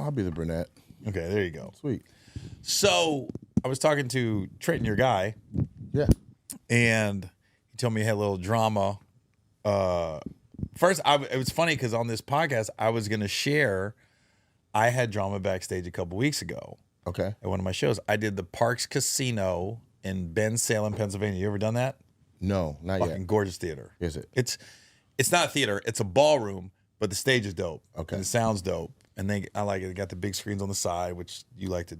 I'll be the brunette. Okay, there you go. Sweet. So I was talking to Trenton, your guy, Yeah. and he told me he had a little drama. First, it was funny because on this podcast, I was going to share. I had drama backstage a couple weeks ago Okay. at one of my shows. I did the Parks Casino in Bensalem, Pennsylvania. You ever done that? No, not Fucking yet. gorgeous theater. Is it? It's not a theater. It's a ballroom, but the stage is dope. Okay. And the sound's dope. And I like it. They got the big screens on the side, which you like to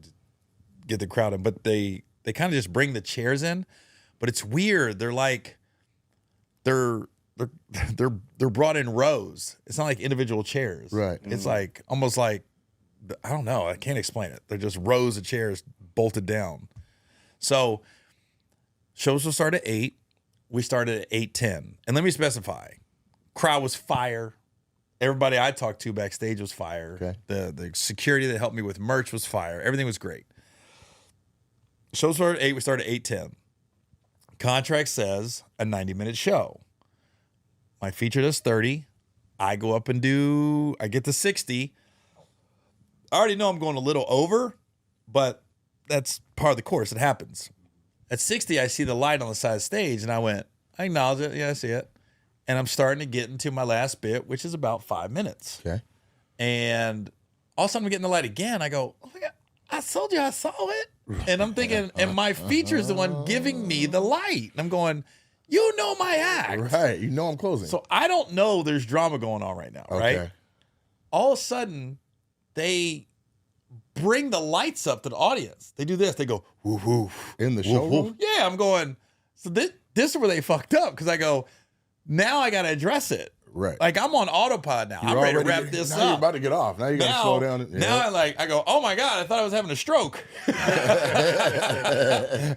get the crowd in. But they kind of just bring the chairs in. But it's weird. They're like they're brought in rows. It's not like individual chairs. Right. It's like almost like I don't know. I can't explain it. They're just rows of chairs bolted down. So shows will start at 8. We started at 8:10. And let me specify. Crowd was fire. Everybody I talked to backstage was fire. Okay. The security that helped me with merch was fire. Everything was great. Show started at 8. We started at 8:10. Contract says a 90-minute show. My feature does 30. I go up and I get to 60. I already know I'm going a little over, but that's part of the course. It happens. At 60, I see the light on the side of the stage, and I acknowledge it. Yeah, I see it. And I'm starting to get into my last bit, which is about 5 minutes. Okay. And all of a sudden I'm getting the light again. I go, oh my God, I told you I saw it. And I'm thinking, and my feature's the one giving me the light. And I'm going, you know my act. Right. You know I'm closing. So I don't know there's drama going on right now, right? Okay. All of a sudden, they bring the lights up to the audience. They do this. They go, woo, woo. In the woo, showroom? woo. Yeah, I'm going, so this is where they fucked up. Because I go, now I got to address it. Right. Like I'm on autopilod now. I'm ready to wrap this now up. You're about to get off. Now you got to slow down. Now I go, oh my God, I thought I was having a stroke. And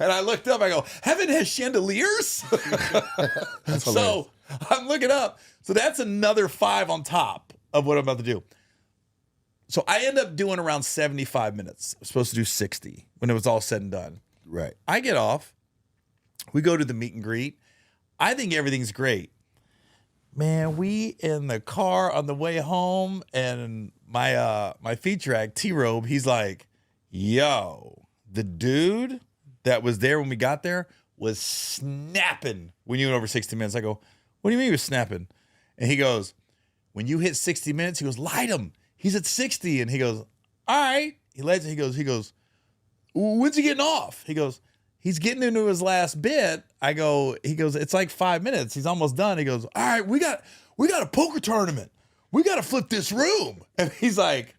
I looked up, I go, heaven has chandeliers? That's So hilarious. I'm looking up. So that's another 5 on top of what I'm about to do. So I end up doing around 75 minutes. I was supposed to do 60 when it was all said and done. Right. I get off. We go to the meet and greet. I think everything's great. Man, we in the car on the way home, and my feature act, T-Robe, he's like, yo, the dude that was there when we got there was snapping when you went over 60 minutes. I go, what do you mean he was snapping? And he goes, when you hit 60 minutes, he goes, light him. He's at 60. And he goes, all right. He goes, when's he getting off? He goes, he's getting into his last bit. He goes, it's like 5 minutes. He's almost done. He goes, all right, we got a poker tournament. We got to flip this room. And he's like,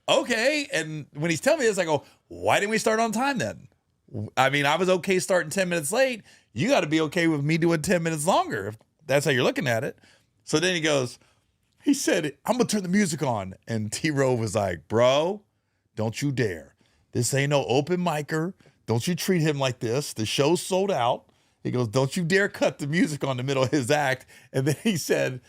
okay. And when he's telling me this, I go, why didn't we start on time then? I mean, I was okay starting 10 minutes late. You got to be okay with me doing 10 minutes longer, if that's how you're looking at it. So then he said, I'm going to turn the music on. And T-Rowe was like, bro, don't you dare. This ain't no open micer. Don't you treat him like this. The show's sold out. He goes, don't you dare cut the music on the middle of his act. And then he said,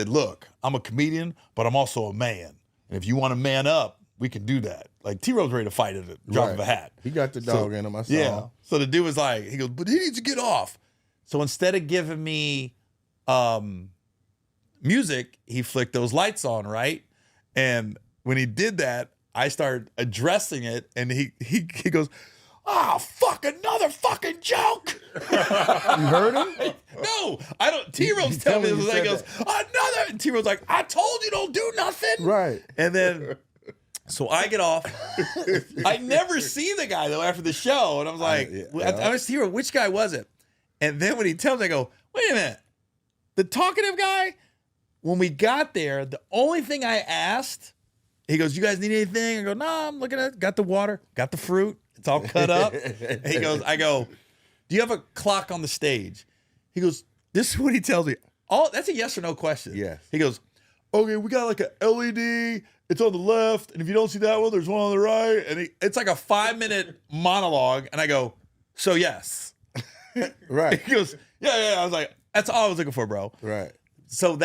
look, I'm a comedian, but I'm also a man. And if you want to man up, we can do that. Like T-Rowe's ready to fight at the drop of a hat. He got the dog in him. I saw. Yeah. So the dude was like, he goes, but he needs to get off. So instead of giving me music, he flicked those lights on, right? And when he did that, I started addressing it, and he goes, oh, fuck, another fucking joke. You heard him? No, I don't. T-Rowe's telling me this. He goes, another. And T-Rowe's like, I told you don't do nothing. Right. And then, so I get off. I never see the guy, though, after the show. And I was like, I was T-Rowe, which guy was it? And then when he tells me, I go, wait a minute. The talkative guy, when we got there, the only thing I asked, he goes, you guys need anything? I go, no, I'm looking at it. Got the water, got the fruit. It's all cut up. And he goes, I go, do you have a clock on the stage? He goes, this is what he tells me. That's a yes or no question. Yes. He goes, okay, we got like a LED. It's on the left. And if you don't see that one, there's one on the right. And it's like a 5-minute monologue. And I go, so yes. Right. He goes, yeah. I was like, that's all I was looking for, bro. Right. So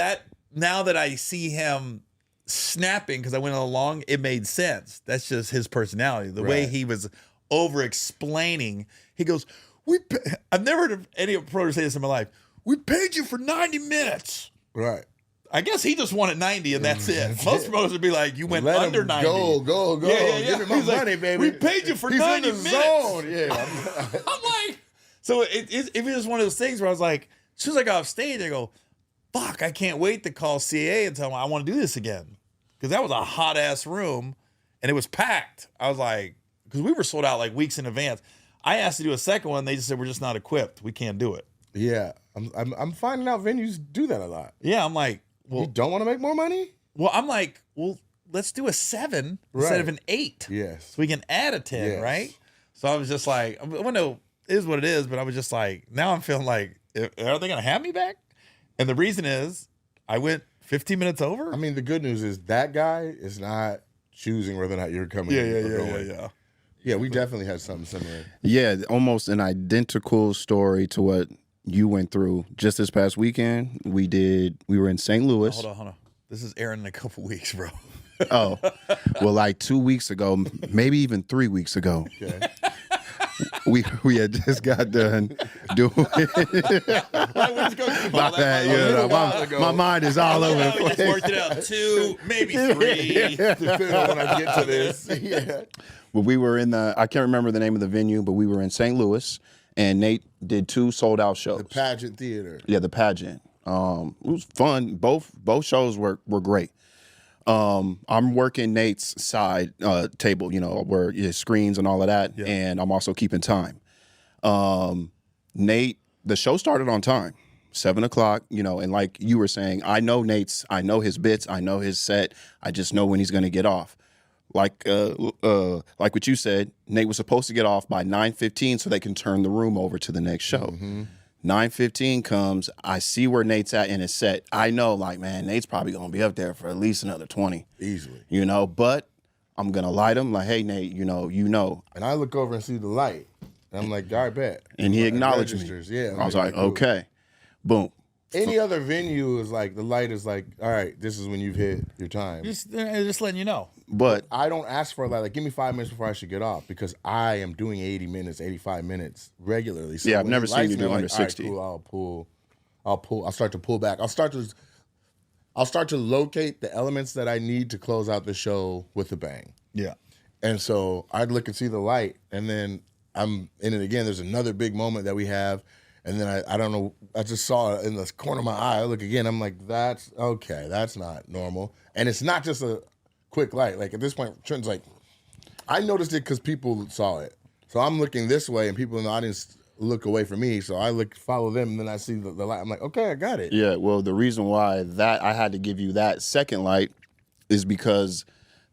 now that I see him snapping, because I went along, it made sense. That's just his personality. The way he was over explaining. He goes, I've never heard of any promoter say this in my life. We paid you for 90 minutes. Right. I guess he just wanted 90 and that's it. Most promoters would be like, you went Let under him 90. Go. Yeah. Give me my He's like, money, baby. we paid you for He's 90 in the minutes. zone. Yeah. I'm like, so it was just one of those things where I was like, as soon as I got off stage, I go, fuck, I can't wait to call CAA and tell them I want to do this again. Because that was a hot ass room and it was packed. I was like, because we were sold out like weeks in advance. I asked to do a second one. They just said, we're just not equipped. We can't do it. Yeah. I'm finding out venues do that a lot. Yeah. I'm like, You well, don't want to make more money? I'm like, well, let's do a 7 instead Right. of an 8. Yes. So we can add a 10, Yes. right? So I was just like, well, no, it is what it is. But I was just like, now I'm feeling like, are they going to have me back? And the reason is I went 15 minutes over. I mean, the good news is that guy is not choosing whether or not you're coming in or going. yeah. Yeah, we definitely had something similar. Yeah, almost an identical story to what you went through. Just this past weekend, we were in St. Louis. Hold on. This is airing in a couple weeks, bro. Oh, well, like 2 weeks ago, maybe even 3 weeks ago, Okay. we had just got done doing. My bad, you know, my mind is all over the We just place. worked it out. 2, maybe 3. Depending on when I get to this. Yeah. But we were in I can't remember the name of the venue, but we were in St. Louis, and Nate did 2 sold out shows. The pageant theater. Yeah, the pageant. It was fun. Both shows were great. I'm working Nate's side table, you know, where his screens and all of that, and I'm also keeping time. Nate, the show started on time, 7:00. You know, and like you were saying, I know his bits, I know his set. I just know when he's going to get off. Like what you said, Nate was supposed to get off by 9:15 so they can turn the room over to the next show. 9:15 comes, I see where Nate's at in his set. I know, like, man, Nate's probably gonna be up there for at least another 20. Easily. You know, but I'm gonna light him like, hey Nate, you know. And I look over and see the light. And I'm like, all right, bet. And he It acknowledged registers. me. Yeah. I was like, cool. okay. Boom. Any other venue is like, the light is like, all right, this is when you've hit your time. They're just letting you know. But I don't ask for a light. Like, give me 5 minutes before I should get off because I am doing 80 minutes, 85 minutes regularly. So Yeah, I've when never it seen lights you me, do I'm under like, all right, 60. cool, I'll start to pull back. I'll start to locate the elements that I need to close out the show with a bang. Yeah. And so I'd look and see the light, and then I'm in it again. There's another big moment that we have, and then I don't know. I just saw it in the corner of my eye. I look again. I'm like, that's okay. That's not normal. And it's not just a quick light. Like at this point, Trenton's like, I noticed it because people saw it. So I'm looking this way, and people in the audience look away from me. So I follow them, and then I see the light. I'm like, okay, I got it. yeah, well, the reason why that I had to give you that second light is because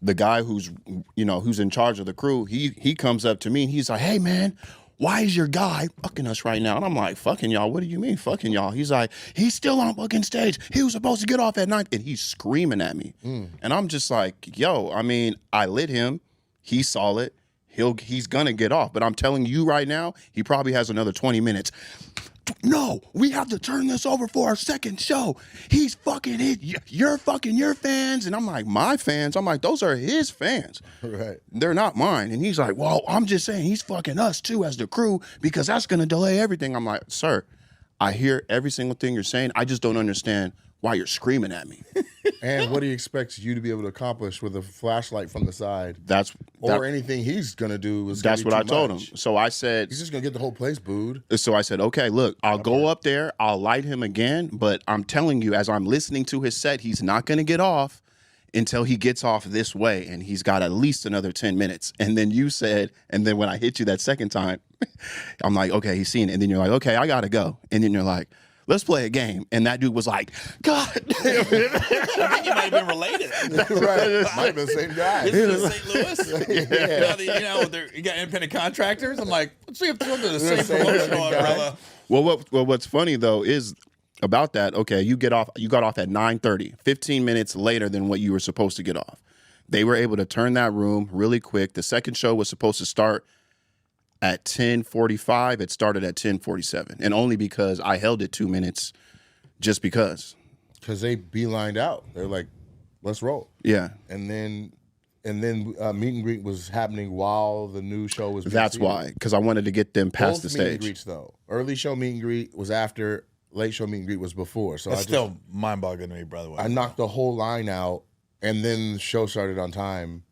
the guy who's in charge of the crew, he comes up to me and he's like, hey man, why is your guy fucking us right now? And I'm like, fucking y'all, what do you mean fucking y'all? He's like, he's still on fucking stage. He was supposed to get off at 9, and he's screaming at me. And I'm just like, yo, I mean, I lit him. He saw it. He's gonna get off. But I'm telling you right now, he probably has another 20 minutes. No, we have to turn this over for our second show. He's fucking you're fucking your fans. And I'm like, my fans? I'm like, those are his fans. Right. They're not mine. And he's like, well, I'm just saying he's fucking us too as the crew because that's going to delay everything. I'm like, sir, I hear every single thing you're saying. I just don't understand why you're screaming at me. And what he expects you to be able to accomplish with a flashlight from the side, Or anything he's gonna do is that's what I told him. So I said, He's just gonna get the whole place booed. So I said, okay, look, I'll go up there, I'll light him again, but I'm telling you, as I'm listening to his set, he's not going to get off until he gets off this way, and he's got at least another 10 minutes. And then you said, and then when I hit you that second time, I'm like, okay, he's seen it. And then you're like, okay, I got to go. And then you're like, let's play a game. And that dude was like, God damn I think you might have been related. Right. Might have been the same guy. This is St. Louis. You got independent contractors. I'm like, let's see if they're under the same same promotional guy. umbrella. Well, what's funny though is about that. Okay, you got off at 9:30, 15 minutes later than what you were supposed to get off. They were able to turn that room really quick. The second show was supposed to start at 10:45. It started at 10:47, and only because I held it 2 minutes, just because. Because they beelined out. They're like, let's roll. Yeah, And then meet and greet was happening while the new show was being that's seated. why. Because I wanted to get them past Both the meet and stage. greets though. Early show meet and greet was after late show meet and greet was before. So That's I just, still mind-boggling to me, brother. I knocked the whole line out, and then the show started on time.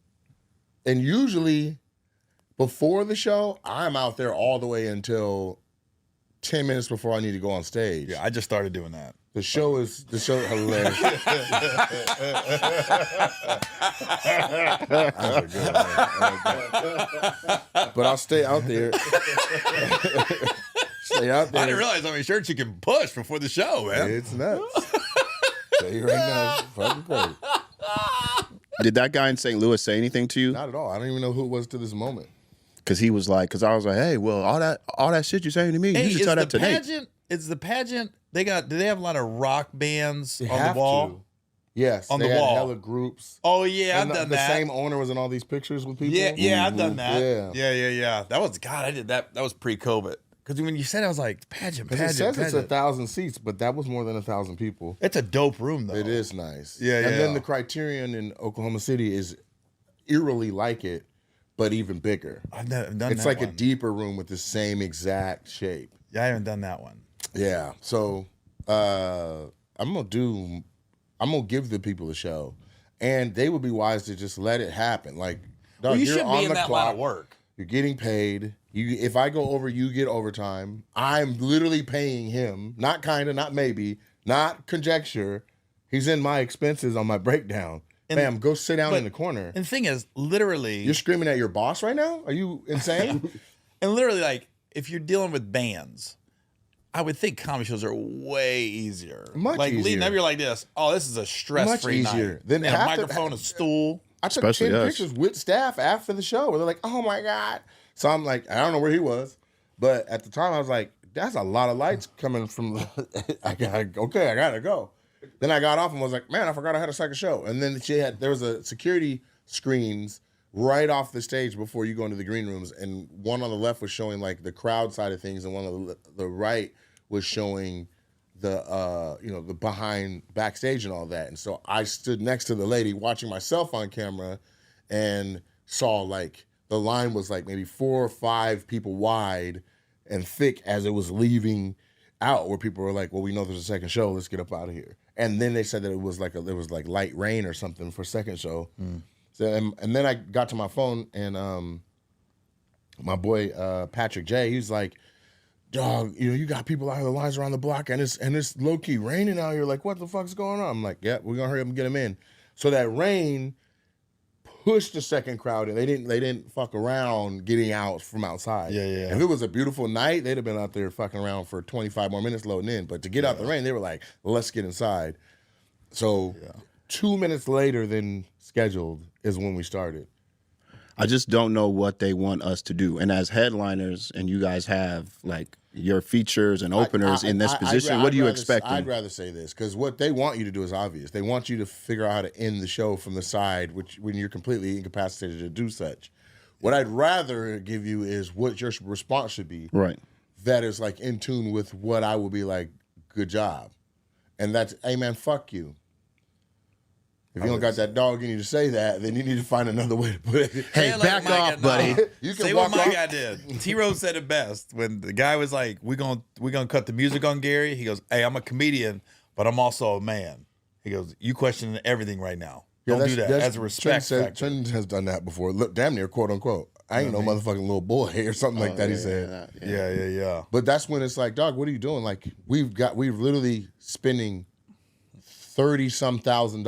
And usually, before the show, I'm out there all the way until 10 minutes before I need to go on stage. Yeah, I just started doing that. The show hilarious. That's a good one. But I'll stay out there. Stay out there. I didn't realize how many shirts you can push before the show, man. It's nuts. Tell you right now, it's fucking crazy. Did that guy in St. Louis say anything to you? Not at all. I don't even know who it was to this moment. Because he was like, because I was like, hey, well, all that shit you're saying to me, Hey, you should is tell the that to Nate. pageant? Is the pageant? Do they have a lot of rock bands They on have the wall? to. Yes, On they the had wall. hella groups. Oh yeah, And I've done the that. same owner was in all these pictures with people. Yeah, I've done that. Yeah. That was God. I did that. That was pre-COVID. Because when you said, it, I was like, pageant. Because it says it's 1,000 seats, but that was more than 1,000 people. It's a dope room though. It is nice. Yeah, And yeah. then the Criterion in Oklahoma City is eerily like it, but even bigger. I've done that. It's like a one. deeper room with the same exact shape. Yeah, I haven't done that one. Yeah. So I'm gonna give the people a show, and they would be wise to just let it happen. Like, dog, Well, you you're shouldn't on be in the that clock. line of work. You're getting paid. If I go over, you get overtime. I'm literally paying him. Not kinda, not maybe, not conjecture. He's in my expenses on my breakdown. Bam, go sit down in the corner. And the thing is, literally, You're screaming at your boss right now? Are you insane? and literally, like, if you're dealing with bands, I would think comedy shows are way easier. Much like leading easier. up, you're like this. Oh, this is a stress-free Much easier. night. Then And a half the- microphone, a stool. I took Especially 10 us. pictures with staff after the show where they're like, oh my God. So I'm like, I don't know where he was. But at the time I was like, that's a lot of lights coming from I gotta go. Then I got off and was like, man, I forgot I had a second show. And then there was a security screens right off the stage before you go into the green rooms. And one on the left was showing like the crowd side of things, and one on the right was showing the the behind backstage and all that. And so I stood next to the lady watching myself on camera and saw like the line was like maybe 4 or 5 people wide and thick as it was leaving out, where people were like, well, we know there's a second show, let's get up out of here. And then they said that it was like light rain or something for second show. So and then I got to my phone, and my boy Patrick J, he's like, dog, you got people out of the lines around the block, and it's low key raining out here. Like, what the fuck's going on? I'm like, yeah, we're gonna hurry up and get them in. So that rain pushed the second crowd in. They didn't fuck around getting out from outside. Yeah. If it was a beautiful night, they'd have been out there fucking around for 25 more minutes loading in. But to get out the rain, they were like, let's get inside. So 2 minutes later than scheduled is when we started. I just don't know what they want us to do. And as headliners, and you guys have like your features and openers in this position, what do you expect? I'd rather say this, because what they want you to do is obvious. They want you to figure out how to end the show from the side, which when you're completely incapacitated to do such. What I'd rather give you is what your response should be. Right. That is like in tune with what I would be like, good job. And that's, hey man, fuck you. If you don't got that dog in you to say that, then you need to find another way to put it. Hey, Say it back my off, guy- buddy. You can Say walk what my off. guy did. T-Rose said it best when the guy was like, "We're gonna cut the music on Gary." He goes, "Hey, I'm a comedian, but I'm also a man." He goes, "You questioning everything right now. Don't do that as a respect factor." Trent has done that before. Look, damn near quote unquote. I ain't no motherfucking little boy or something like that. He said. Yeah. But that's when it's like, dog, what are you doing? Like we're literally spending $30-some thousand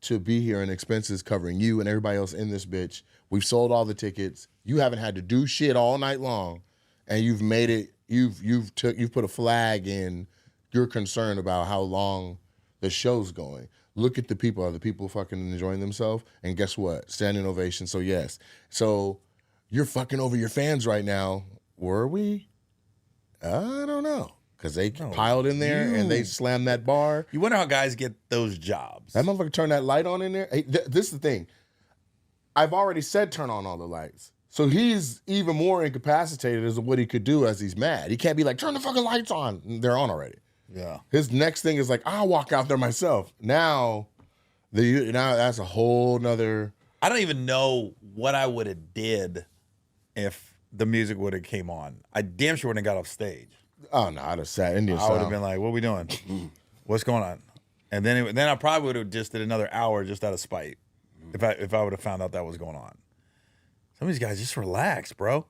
to be here in expenses covering you and everybody else in this bitch. We've sold all the tickets. You haven't had to do shit all night long, and you've made it. You've put a flag in. You're concerned about how long the show's going. Look at the people. Are the people fucking enjoying themselves? And guess what? Standing ovation. So yes. So you're fucking over your fans right now. Were we? I don't know. Because they piled in there and they slammed that bar. You wonder how guys get those jobs. That motherfucker turned that light on in there. Hey, this is the thing. I've already said turn on all the lights. So he's even more incapacitated as to what he could do as he's mad. He can't be like, turn the fucking lights on. They're on already. Yeah. His next thing is like, I'll walk out there myself. Now that's a whole nother. I don't even know what I would have did if the music would have came on. I damn sure wouldn't have got off stage. Oh no, I'd have sat Indian I would have style. been like, "What are we doing? What's going on?" And then I probably would have just did another hour just out of spite if I would have found out that was going on. Some of these guys just relax, bro.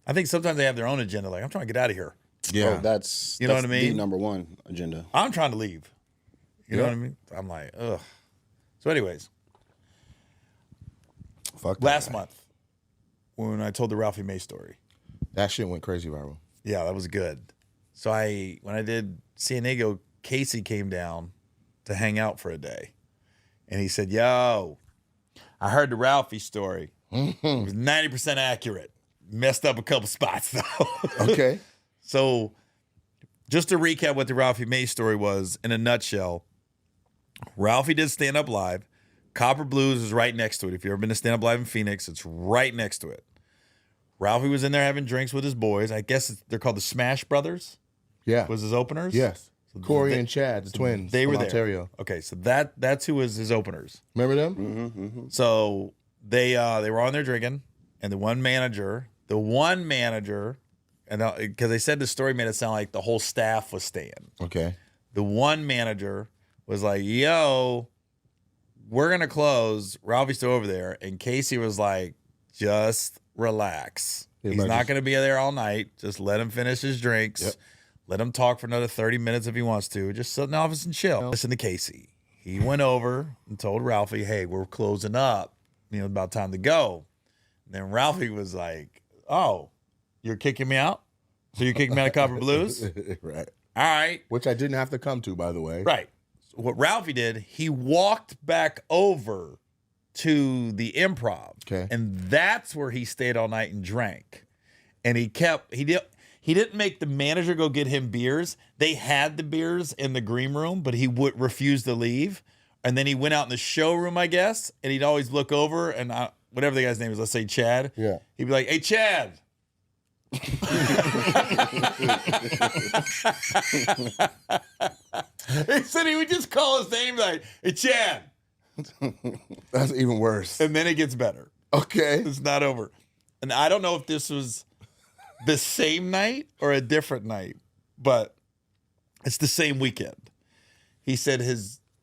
I think sometimes they have their own agenda. Like, I'm trying to get out of here. Yeah, Bro, that's You know what I the mean? number one agenda. I'm trying to leave. You know Yeah. what I mean? I'm like, ugh. So, anyways, fuck that last guy. month when I told the Ralphie May story, That shit went crazy viral. yeah, that was good. So when I did San Diego, Casey came down to hang out for a day, and he said, "Yo, I heard the Ralphie story. It was 90% accurate. Messed up a couple spots though." Okay. So, just to recap what the Ralphie May story was in a nutshell, Ralphie did Stand Up Live. Copper Blues is right next to it. If you've ever been to Stand Up Live in Phoenix, it's right next to it. Ralphie was in there having drinks with his boys. I guess they're called the Smash Brothers, Yeah. was his openers? Yes. Corey they- and Chad, the twins. They from were there. Ontario. Okay, so that's who was his openers. Remember them? Mm-hmm. So they were on there drinking, and the one manager, and because they said the story made it sound like the whole staff was staying. Okay. The one manager was like, "Yo, we're gonna close." Ralphie's still over there, and Casey was like, "Just relax. Yeah, He's but not just- gonna be there all night. Just let him finish his drinks. Yep. Let him talk for another 30 minutes if he wants to. Just sit in the office and chill." Listen to Casey. He went over and told Ralphie, "Hey, we're closing up. About time to go." And then Ralphie was like, "Oh, you're kicking me out? So you're kicking me out of Copper Blues? Right. All right." Which I didn't have to come to, by the way. Right. So what Ralphie did, he walked back over to the Improv. Okay. And that's where he stayed all night and drank. And he didn't make the manager go get him beers. They had the beers in the green room, but he would refuse to leave. And then he went out in the showroom, I guess, and he'd always look over and whatever the guy's name is, let's say Chad. Yeah. He'd be like, "Hey, Chad." He said he would just call his name like, "Hey, Chad." That's even worse. And then it gets better. Okay. It's not over. And I don't know if this was the same night or a different night, but it's the same weekend. He said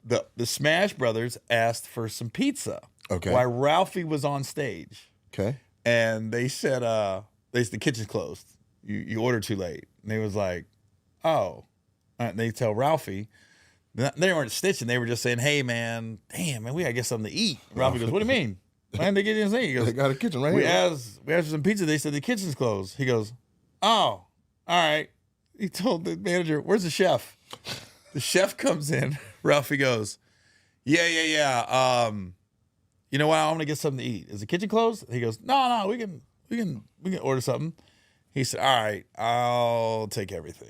the Smash Brothers asked for some pizza. Okay. While Ralphie was on stage. Okay. And they said, the kitchen's closed. You ordered too late. And they was like, "Oh." And they tell Ralphie, they weren't stitching. They were just saying, "Hey, man, damn, man, we got to get something to eat." And Ralphie goes, "What do you mean? Man, they get anything?" He They goes, got a kitchen right we here. asked for some pizza. They said the kitchen's closed. He goes, "Oh, all right." He told the manager, "Where's the chef?" The chef comes in. Ralphie goes, Yeah. You know what? I'm gonna get something to eat. Is the kitchen closed?" He goes, No, we can order something. He said, "All right, I'll take everything."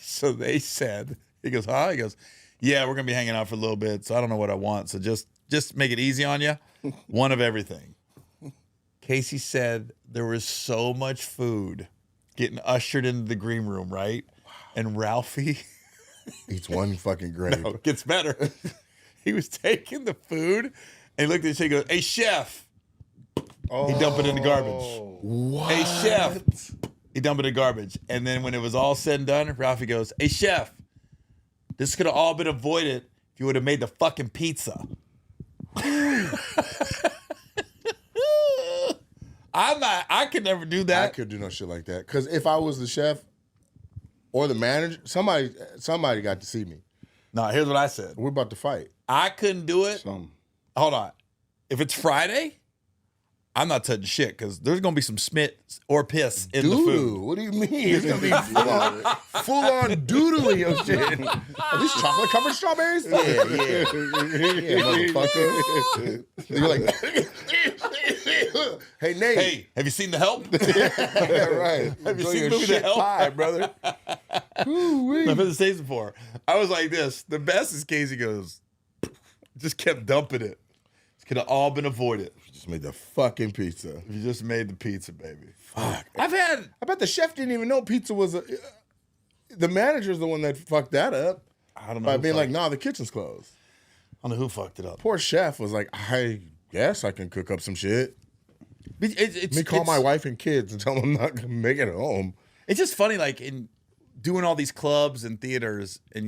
So they said, he goes, "Huh?" He goes, "Yeah, we're gonna be hanging out for a little bit, so I don't know what I want. So just make it easy on you. One of everything." Casey said there was so much food getting ushered into the green room, right? And Ralphie Eats one fucking grape. it gets better. He was taking the food and he looked at the chef and goes, "Hey, chef." He dumped it in the garbage. What? "Hey, chef." He dumped it in garbage. And then when it was all said and done, Ralphie goes, "Hey, chef, this could have all been avoided if you would have made the fucking pizza." I could never do I that. could do no shit like that. Because if I was the chef or the manager, somebody got to see me. No, here's what I said. We're about to fight. I couldn't do it. Some. Hold on. If it's Friday, I'm not touching shit because there's going to be some smit or piss in the Doo-doo. food. What do you mean? It's gonna be full on doodoo your shit. Are these chocolate covered strawberries? Yeah, motherfucker. You're like, hey Nate. Hey, have you seen The Help? Yeah, right. Have you Enjoy seen your the movie The shit Help? pie, brother? Ooh-wee. I've been the stage before. I was like this. The best is Casey goes, just kept dumping it. It could have all been avoided Just made the fucking pizza. if you just made the pizza, baby. Fuck. I bet the chef didn't even know pizza was a. The manager's the one that fucked that up don't know. by who being like, fucked- "Nah, the kitchen's closed." I don't know who fucked it up. Poor chef was like, "I guess I can cook up some shit." It's, Let me call my wife and kids and tell them I'm not gonna make it home. It's just funny, like in doing all these clubs and theaters, and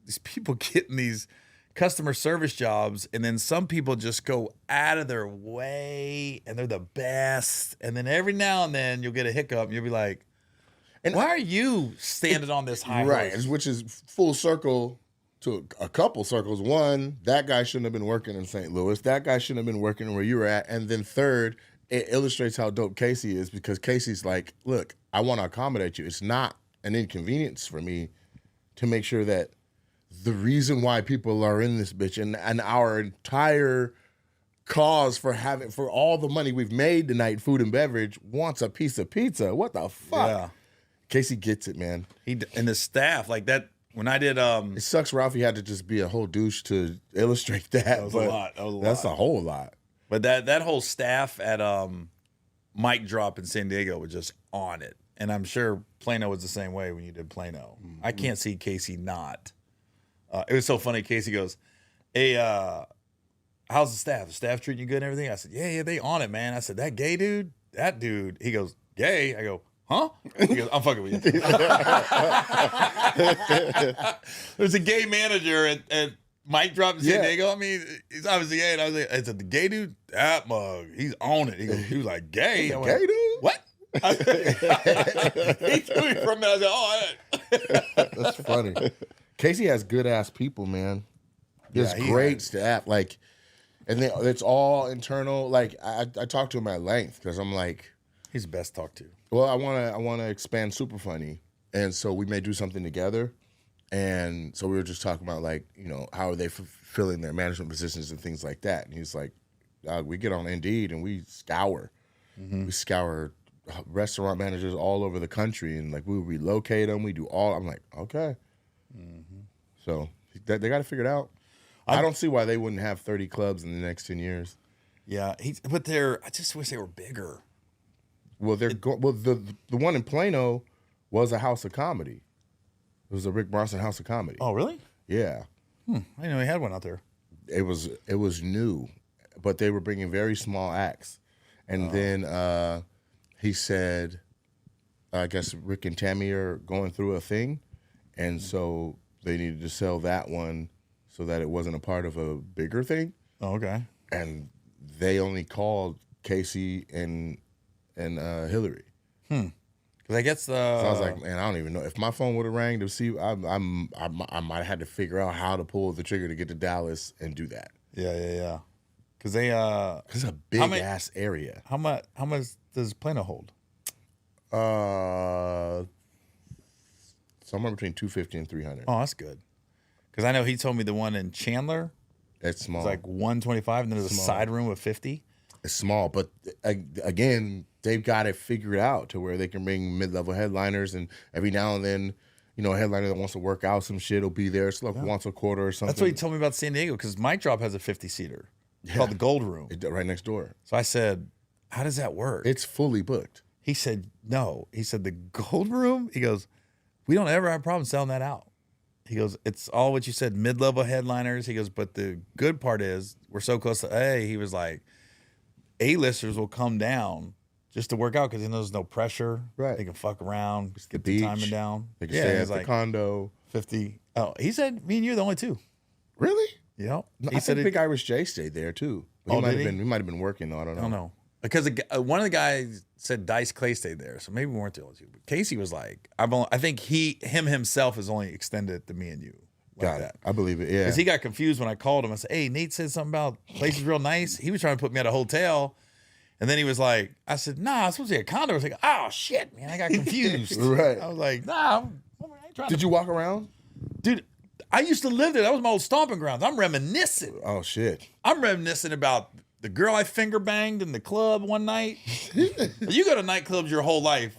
these people getting these customer service jobs, and then some people just go out of their way, and they're the best. And then every now and then you'll get a hiccup, and you'll be like, "Why are you standing on this high Right, horse?" which is full circle to a couple circles. One, that guy shouldn't have been working in St. Louis. That guy shouldn't have been working where you were at. And then third, it illustrates how dope Casey is, because Casey's like, look, I want to accommodate you. It's not an inconvenience for me to make sure that the reason why people are in this bitch and our entire cause for all the money we've made tonight, food and beverage, wants a piece of pizza. What the fuck? Yeah. Casey gets it, man. And the staff, like that, when I did, It sucks Ralphie had to just be a whole douche to illustrate that. That was a but lot. That was a That's lot. a whole lot. but that whole staff at Mic Drop in San Diego was just on it. And I'm sure Plano was the same way when you did Plano. I can't see Casey not. It was so funny. Casey goes, "Hey, how's the staff? The staff treating you good and everything?" I said, "Yeah, they on it, man." I said, "That gay dude, that dude." He goes, "Gay?" I go, "Huh?" He goes, "I'm fucking with you." There's a gay manager at Mic Drop in San Yeah. Diego. I mean, he's obviously gay. And I was like, I said, "The gay dude, that mug, he's on it." He was like, "Gay?" I went, Gay dude? "What?" He threw me from it. I said, "Oh, That's funny. Casey has good ass people, man. He has Yeah, he great has. staff. Like, and it's all internal. Like, I talked to him at length because I'm like, he's the best to talk to." well, I want to expand Super Funny, and so we may do something together. And so we were just talking about, like, you know, how are they fulfilling their management positions and things like that. And he's like, we get on Indeed and we scour. We scour restaurant managers all over the country, and like we relocate them. We do all. I'm like, okay. So they got to figure it out. I don't see why they wouldn't have 30 clubs in the next 10 years. Yeah, but I just wish they were bigger. Well, the one in Plano was a house of comedy. It was a Rick Bronson house of comedy. Oh, really? Yeah, I didn't know he had one out there. it was new, but they were bringing very small acts. And then he said, I guess Rick and Tammy are going through a thing, and so they needed to sell that one so that it wasn't a part of a bigger thing. Oh, okay. And they only called Casey and Hillary. Because I guess So I was like, man, I don't even know if my phone would have rang to see. I might have had to figure out how to pull the trigger to get to Dallas and do that. yeah. Because they 'Cause it's a big many- ass area. how much does Plano hold? Somewhere between 250 and 300. Oh, that's good. Because I know he told me the one in Chandler It's small. is like 125, and then there's a side room of 50. It's small, but again, they've got it figured out to where they can bring mid-level headliners, and every now and then, you know, a headliner that wants to work out some shit will be there. It's like once a quarter or something. That's what he told me about San Diego. Because Mic Drop has a 50-seater called the Gold Room. Right next door. So I said, "How does that work?" It's fully booked. He said, "No." He said, "The Gold Room." He goes, "We don't ever have a problem selling that out." He goes, "It's all what you said, mid-level headliners." He goes, "But the good part is we're so close to A." He was like, "A-listers will come down just to work out because he knows there's no pressure. Right. They can fuck around, just get the the timing beach. down." They can stay he's at the condo. 50. Oh, he said, "Me and you are the only two." Really? Yep. No, He I said think Big Irish Jay stayed there too. But Oh, he might did have he? been. He might have been working though. I don't know. I don't know. Because one of the guys said Dice Clay stayed there, so maybe we weren't the only two. But Casey was like, I think him himself is only extended to me and you. Like Got that. it. I believe it. Yeah. Because he got confused when I called him. I said, "Hey, Nate said something about place is real nice." He was trying to put me at a hotel. And then he was like, I said, "Nah, it's supposed to be a condo." I was like, "Oh, shit, man, I got confused." Right. I was like, "Nah, I ain't trying Did to." you walk around? Dude, I used to live there. That was my old stomping grounds. I'm reminiscing. Oh shit. I'm reminiscing about the girl I finger banged in the club one night. You go to nightclubs your whole life.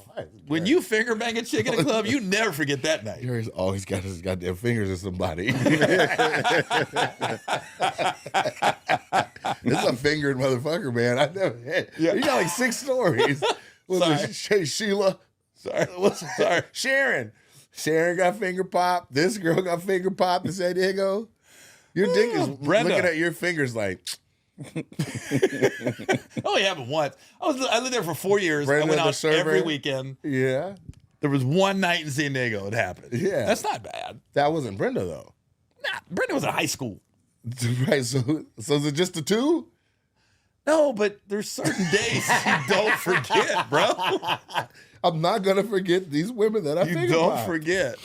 When you finger bang a chick in a club, you never forget that night. Gary's always got his goddamn fingers in somebody. It's a fingered motherfucker, man. I never had. Yeah. You got like 6 stories. Was it Sheila? Sorry. Sorry. Sharon. Sharon got finger popped. This girl got finger popped in San Diego. Your dick is Brenda. looking at your fingers like, It only happened once. I lived there for 4 years. Brenda I went the out server. every weekend. yeah. There was one night in San Diego it happened. Yeah. That's not bad. That wasn't Brenda though. Nah, Brenda was in high school. Right. So is it just the two? No, but there's certain days you don't forget, bro. I'm not gonna forget these women that I You think don't about. forget.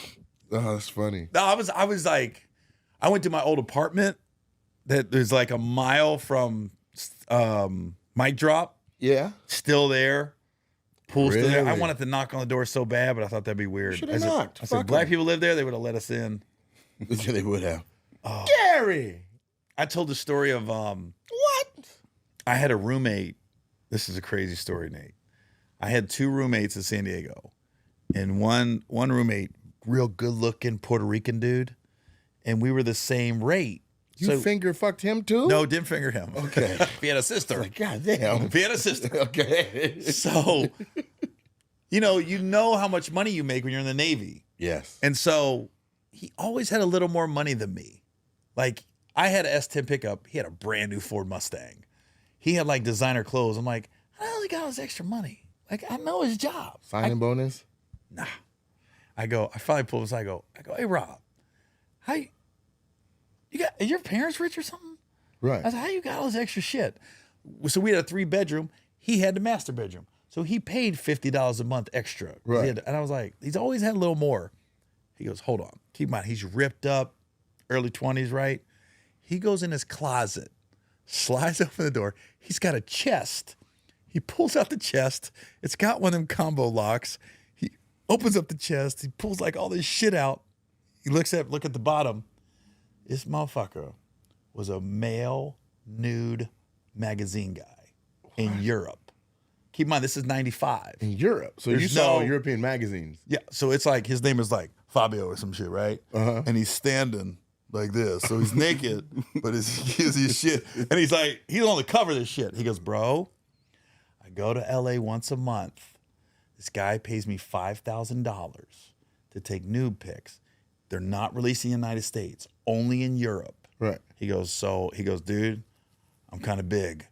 Oh, that's funny. No, I was like, I went to my old apartment that is like a mile from Mic Drop, Yeah. still there. Pool still there. I Really? wanted to knock on the door so bad, but I thought that'd be weird. Should've I said- knocked. I said, Fuck black 'em." people live there, they would have let us in. Yeah, they would have. Oh. Gary. I told the story of What? I had a roommate. This is a crazy story, Nate. I had two roommates in San Diego, and one roommate, real good looking Puerto Rican dude, and we were the same rate. You finger fucked him too? No, didn't finger him. Okay. If he had a sister. Like, God damn. If he had a sister. Okay. So, you know how much money you make when you're in the Navy. Yes. And so he always had a little more money than me. Like, I had an S10 pickup. He had a brand new Ford Mustang. He had like designer clothes. I'm like, how the hell he got all this extra money? Like, I know his job. Signing bonus? Nah. I finally pull this. I go, hey, Rob, are your parents rich or something? Right. I said, how you got all this extra shit? So we had a 3-bedroom. He had the master bedroom. So he paid $50 a month extra. Right. And I was like, he's always had a little more. He goes, hold on. Keep in mind, he's ripped up, early 20s, right? He goes in his closet, slides open the door. He's got a chest. He pulls out the chest. It's got one of them combo locks. He opens up the chest. He pulls like all this shit out. He look at the bottom. This motherfucker was a male nude magazine guy in Europe. Keep in mind, this is 95. In Europe. So There's you saw no- European magazines. Yeah, so it's like his name is like Fabio or some shit, right? Uh-huh. And he's standing like this. So he's naked, but he's his shit. And he's like, he's on the cover of this shit. He goes, bro, I go to LA once a month. This guy pays me $5,000 to take nude pics. They're not released in the United States, only in Europe. Right. He goes, dude, I'm kind of big.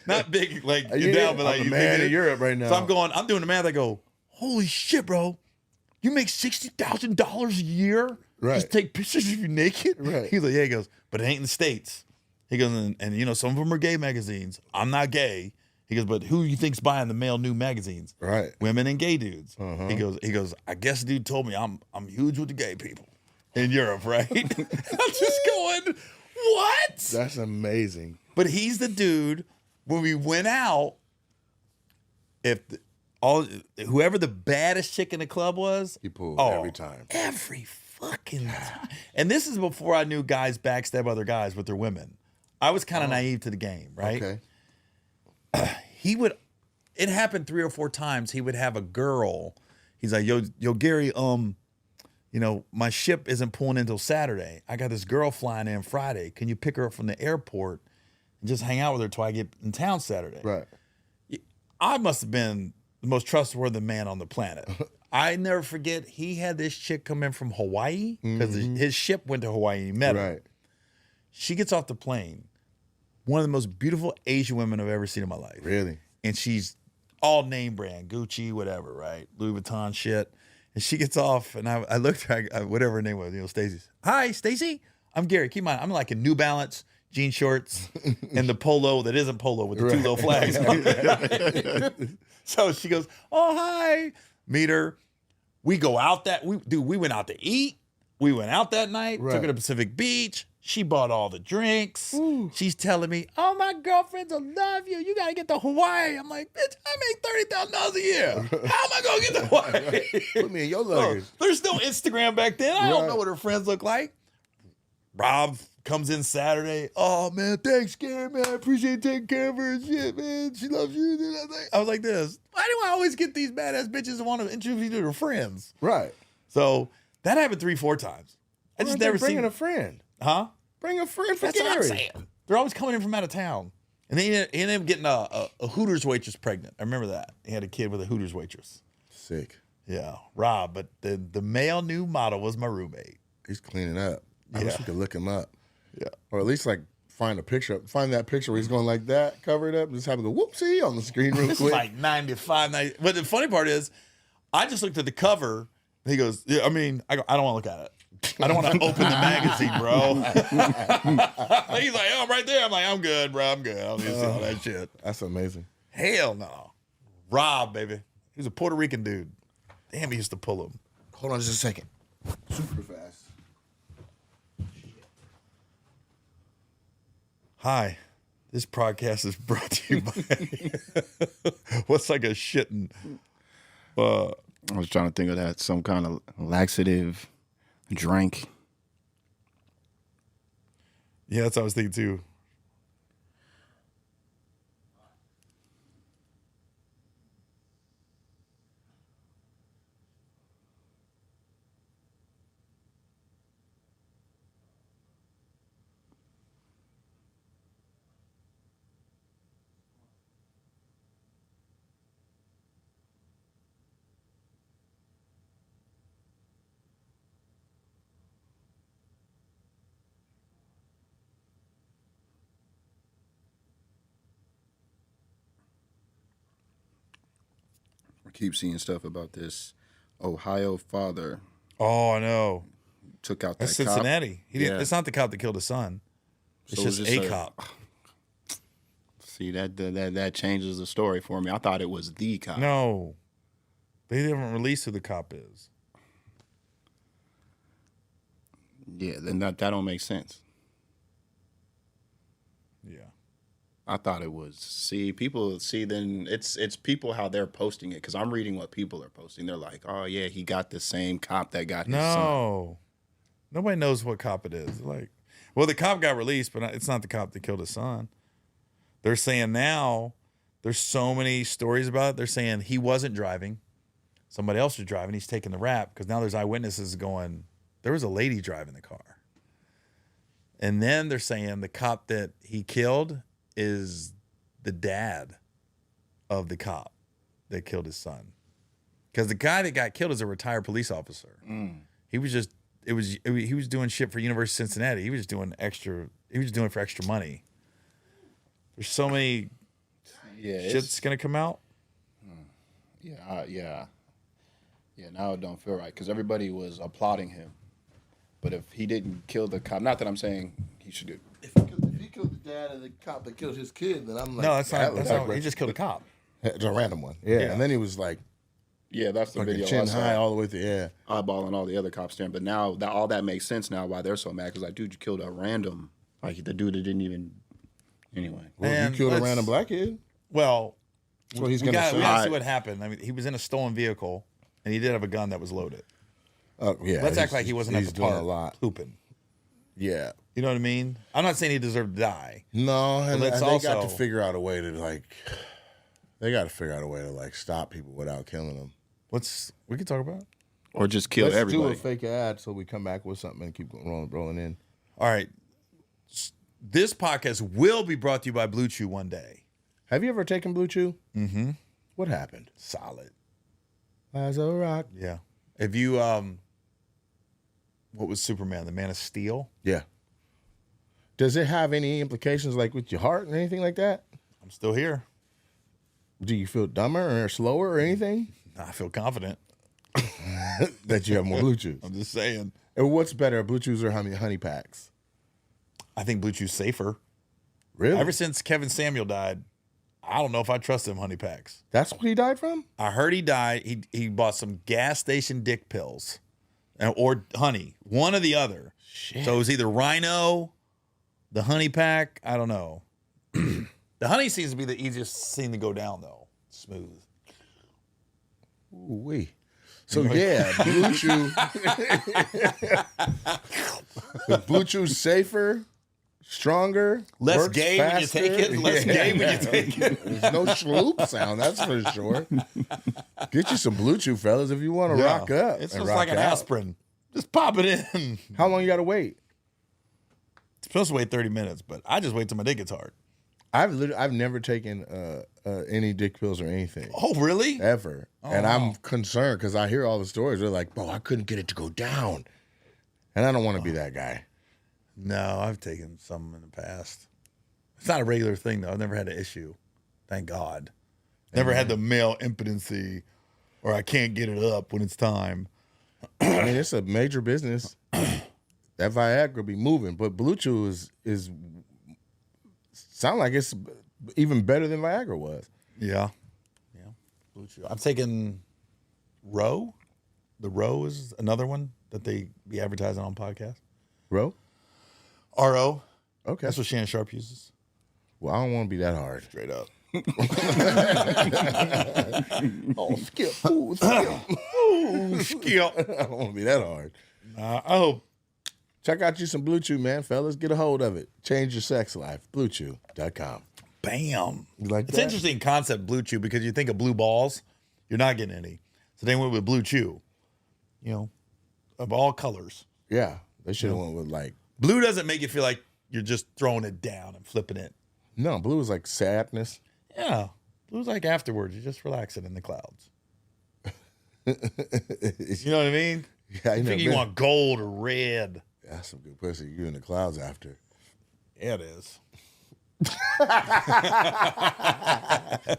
Not big like you down, but like I'm you the man think in Europe right now. So I'm doing the math. I go, holy shit, bro. You make $60,000 a year? Right. Just take pictures of you naked? Right. He's like, yeah, he goes, but it ain't in the States. He goes, and some of them are gay magazines. I'm not gay. He goes, but who you think's buying the male new magazines? Right. Women and gay dudes. Uh-huh. He goes, I guess the dude told me I'm huge with the gay people in Europe, right? I'm just going, what? That's amazing. But he's the dude. When we went out, whoever the baddest chick in the club was, He pulled every time. every fucking time. And this is before I knew guys backstab other guys with their women. I was kind of naive to the game, right? Okay. It happened 3 or 4 times. He would have a girl. He's like, yo, Gary, my ship isn't pulling in until Saturday. I got this girl flying in Friday. Can you pick her up from the airport and just hang out with her till I get in town Saturday? Right. I must have been the most trustworthy man on the planet. I never forget, he had this chick come in from Hawaii because his ship went to Hawaii. He met her. Right. She gets off the plane. One of the most beautiful Asian women I've ever seen in my life. Really? And she's all name brand, Gucci, whatever, right? Louis Vuitton shit. And she gets off, and I looked at her, whatever her name was, Stacy's. Hi, Stacy. I'm Gary. Keep in mind, I'm like in New Balance, jean shorts, and the polo that isn't polo with the 2 little flags on it. So she goes, oh, hi. Meet her. We go out we went out to eat. We went out that night, took her to Pacific Beach. She bought all the drinks. Ooh. She's telling me, oh, my girlfriends will love you. You got to get to Hawaii. I'm like, bitch, I make $30,000 a year. How am I going to get to Hawaii? Put me in your luggage. There's no Instagram back then. I don't know what her friends look like. Rob comes in Saturday. Oh, man, thanks, Gary, man. I appreciate you taking care of her and shit, man. She loves you. I was like this. Why do I always get these badass bitches that want to introduce you to their friends? Right. So that happened 3-4 times. I just never bringing seen a friend. Huh? Bring a friend for That's Gary. what I'm saying. They're always coming in from out of town. And then he ended up getting a Hooters waitress pregnant. I remember that. He had a kid with a Hooters waitress. Sick. Yeah, Rob. But the male new model was my roommate. He's cleaning up. I wish we could look him up. Yeah. Or at least like find that picture where he's going like that, cover it up, just have a whoopsie on the screen real This quick. is like 95, 90. But the funny part is, I just looked at the cover. He goes, yeah, I mean, I don't want to look at it. I don't want to open the magazine, bro. He's like, oh, I'm right there. I'm like, I'm good, bro. I'm good. I don't need to see all that shit. That's amazing. Hell no. Rob, baby. He was a Puerto Rican dude. Damn, he used to pull him. Hold on just a second. Super fast. Hi, this podcast is brought to you by what's like a shitting. I was trying to think of that, some kind of laxative drink. Yeah, that's what I was thinking too. I keep seeing stuff about this Ohio father Oh, I know. took out That's that cop. Cincinnati. He didn't, Yeah. It's not the cop that killed his son. It's So it's just just a a- cop. See, that changes the story for me. I thought it was the cop. No, they didn't release who the cop is. Yeah, then that don't make sense. Yeah. I thought it was. See, people see then it's people how they're posting it because I'm reading what people are posting. They're like, oh yeah, he got the same cop that got his son. No, nobody knows what cop it is. Like, well, the cop got released, but it's not the cop that killed his son. They're saying now there's so many stories about it. They're saying he wasn't driving, somebody else was driving. He's taking the rap because now there's eyewitnesses going, there was a lady driving the car. And then they're saying the cop that he killed is the dad of the cop that killed his son. Because the guy that got killed is a retired police officer. He was just, he was doing shit for University of Cincinnati. He was just doing it for extra money. There's so many Yeah, shit's gonna come out. yeah. Now it don't feel right because everybody was applauding him, but if he didn't kill the cop, not that I'm saying he should do. If he killed the dad of the cop that killed his kid, then I'm like, No, that's not. looks That's not like he just killed a cop. it's a random one. Yeah. Yeah. And then he was like Yeah, that's the fucking video. chin I saw. high all the way to Eyeballing all the other cops there, but now that all that makes sense now why they're so mad because like, dude, you killed a random, like the dude that didn't even. Anyway, Well, Man, you killed a let's- random black kid. Well, That's what he's we gonna got say. to see what happened. I mean, he was in a stolen vehicle, and he did have a gun that was loaded. Yeah. Let's act he's- like he wasn't at he's the doing park a lot. pooping. Yeah. You know what I mean? I'm not saying he deserved to die. No, and let's they got also- to figure out a way to stop people without killing them. We can talk about it. or just kill Let's everybody. do a fake ad so we come back with something and keep rolling in. All right. This podcast will be brought to you by Blue Chew one day. Have you ever taken Blue Chew? Mm-hmm. What happened? Solid. As a rock. Yeah. Have you what was Superman? The Man of Steel? Yeah. Does it have any implications like with your heart and anything like that? I'm still here. Do you feel dumber or slower or anything? I feel confident. That you have more Blue Chews. I'm just saying. And what's better, Blue Chews or honey packs? I think Blue Chew's safer. Really? Ever since Kevin Samuel died, I don't know if I trust them honey packs. That's what he died from? I heard he died. He bought some gas station dick pills, or honey, one or the other. Shit. So it was either Rhino, the honey pack. I don't know. The honey seems to be the easiest thing to go down though. Smooth. Ooh-wee. So yeah, Blue Chew. Is Blue Chew safer, stronger, Less works gay when you faster? take it. Less gay when you take it. There's no schloop sound, that's for sure. Get you some Blue Chew, fellas, if you want to rock up. It's and just rock like an out. aspirin. Just pop it in. How long you got to wait? It's supposed to wait 30 minutes, but I just wait till my dick gets hard. I've never taken any dick pills or anything. Oh, really? Ever. And wow. I'm concerned because I hear all the stories. They're like, bro, I couldn't get it to go down. And I don't want to be that guy. No, I've taken some in the past. It's not a regular thing though. I've never had an issue. Thank God. Never had the male impotency, or I can't get it up when it's time. I mean, it's a major business. That Viagra be moving, but Blue Chew is sound like it's even better than Viagra was. Yeah. Blue Chew. I'm taking Row. The Row is another one that they be advertising on podcasts. Bro? RO. Okay. That's what Shannon Sharp uses. Well, I don't want to be that hard. Straight up. Oh, Skip. Ooh, Skip. Ooh, Skip. I don't want to be that hard. I hope. Check out you some Blue Chew, man. Fellas, get a hold of it. Change your sex life. BlueChew.com. Bam. You like It's that? interesting concept, Blue Chew, because you think of blue balls, you're not getting any. So they went with Blue Chew, of all colors. Yeah. They should have went with Blue doesn't make you feel like you're just throwing it down and flipping it. no, blue is like sadness. Yeah. Blue's like afterwards. You're just relaxing in the clouds. You know what I mean? Yeah, You think you want gold or red. That's some good pussy. You in the clouds after. Yeah, it is.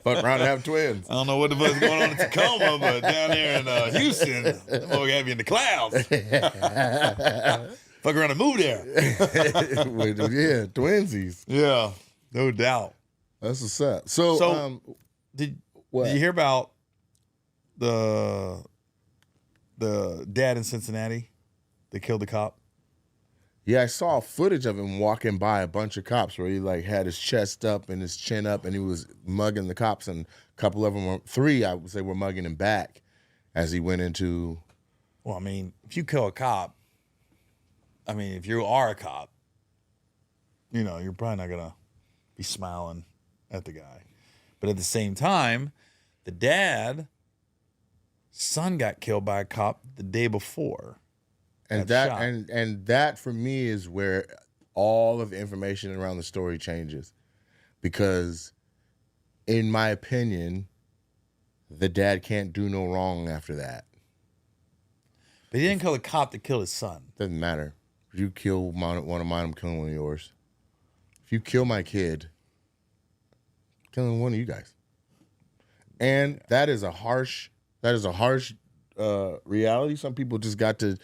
Fuck around and have twins. I don't know what the fuck's going on in Tacoma, but down here in Houston, them folk have you in the clouds. Fuck around and move there. Yeah, twinsies. Yeah, no doubt. That's what's up. So Did what? you hear about the dad in Cincinnati that killed the cop? Yeah, I saw footage of him walking by a bunch of cops where he had his chest up and his chin up and he was mugging the cops, and a couple of them, three I would say, were mugging him back as he went into. Well, I mean, if you kill a cop, if you are a cop, you're probably not gonna be smiling at the guy. But at the same time, the dad's son got killed by a cop the day before. And Got that shot. and that for me is where all of the information around the story changes, because in my opinion, the dad can't do no wrong after that. But he didn't kill the cop that killed his son. Doesn't matter. If you kill one of mine, I'm killing one of yours. If you kill my kid, I'm killing one of you guys. And that is a harsh reality. Some people just got to,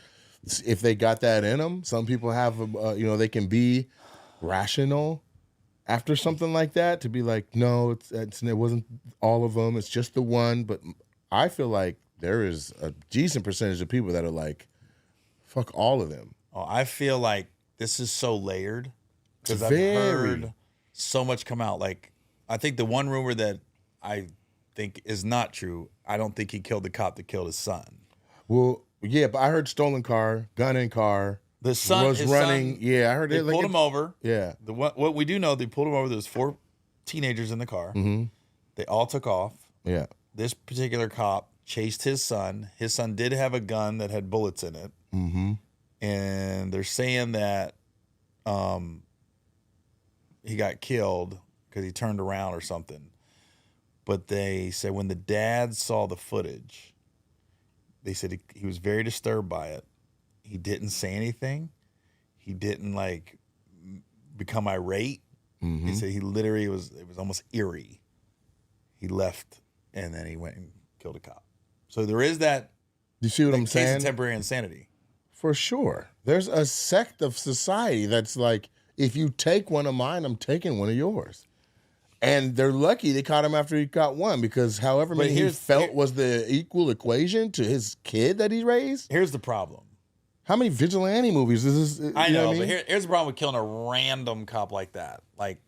if they got that in them. Some people have, they can be rational after something like that, to be like, no, it wasn't all of them. It's just the one. But I feel like there is a decent percentage of people that are like, fuck all of them. Oh, I feel like this is so layered because I've Very. heard so much come out. Like, I think the one rumor that I think is not true, I don't think he killed the cop that killed his son. Well, yeah, but I heard stolen car, gun in car. The son was his running. son- Yeah, I heard They it. pulled him over. Yeah. What we do know, they pulled him over. There was 4 teenagers in the car. Mm-hmm. They all took off. Yeah. This particular cop chased his son. His son did have a gun that had bullets in it. Mm-hmm. And they're saying that he got killed because he turned around or something. But they said when the dad saw the footage, they said he was very disturbed by it. He didn't say anything. He didn't become irate. Mm-hmm. He said it was almost eerie. He left and then he went and killed a cop. So there is that You see what I'm case saying? of temporary insanity. For sure. There's a sect of society that's like, if you take one of mine, I'm taking one of yours. And they're lucky they caught him after he caught one, because however many he felt was the equal equation to his kid that he raised. Here's the problem. How many vigilante movies is this? I you know, what but here's the problem with killing a random cop like that. Like,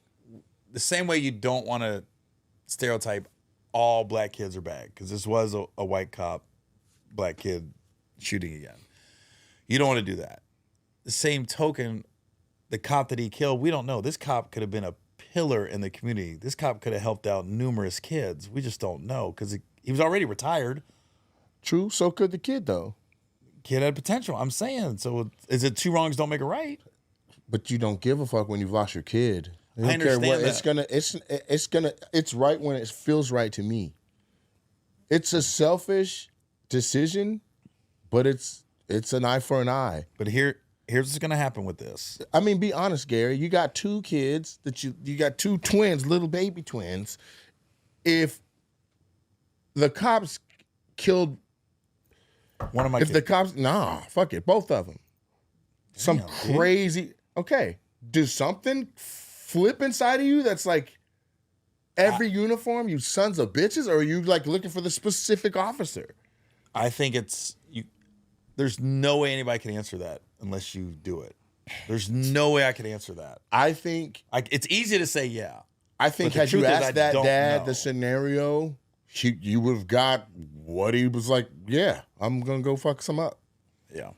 the same way you don't want to stereotype all black kids are bad, because this was a white cop, black kid shooting again. You don't want to do that. The same token, the cop that he killed, we don't know. This cop could have been a pillar in the community. This cop could have helped out numerous kids. We just don't know, because he was already retired. True. So could the kid, though. Kid had potential. I'm saying. So is it 2 wrongs don't make a right? But you don't give a fuck when you've lost your kid. You I don't care understand what- that. It's right when it feels right to me. It's a selfish decision, but it's an eye for an eye. But here's what's gonna happen with this. I mean, be honest, Gary. You got 2 kids that you got 2 twins, little baby twins. If the cops killed, One of my if kids. the cops, nah, fuck it, both of them. Some Damn, dude. crazy. Okay, do something flip inside of you that's like every uniform, you sons of bitches, or are you like looking for the specific officer? I think it's you. There's no way anybody can answer that unless you do it. There's no way I can answer that. I think It's easy to say yeah. I think But the had you truth is, I asked that don't dad know. the scenario, you would have got what he was like. Yeah, I'm gonna go fuck some up. Yeah.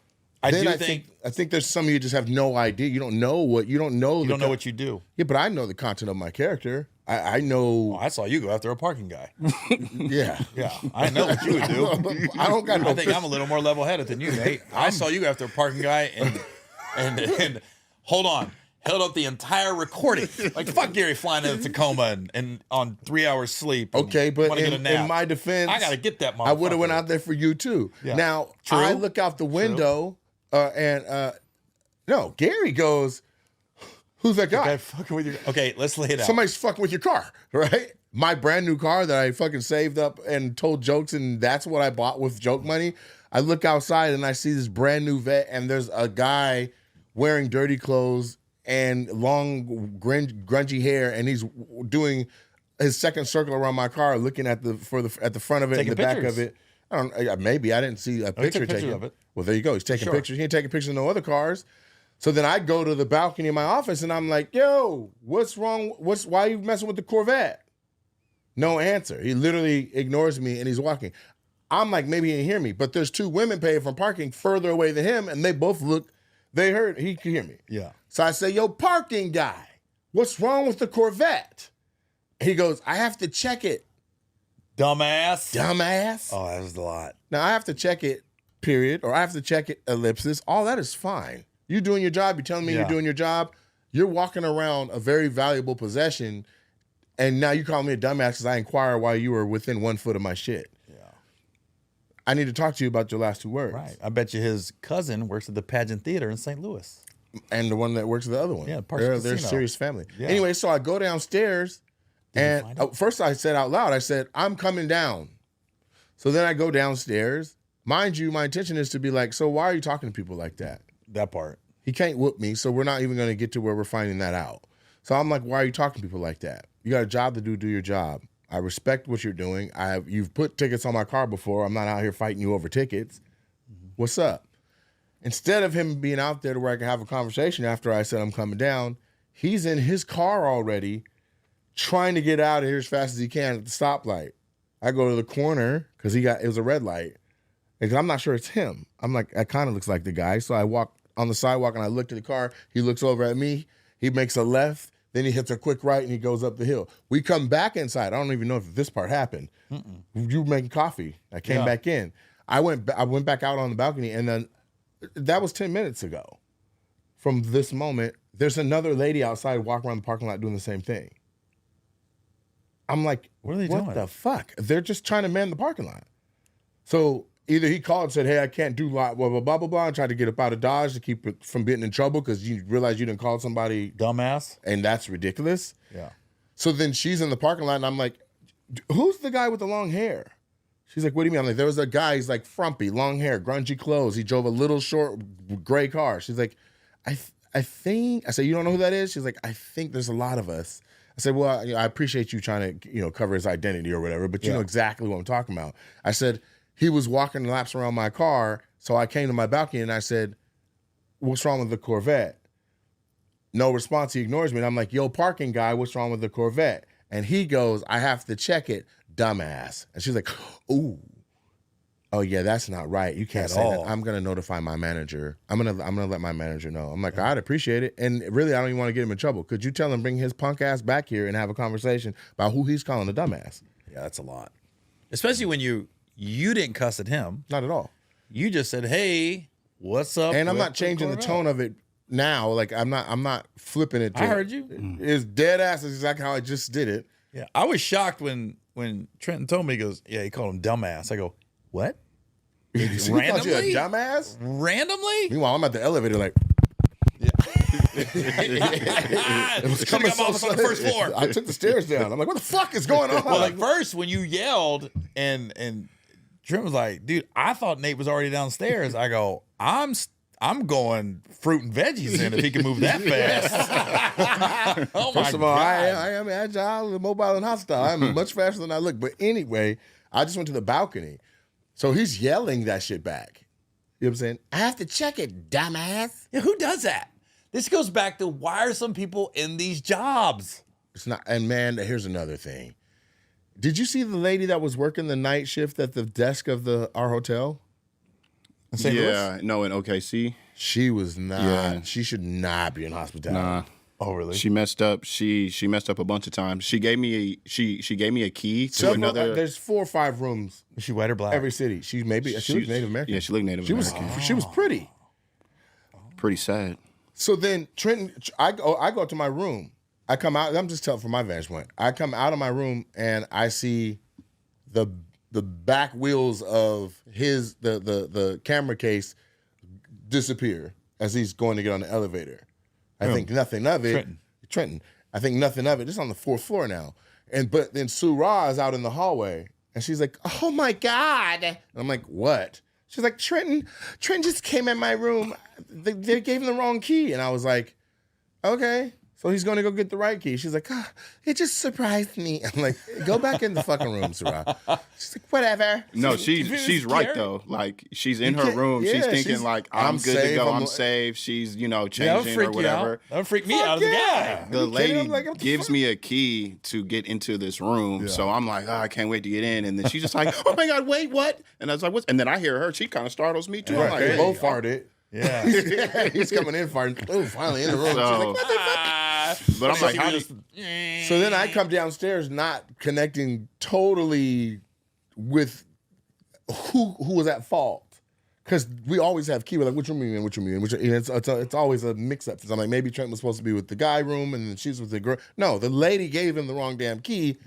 I do think there's some of you just have no idea. You don't know what you don't know. you don't know what you do. Yeah, but I know the content of my character. I know. Oh, I saw you go after a parking guy. Yeah, Yeah, I know what you would do. I don't got no. I think I'm a little more level-headed than you, Nate. I saw you go after a parking guy and hold on, held up the entire recording. Like fuck Gary flying into Tacoma and on 3 hours sleep. and Okay, but wanna get a nap. in my defense, I gotta get that. I would have went motherfucker. out there for you too. Yeah. Now True. I look out the window and no, Gary goes, "Who's that guy?" Okay, fucking with your. Okay, let's lay it out. Somebody's fucking with your car, right? My brand new car that I fucking saved up and told jokes, and that's what I bought with joke money. I look outside and I see this brand new vet, and there's a guy wearing dirty clothes and long grungy hair, and he's doing his second circle around my car, looking at the front of it Taking and the back pictures. of it. I don't. Maybe I didn't see a picture pictures taken of it. Well, there you go. He's taking Sure. pictures. He ain't taking pictures of no other cars. So then I go to the balcony of my office and I'm like, "Yo, what's wrong? Why are you messing with the Corvette?" No answer. He literally ignores me and he's walking. I'm like, maybe he didn't hear me, but there's 2 women paying for parking further away than him, and they both look. They heard. He could hear me. Yeah. So I say, "Yo, parking guy, what's wrong with the Corvette?" He goes, "I have to check it, Dumbass. dumbass." Oh, that was a lot. Now I have to check it, period, or I have to check it, ellipsis. All that is fine. You doing your job. You're telling me Yeah. you're doing your job. You're walking around a very valuable possession, and now you call me a dumbass because I inquire why you were within 1 foot of my shit. Yeah. I need to talk to you about your last 2 words. Right. I bet you his cousin works at the Pageant Theater in St. Louis. And the one that works at the other one. Yeah, Parks they're a Casino. serious family. Yeah. Anyway, so I go downstairs, and find it? first I said out loud, I said, "I'm coming down." So then I go downstairs. Mind you, my intention is to be like, "So why are you talking to people like that?" That part. He can't whoop me, so we're not even going to get to where we're finding that out. So I'm like, "Why are you talking to people like that? You got a job to do your job. I respect what you're doing. You've put tickets on my car before. I'm not out here fighting you over tickets. What's up?" Instead of him being out there to where I can have a conversation after I said I'm coming down, he's in his car already trying to get out of here as fast as he can at the stoplight. I go to the corner because it was a red light. And I'm not sure it's him. I'm like, that kind of looks like the guy. So I walk on the sidewalk and I look to the car. He looks over at me. He makes a left. Then he hits a quick right and he goes up the hill. We come back inside. I don't even know if this part happened. You were making coffee. I came Yeah. back in. I went back out on the balcony, and then that was 10 minutes ago. From this moment, there's another lady outside walking around the parking lot doing the same thing. I'm like, What are they what doing? the fuck? They're just trying to man the parking lot. So either he called and said, "Hey, I can't do blah, blah, blah, blah, blah, blah," and tried to get up out of Dodge to keep it from getting in trouble because you realize you didn't call somebody, Dumbass. and that's ridiculous. Yeah. So then she's in the parking lot, and I'm like, "Who's the guy with the long hair?" She's like, "What do you mean?" I'm like, "There was a guy, he's like frumpy, long hair, grungy clothes. He drove a little short gray car." She's like, I think, I said, "You don't know who that is?" She's like, "I think there's a lot of us." I said, "Well, I appreciate you trying to, cover his identity or whatever, but you know exactly what I'm talking about." I said, "He was walking laps around my car, so I came to my balcony and I said, 'What's wrong with the Corvette?' No response. He ignores me. And I'm like, 'Yo, parking guy, what's wrong with the Corvette?' And he goes, 'I have to check it, dumbass.'" And she's like, "Ooh, oh yeah, that's not right. You can't At say all. that. I'm gonna notify my manager. I'm gonna let my manager know." I'm like, "I'd appreciate it." And really, I don't even want to get him in trouble. Could you tell him bring his punk ass back here and have a conversation about who he's calling a dumbass? Yeah, that's a lot. Especially when you didn't cuss at him. Not at all. You just said, "Hey, what's up?" And I'm with not changing the Corvette?" tone of it now. Like I'm not flipping it. To, I heard you. It's dead ass. Is exactly how I just did it. Yeah, I was shocked when Trenton told me. He goes, "Yeah, he called him dumbass." I go, "What? So he called you a Randomly? dumbass? Randomly?" Meanwhile, I'm at the elevator like, It was coming on the first floor. I took the stairs down. I'm like, what the fuck is going on? Well, like first when you yelled and Trent was like, dude, I thought Nate was already downstairs. I go, I'm going fruit and veggies in if he can move that fast. Oh my First of all, God. I am agile, mobile, and hostile. I'm much faster than I look. But anyway, I just went to the balcony. So he's yelling that shit back. You know what I'm saying? I have to check it, dumbass. Yeah, who does that? This goes back to why are some people in these jobs? It's not. And man, here's another thing. Did you see the lady that was working the night shift at the desk of our hotel? In St. Louis? Yeah, no, in OKC. She was not. Yeah. She should not be in hospitality. Nah. Oh, really? She messed up. She messed up a bunch of times. She gave me a key to another. There's 4 or 5 rooms Was she white or black? every city. She was Native American. Yeah, she looked Native American. She was pretty. Pretty sad. So then Trenton, I go to my room. I come out. I'm just telling from my vantage point. I come out of my room and I see the back wheels of the camera case disappear as he's going to get on the elevator. I think nothing of it. Trenton. I think nothing of it. It's on the 4th floor now. But then Sue Ra is out in the hallway and she's like, "Oh my God!" And I'm like, "What?" She's like, Trenton just came in my room. They gave him the wrong key. And I was like, okay. So he's going to go get the right key. She's like, it just surprised me. I'm like, go back in the fucking room, Sarah. She's like, whatever. No, she's right though. Like she's in her room. She's thinking like I'm good to go. I'm safe. She's changing or whatever. That would freak me out as a guy. The lady gives me a key to get into this room. So I'm like, I can't wait to get in. And then she's just like, oh my God, wait, what? And I was like, what? And then I hear her. She kind of startles me too. I'm like, They hey. both farted. Yeah. He's coming in farting. Oh, finally in the room. She's like, So, what the fuck? but I'm like, how does So then I come downstairs not connecting totally with who was at fault. Because we always have key. We're like, which room are you in? Which room are you in? It's always a mix-up. So I'm like, maybe Trent was supposed to be with the guy room and then she's with the girl. No, the lady gave him the wrong damn key.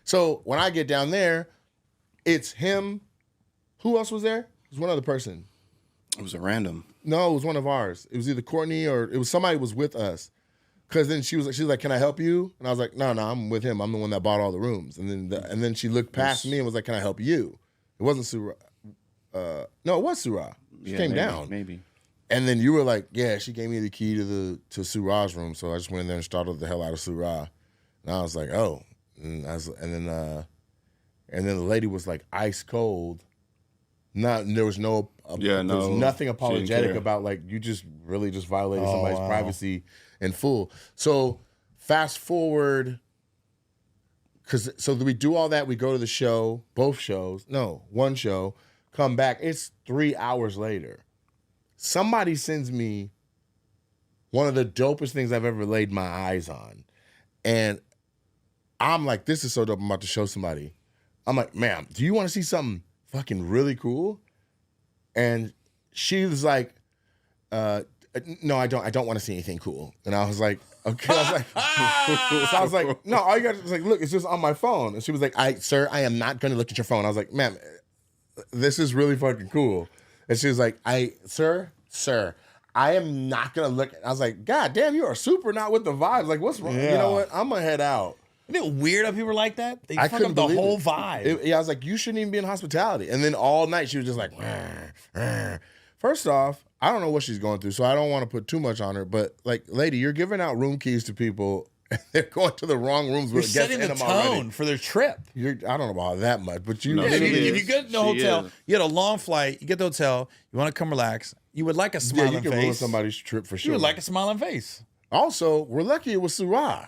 So when I get down there, it's him. Who else was there? It was one other person. it was a random. No, it was one of ours. It was either Courtney or it was somebody who was with us. Because then she was like, "Can I help you?" And I was like, "No, I'm with him. I'm the one that bought all the rooms." And then she looked past me and was like, "Can I help you?" It wasn't Surah. No, it was Surah. She came down. Maybe. And then you were like, "Yeah, she gave me the key to Surah's room." So I just went in there and startled the hell out of Surah. And I was like, "Oh," and then the lady was like ice cold. There was no. There was nothing apologetic about like you just really just violated somebody's privacy in full. So fast forward, so we do all that. We go to the show, both shows. No, one show. Come back. It's 3 hours later. Somebody sends me one of the dopest things I've ever laid my eyes on, and I'm like, "This is so dope." I'm about to show somebody. I'm like, "Ma'am, do you want to see something fucking really cool?" And she was like, "No, I don't. I don't want to see anything cool." And I was like, "Okay." I was like, "No, all you got to like, look, it's just on my phone." And she was like, "Sir, I am not going to look at your phone." I was like, "Ma'am, this is really fucking cool." And she was like, "Sir, I am not going to look." I was like, "God damn, you are super not with the vibes. Like, what's wrong? Yeah. You know what? I'm going to head out." Isn't it weird how people are like that? They I fuck couldn't up the believe whole it. vibe. I was like, you shouldn't even be in hospitality. And then all night she was just like, "Rrr, rrr." First off, I don't know what she's going through, so I don't want to put too much on her. But like, lady, you're giving out room keys to people, and they're going to the wrong rooms. You're with guests setting in the them already. tone for their trip. I don't know about that much, but you No, Yeah, she literally- if you get to the She hotel, is. you had a long flight, you get to the hotel, you want to come relax, you would like a yeah, smiling you can ruin face. somebody's trip for You sure. would like a smiling face. Also, we're lucky it was Surah.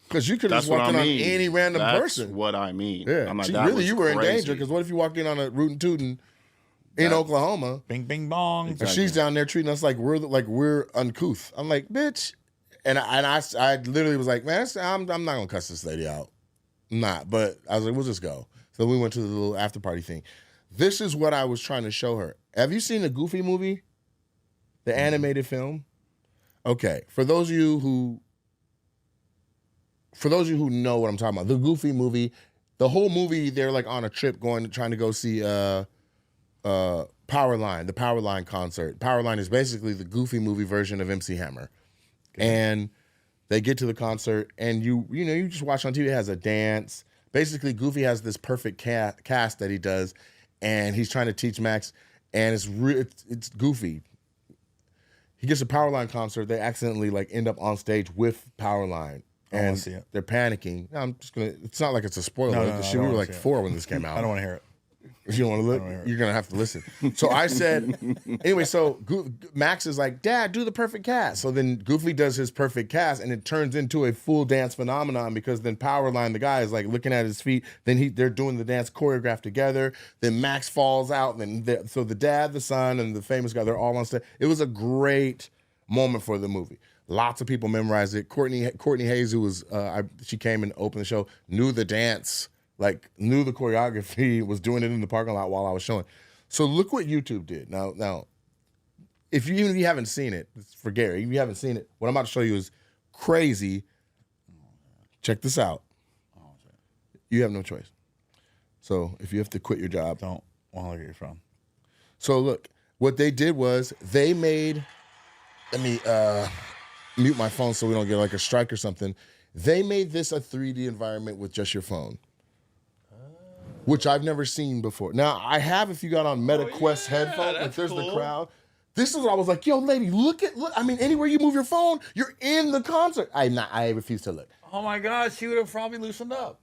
Because you could have That's just what walked I in mean. on any random That's person. what I mean. Yeah. I'm like, See, that really, was you were in crazy. danger because what if you walked in on a rootin' tootin' in Oklahoma Bing, bing, bong. and she's down there treating us like we're uncouth? I'm like, bitch. And I literally was like, man, I'm not going to cuss this lady out. I'm not. But I was like, we'll just go. So we went to the little after party thing. This is what I was trying to show her. Have you seen the Goofy movie? The animated film? Okay. For those of you who know what I'm talking about, the Goofy movie, the whole movie, they're like on a trip trying to go see Powerline, the Powerline concert. Powerline is basically the Goofy movie version of MC Hammer. And they get to the concert, and you just watch on TV. It has a dance. Basically, Goofy has this perfect cast that he does, and he's trying to teach Max, and it's Goofy. He gets a Powerline concert. They accidentally end up on stage with Powerline, and see it. they're panicking. No, I'm just gonna. It's not like it's a spoiler. No, The shit, we were like 4 when this came out. I don't want to hear it. If you don't want to look, you're gonna have to listen. So I said, anyway. So Max is like, "Dad, do the perfect cast." So then Goofy does his perfect cast, and it turns into a full dance phenomenon because then Powerline, the guy, is like looking at his feet. Then they're doing the dance choreographed together. Then Max falls out. So the dad, the son, and the famous guy, they're all on stage. It was a great moment for the movie. Lots of people memorized it. Courtney Hayes, who was she came and opened the show, knew the dance. Knew the choreography, was doing it in the parking lot while I was showing. So look what YouTube did. Now, even if you haven't seen it, it's for Gary, if you haven't seen it, what I'm about to show you is crazy. Check this out. You have no choice. So if you have to quit your job. Don't want to look at your phone. So look, what they did was they made, let me mute my phone so we don't get a strike or something. They made this a 3D environment with just your phone. Which I've never seen before. Now, I have if you got on MetaQuest headphones, there's cool. The crowd. This is what I was like, yo, lady, look. I mean, anywhere you move your phone, you're in the concert. I refuse to look. Oh, my God, she would have probably loosened up.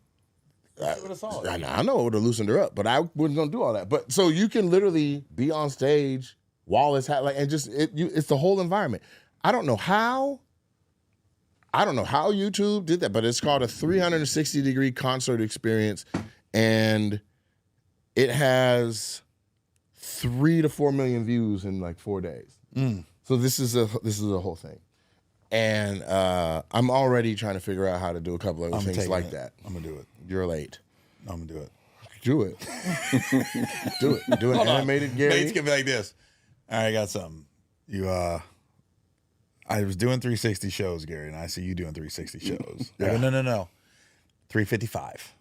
She would have saw it. I know it would have loosened her up, but I wasn't going to do all that. But so you can literally be on stage while it's and just, it's the whole environment. I don't know how YouTube did that, but it's called a 360-degree concert experience. And it has 3 to 4 million views in 4 days. So this is a whole thing, and I'm already trying to figure out how to do a couple of things like that. I'm gonna do it. You're late. I'm gonna do it. Do it. Do it. Do an animated Gary. It's gonna be like this. All right, I got something. I was doing 360 shows, Gary, and I see you doing 360 shows. Yeah. I go, no. 355.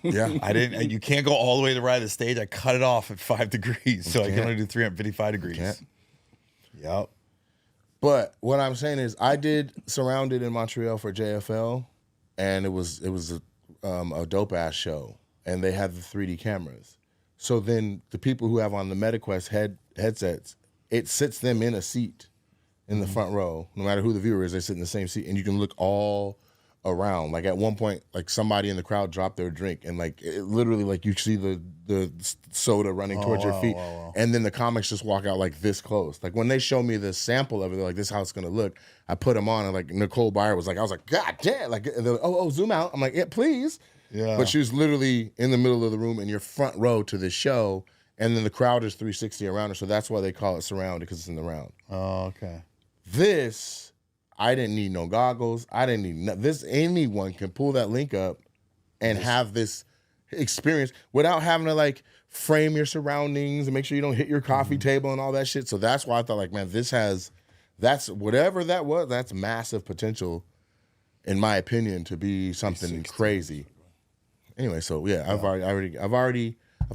Yeah. I didn't. You can't go all the way to the right of the stage. I cut it off at 5 degrees, so I can only do 355 degrees. Yep. But what I'm saying is, I did Surrounded in Montreal for JFL, and it was a dope ass show, and they had the 3D cameras. So then the people who have on the MetaQuest headsets, it sits them in a seat in the front row. No matter who the viewer is, they sit in the same seat, and you can look all around. At one point, somebody in the crowd dropped their drink, and it literally you see the soda running towards your feet. Wow. And then the comics just walk out this close. When they show me the sample of it, they're like, this is how it's gonna look. I put them on, and Nicole Byer was I was like, God damn, and they're like, oh, zoom out. I'm like, yeah, please. Yeah. But she was literally in the middle of the room in your front row to this show, and then the crowd is 360 around her, so that's why they call it Surrounded, because it's in the round. Oh, okay. This, I didn't need no goggles. I didn't need this. Anyone can pull that link up and have this experience without having to frame your surroundings and make sure you don't hit your coffee table and all that shit. So that's why I thought man, that's whatever that was, that's massive potential, in my opinion, to be something crazy. Anyway, so yeah, I've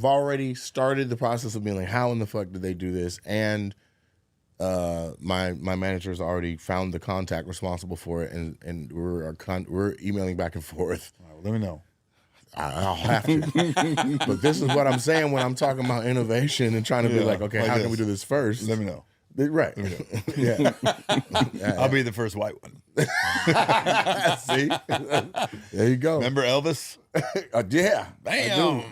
already started the process of being how in the fuck did they do this? And my manager's already found the contact responsible for it, and we're emailing back and forth. All right, well, let me know. I'll have to. But this is what I'm saying when I'm talking about innovation and trying to be okay, how can we do this first? Let me know. Right. Yeah. I'll be the first white one. See? There you go. Remember Elvis? Yeah. Bam!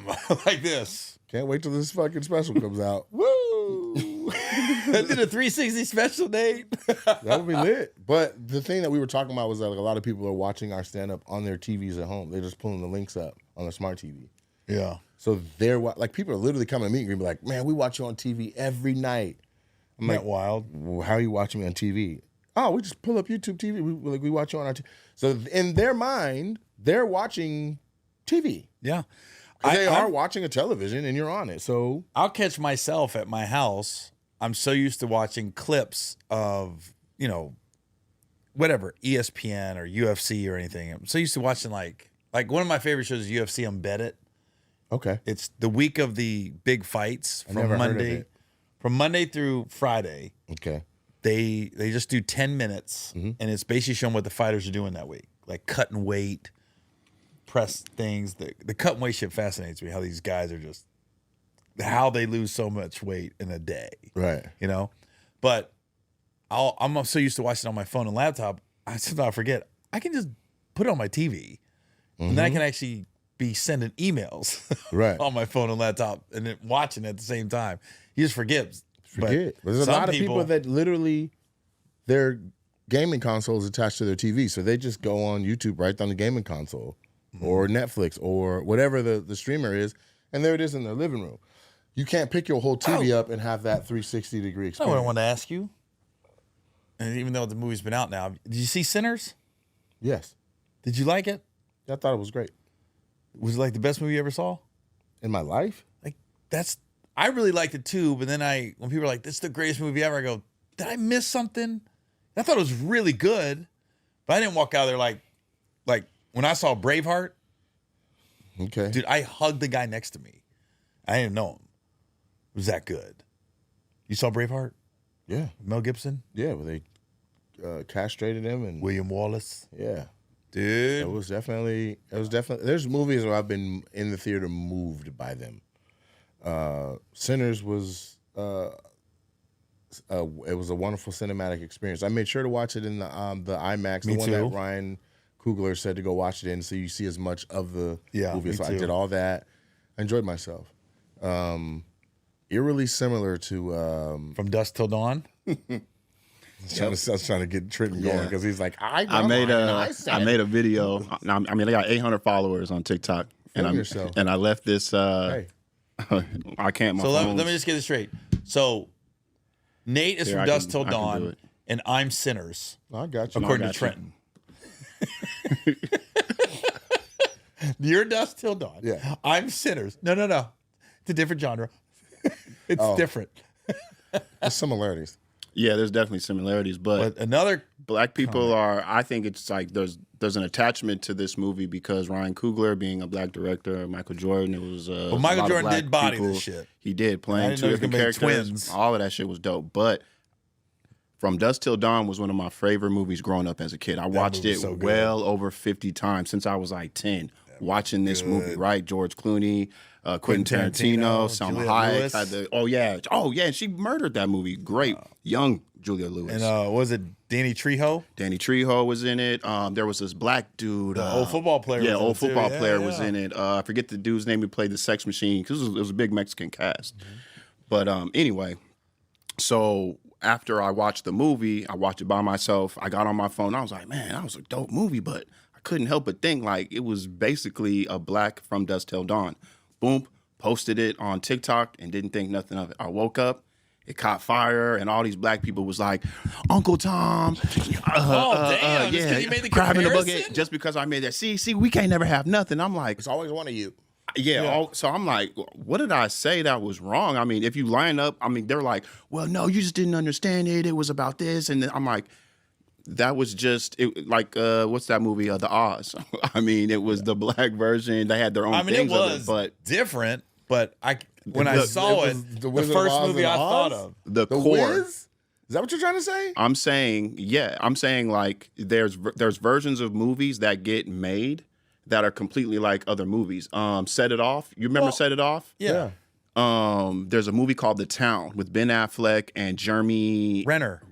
Like this. Can't wait till this fucking special comes out. Woo! I did a 360 special, Nate. That would be lit. But the thing that we were talking about was that a lot of people are watching our stand-up on their TVs at home. They're just pulling the links up on their smart TV. Yeah. So they're people are literally coming to me and be like, man, we watch you on TV every night. I'm Isn't that wild? Well, how are you watching me on TV? Oh, we just pull up YouTube TV. We watch you on our TV. So in their mind, they're watching TV. Yeah. They are watching a television and you're on it. So I'll catch myself at my house. I'm so used to watching clips of, whatever, ESPN or UFC or anything. I'm so used to watching like one of my favorite shows is UFC Embedded. okay. It's the week of the big fights never heard of Monday. it. From Monday through Friday, Okay. they just do 10 minutes, and it's basically showing what the fighters are doing that week, like cutting weight, press things. The cutting weight shit fascinates me. How these guys are just how they lose so much weight in a day, Right. you know. But I'm so used to watching it on my phone and laptop, I sometimes forget I can just put it on my TV, and then I can actually be sending emails Right. on my phone and laptop and then watching at the same time. You just forget. But there's a some lot of people that literally their gaming console is attached to their TV, so they just go on YouTube right on the gaming console or Netflix or whatever the streamer is, and there it is in their living room. You can't pick your whole TV up and have that 360-degree I experience. want to ask you, and even though the movie's been out now, did you see Sinners? Yes. Did you like it? I thought it was great. Was it like the best movie you ever saw? In my life? Like I really liked it too, but then when people are like, this is the greatest movie ever, I go, did I miss something? I thought it was really good, but I didn't walk out of there like when I saw Braveheart, Okay. dude, I hugged the guy next to me. I didn't know him. It was that good. You saw Braveheart? Yeah. Mel Gibson? Yeah, well, they castrated him and William Wallace? yeah. Dude. It was definitely there's movies where I've been in the theater moved by them. Sinners was it was a wonderful cinematic experience. I made sure to watch it in the IMAX, Me the one too. that Ryan Coogler said to go watch it in, so you see as much of the movie. me So I too. did all that. I enjoyed myself. Eerily similar to From Dusk Till Dawn? I was trying to get Trenton going Yeah. because he's like, I made a video. I mean, I got 800 followers on TikTok, Film yourself. and I left this. Hey, I can't. My So let phone's- me just get this straight. So Nate is Here, from I Dusk can- Till I can do Dawn, it. and I'm Sinners, I got you. according got to you. Trenton. You're Dusk Till Dawn. Yeah. I'm Sinners. No. It's a different genre. It's different. There's similarities. Yeah, there's definitely similarities, but But another black people are. I think it's like there's an attachment to this movie because Ryan Coogler being a black director, Michael Jordan. It was. Well, Michael a lot of Jordan black did body people. this shit. He did playing didn't two know he was different gonna make characters. twins. All of that shit was dope, but. From Dusk Till Dawn was one of my favorite movies growing up as a kid. I watched movie's it so good. well over 50 times since I was like 10. Watching this movie, right? George Clooney, Quentin Tarantino, Tarantino, Salma Juliette Hayek. Lewis. Had oh yeah, and she murdered that movie. Great, young Julia Lewis. and was it Danny Trejo? Danny Trejo was in it. There was this black dude. old football player Yeah, was in old it too. football Yeah, player was yeah. in it. I forget the dude's name who played the Sex Machine because it was a big Mexican cast. But anyway, so after I watched the movie, I watched it by myself. I got on my phone. I was like, man, that was a dope movie, but I couldn't help but think like it was basically a black From Dusk Till Dawn. Boom, posted it on TikTok and didn't think nothing of it. I woke up. It caught fire, and all these black people was like, Uncle Tom. Just 'cause you made the grabbing the comparison? bucket just because I made that. See, we can't never have nothing. I'm like, It's always one of you. so I'm like, what did I say that was wrong? I mean, if you line up, I mean, they're like, well, no, you just didn't understand it. It was about this. And then I'm like, that was just what's that movie? The Oz. I mean, it was the black version. They had their own I mean, it things of was it, but different, but when I The- saw it it, was The the Wizard of first Oz movie and I thought Oz? of. the The core. Wiz? Is that what you're trying to say? I'm saying like there's versions of movies that get made that are completely like other movies. Set It Off. You remember Well, Set It Off? Yeah. There's a movie called The Town with Ben Affleck and Jeremy Renner.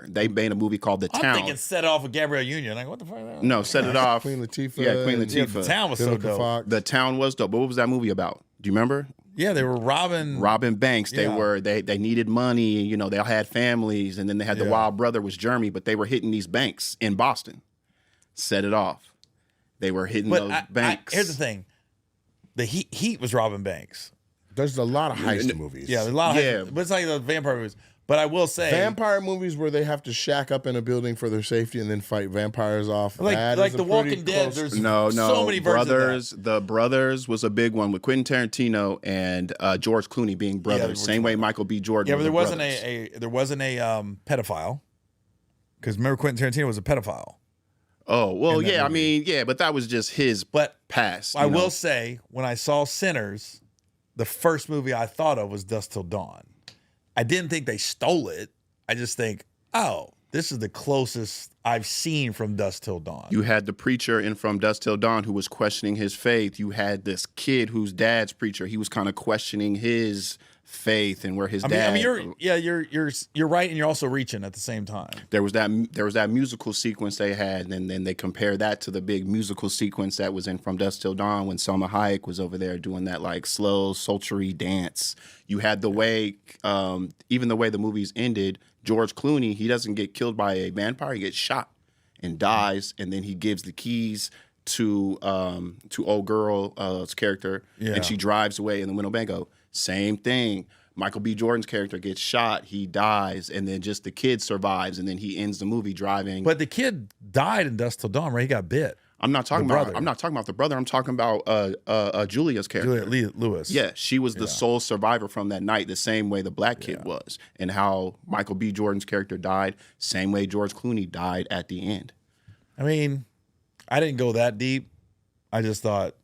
They made a movie called The I'm Town. thinking Set Off with Gabrielle Union. Like, what the fuck? No, Set It Off. Queen Latifah. Yeah, Queen and- Latifah. The Town was so Vivica dope. Fox. The Town was dope. But what was that movie about? Do you remember? Yeah, they were robbing. Robin Banks. They Yeah. were they needed money. You know, they all had families, and then they had the Yeah. wild brother was Jeremy, but they were hitting these banks in Boston. Set It Off. They were hitting But those banks. here's the thing: the Heat was Robin Banks. There's a lot of heist movies. Yeah, there's a lot of Yeah. but it's like the vampire movies. But I will say, Vampire movies where they have to shack up in a building for their safety and then fight vampires off. like That like is a The pretty Walking Dead. close- There's No, so many versions Brothers. of The Brothers was a big one with Quentin Tarantino and George Clooney being brothers. were Same way Michael B. Jordan. that. Yeah, but was there the wasn't brothers. a pedophile. Because remember, Quentin Tarantino was a pedophile. Oh well, in that yeah. I movie. mean, yeah, but that was just his But past. I you know? will say, when I saw Sinners, the first movie I thought of was Dusk Till Dawn. I didn't think they stole it. I just think, oh, this is the closest I've seen from Dusk Till Dawn. You had the preacher in From Dusk Till Dawn who was questioning his faith. You had this kid whose dad's preacher. He was kind of questioning his faith and where his dad. You're right, and you're also reaching at the same time. There was that musical sequence they had, and then they compared that to the big musical sequence that was in From Dusk Till Dawn when Selma Hayek was over there doing that like slow, sultry dance. You had the way, even the way the movies ended. George Clooney, he doesn't get killed by a vampire; he gets shot and dies, and then he gives the keys to old girl's character, and she drives away in the Winnebago. Same thing. Michael B. Jordan's character gets shot, he dies, and then just the kid survives, and then he ends the movie driving. But the kid died in Dusk Till Dawn, right? He got bit. I'm not talking about the brother. I'm talking about Julia's character. Julia Lewis. Yeah, she was the sole survivor from that night, the same way the black kid was, and how Michael B. Jordan's character died, same way George Clooney died at the end. I mean, I didn't go that deep. I just thought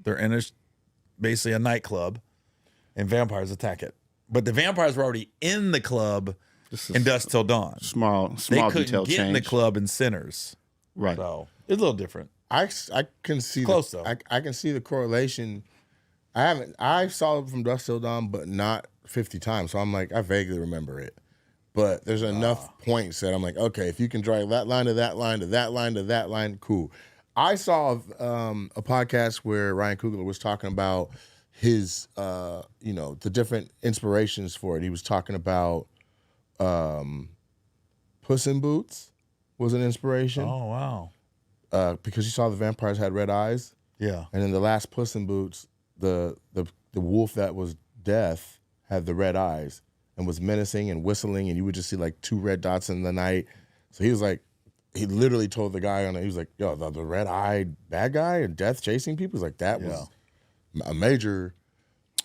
they're in basically a nightclub, and vampires attack it. But the vampires were already in the club in Dusk Till Dawn. Small they couldn't detail get change. in the club in Sinners. Right. So it's a little different. I can see Close though. I can see the correlation. I saw it from Dusk Till Dawn, but not 50 times. So I'm like, I vaguely remember it. But there's enough points that I'm like, okay, if you can drive that line to that line to that line to that line, cool. I saw a podcast where Ryan Coogler was talking about his, the different inspirations for it. He was talking about Puss in Boots was an inspiration. Oh, wow. Because you saw the vampires had red eyes. Yeah. And in the last Puss in Boots, the wolf that was Death had the red eyes and was menacing and whistling, and you would just see like two red dots in the night. So he was like, he literally told the guy on it, he was like, yo, the red-eyed bad guy and Death chasing people. He's like, that was a major.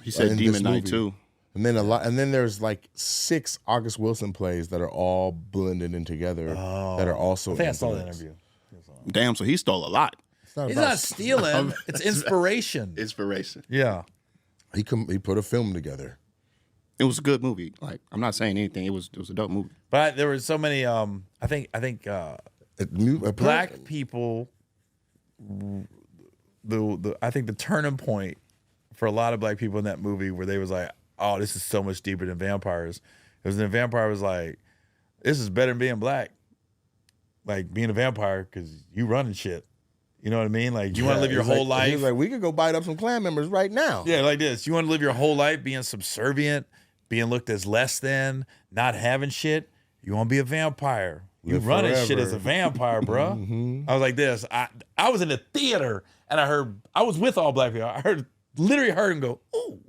He said Demon Knight too. And then there's like 6 August Wilson plays that are all blended in together that are also. I think I saw the interview. Damn, so he stole a lot. He's not stealing. It's inspiration. Inspiration. Yeah. He put a film together. It was a good movie. Like, I'm not saying anything. It was a dope movie. But there were so many. I think black people. I think the turning point for a lot of black people in that movie where they was like, oh, this is so much deeper than vampires. It was when the vampire was like, this is better than being black. Like being a vampire because you running shit. You know what I mean? Like you want to live your whole life. He was like, we could go bite up some clan members right now. Yeah, like this. You want to live your whole life being subservient, being looked as less than, not having shit. You want to be a vampire. You running shit as a vampire, bro. I was like this. I was in the theater and I was with all black people. I literally heard him go, ooh.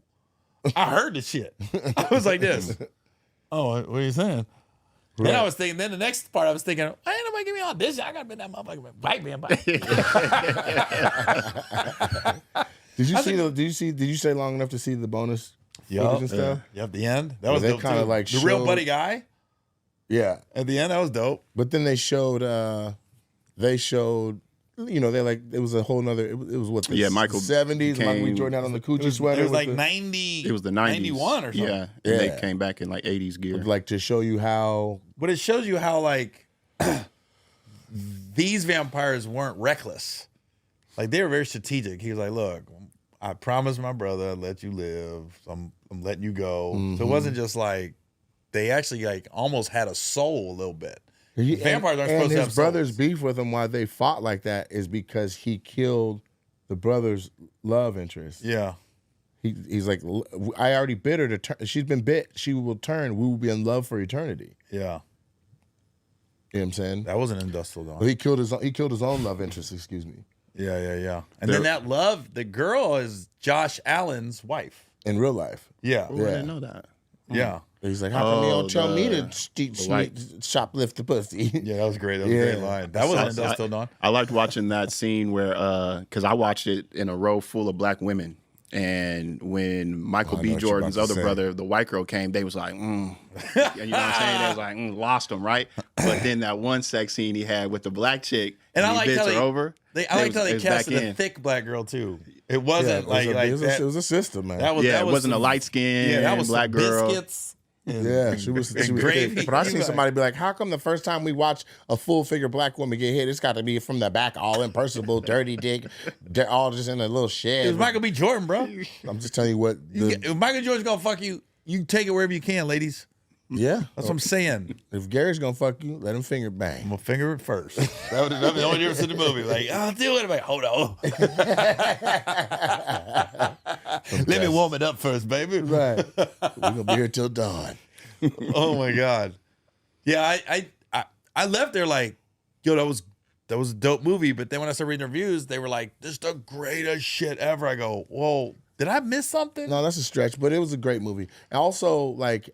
I heard the shit. I was like this. Oh, what are you saying? Right. Then I was thinking. Then the next part, I was thinking, why ain't nobody give me audition? I gotta be that motherfucker white vampire. Did you stay long enough to see the bonus footage and stuff? Yeah, at the end. That was dope kind of like the real buddy guy. Yeah, at the end, that was dope. But then they showed, it was a whole nother. It was what the Michael 70s. Michael B. Jordan out on the coochie sweater. It was like 90. It was the 90s. 91 or something. Yeah, and they came back in like 80s gear. Like to show you how. But it shows you how like these vampires weren't reckless. Like they were very strategic. He was like, "Look, I promised my brother I'd let you live. So I'm letting you go." So it wasn't just like they actually like almost had a soul a little bit. Vampires aren't supposed to have his brother's souls. beef with him why they fought like that is because he killed the brother's love interest. Yeah. He's like, I already bit her to turn. She's been bit. She will turn. We will be in love for eternity. Yeah. You know what I'm saying? That wasn't Industrial Dawn. But he killed his own love interest, excuse me. Yeah. And then that the girl is Josh Allen's wife. In real life. Yeah. I didn't know that. Yeah. He's like, how come you don't tell me to shoplift the pussy? Yeah, that was great. That was a great line. That wasn't Industrial Dawn. I liked watching that scene where, because I watched it in a row full of black women. And when Michael B. Jordan's other brother, the white girl, came, they was like, You know what I'm saying? They was like, lost him, right? But then that one sex scene he had with the black chick, and I he liked bits how her over. I liked how they casted a thick black girl too. It wasn't it was a system, man. It wasn't a light skinned that was black girl. Biscuits. Yeah, she was gravy. thick. But I You seen like- somebody be like, how come the first time we watch a full figure black woman get hit, it's got to be from the back, all impersonable, dirty dick, all just in a little It shed. was Michael B. Jordan, bro. I'm just telling you what. If Michael Jordan's gonna fuck you, you take it wherever you can, ladies. Yeah. That's what I'm saying. If Gary's going to fuck you, let him finger bang. I'm gonna finger it first. That was the only difference in the movie. Like, I'll do it. I'm like, hold on. Let me warm it up first, baby. Right. We're going to be here till dawn. Oh my God. Yeah, I left there like, yo, that was a dope movie. But then when I started reading reviews, they were like, this is the greatest shit ever. I go, whoa, did I miss something? No, that's a stretch, but it was a great movie. And also, like,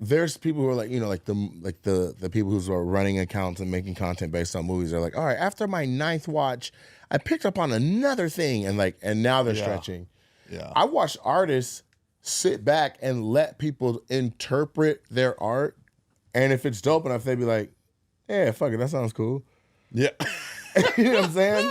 there's people who are like, you know, like the people who are running accounts and making content based on movies. They're like, all right, after my 9th watch, I picked up on another thing, and now they're stretching. Yeah. I watched artists sit back and let people interpret their art, and if it's dope enough, they'd be like, yeah, fuck it, that sounds cool. Yeah. You know what I'm saying?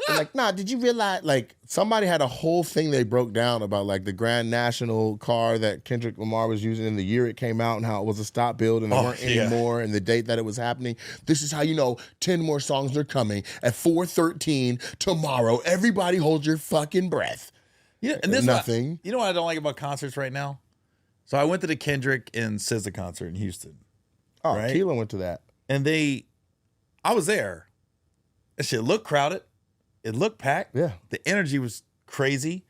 They're like, nah, did you realize, like, somebody had a whole thing they broke down about, like, the Grand National car that Kendrick Lamar was using in the year it came out and how it was a stop build and there weren't any more and the date that it was happening. This is how you know 10 more songs are coming at 4:13 tomorrow. Everybody hold your fucking breath. Yeah, and this Nothing. You know what I don't like about concerts right now? So I went to the Kendrick and SZA concert in Houston. Oh, Right. Keelan went to that. And I was there. That shit looked crowded. It looked packed. Yeah. The energy was crazy.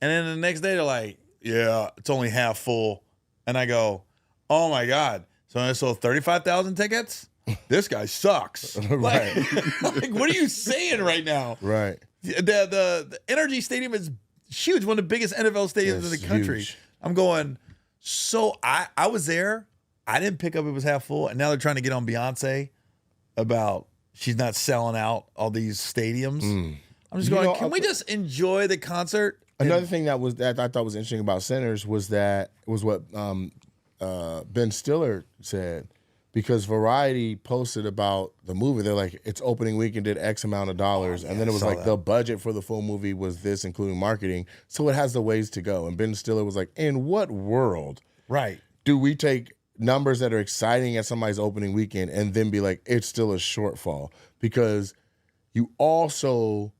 And then the next day they're like, yeah, it's only half full. And I go, oh my God. So I sold 35,000 tickets? This guy sucks. Right. Like, what are you saying right now? Right. The Energy Stadium is huge, one of the biggest NFL stadiums in It's the country. huge. I'm going, so I was there. I didn't pick up it was half full. And now they're trying to get on Beyonce about she's not selling out all these stadiums. I'm just You going, know, can we just enjoy the concert? Another thing that I thought was interesting about Sinners was what Ben Stiller said, because Variety posted about the movie. They're like, its opening weekend did X amount of dollars, and then it was saw like that. the budget for the full movie was this, including marketing. So it has the ways to go. And Ben Stiller was like, in what world Right. do we take numbers that are exciting at somebody's opening weekend and then be like, it's still a shortfall? Because you also